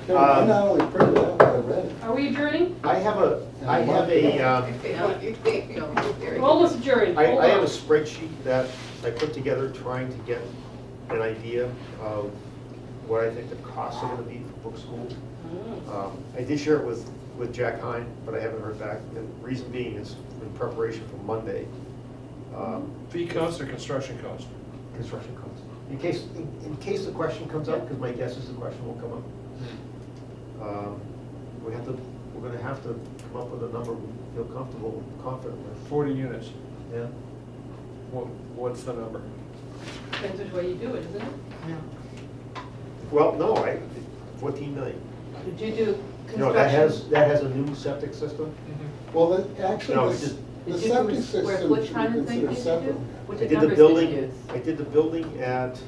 I not only printed it out, but I read it. Are we adjourning? I have a, We're almost adjourned. Hold I have on. a spreadsheet that I put together trying to get an idea of what I think the costs are gonna be for Brook School. I did share it with Jack Hine, but I haven't heard back. The reason being is in preparation for Monday, Fee cost or construction cost? construction costs. In case the question comes up, because my guess is the question will come up. We're gonna have to come up with a number we feel comfortable, confident with. 40 units. Yeah. What's the number? Depends which way you do it, isn't it? Well, no, 14 million. Did you do construction? No, that has a new septic system. Well, actually, No, the just- the Did you do septic a system square should foot be kind of thing considered did you separate. do? What I did the numbers building, did you use? I did the building at,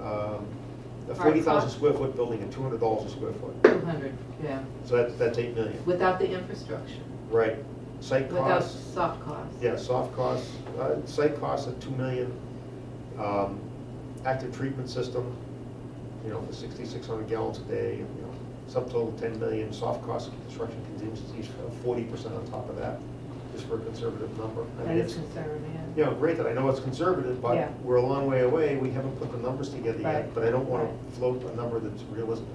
a 40,000 cost? square foot building at $200 a square foot. 200, yeah, So that's 8 million. without the infrastructure, Right. Site without costs, soft costs. yeah, soft costs, site costs at 2 million. Active treatment system, for 6,600 gallons a day, subtotal 10 million. Soft costs of construction contingencies, 40% on top of that, just for a conservative number. I That mean, is it's, conservative, yeah. Granted, I know it's conservative, Yeah. but we're a long way away, we haven't put the numbers together yet, Right. but I don't wanna Right. float a number that's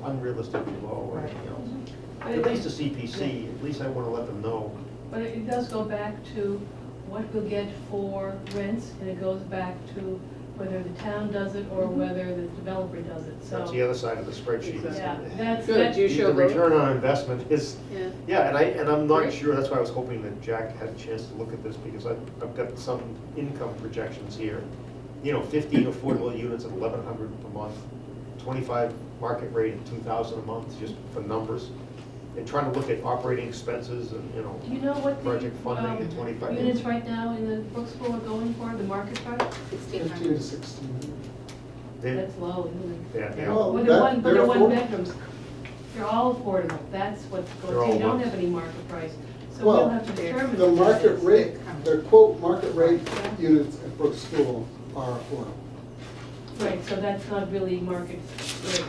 unrealistically low or Right. anything else. But At it- least a CPC, at least I wanna let them know. But it does go back to what we'll get for rents, and it goes back to whether the town does it or whether the developer does it, so. That's the other side of the spreadsheet. Yeah, that's, Good, do you show The both? return on investment is, Yeah. and I'm not Great. sure, that's why I was hoping that Jack had a chance to look at this, because I've got some income projections here. 15 affordable units at 1,100 per month, 25 market rate at 2,000 a month, just for numbers. And trying to look at operating expenses and, do you know what the, project funding at 25. units right now in the Brook School are going for, the market price? 15 to 16. They- That's low, isn't it? Yeah, Well, But that- one, but they're they're one affordable. bedrooms, they're all affordable, that's what's They're going, so you all don't what? have any market price. So Well, we'll have to determine. The if market that's- rate, their quote, market rate units at Brook School are affordable. Right, so that's not really market rate.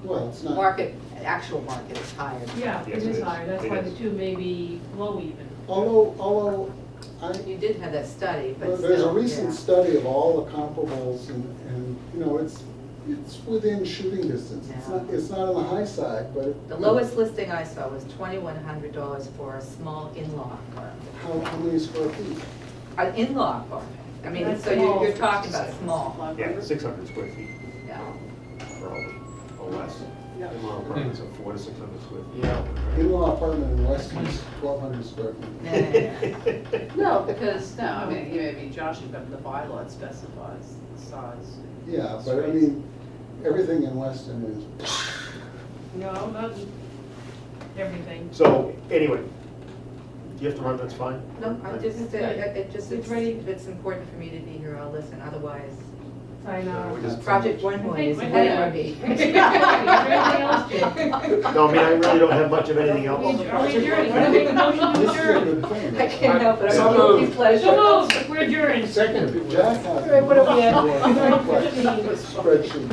Well, it's not. Market, actual market is higher. Yeah, Yes, it it is is. higher, that's It why is. the two may be low even. Although, You did have that study, but still, there's a recent yeah. study of all the comparables and, it's within shooting distance. Yeah. It's not on the high side, but. The lowest listing I saw was $2,100 for a small in-law apartment. How many square feet? An in-law apartment, I mean, That's so small. you're talking about small, Yeah, 600 square feet, yeah. probably, or less. Yeah. In-law apartments are 400 to 600 square feet. Yeah. In-law apartment in Weston is 1,200 square feet. Yeah. No, because, no, I mean, you may be joshing, but the bylaw it specifies the size. Yeah, but everything in Weston is, No, not, everything. So, anyway, you have to run, that's fine. No, I'm just, It's ready. if it's important for me to be here, I'll listen, otherwise, I know. We just- Project One Point is Okay, better wait. me. Everything else, Jim. No, I mean, I really don't have much of anything Are we else. adjourning? Can I make a motion to This is a adjourn? good thing. I can't help it, So I'm a guilty moved. pleasure. So moved, we're adjourned. Second, Jack has. All right, what are we at? Spreadsheet.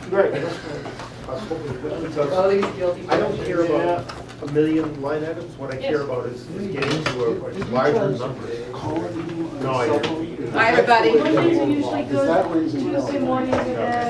Great. Because All these guilty I don't pleasures. care about a million line items, what I care about is getting to a larger number. No, I don't. Bye, everybody. Mondays are usually Is that good, reason? Tuesday mornings are bad.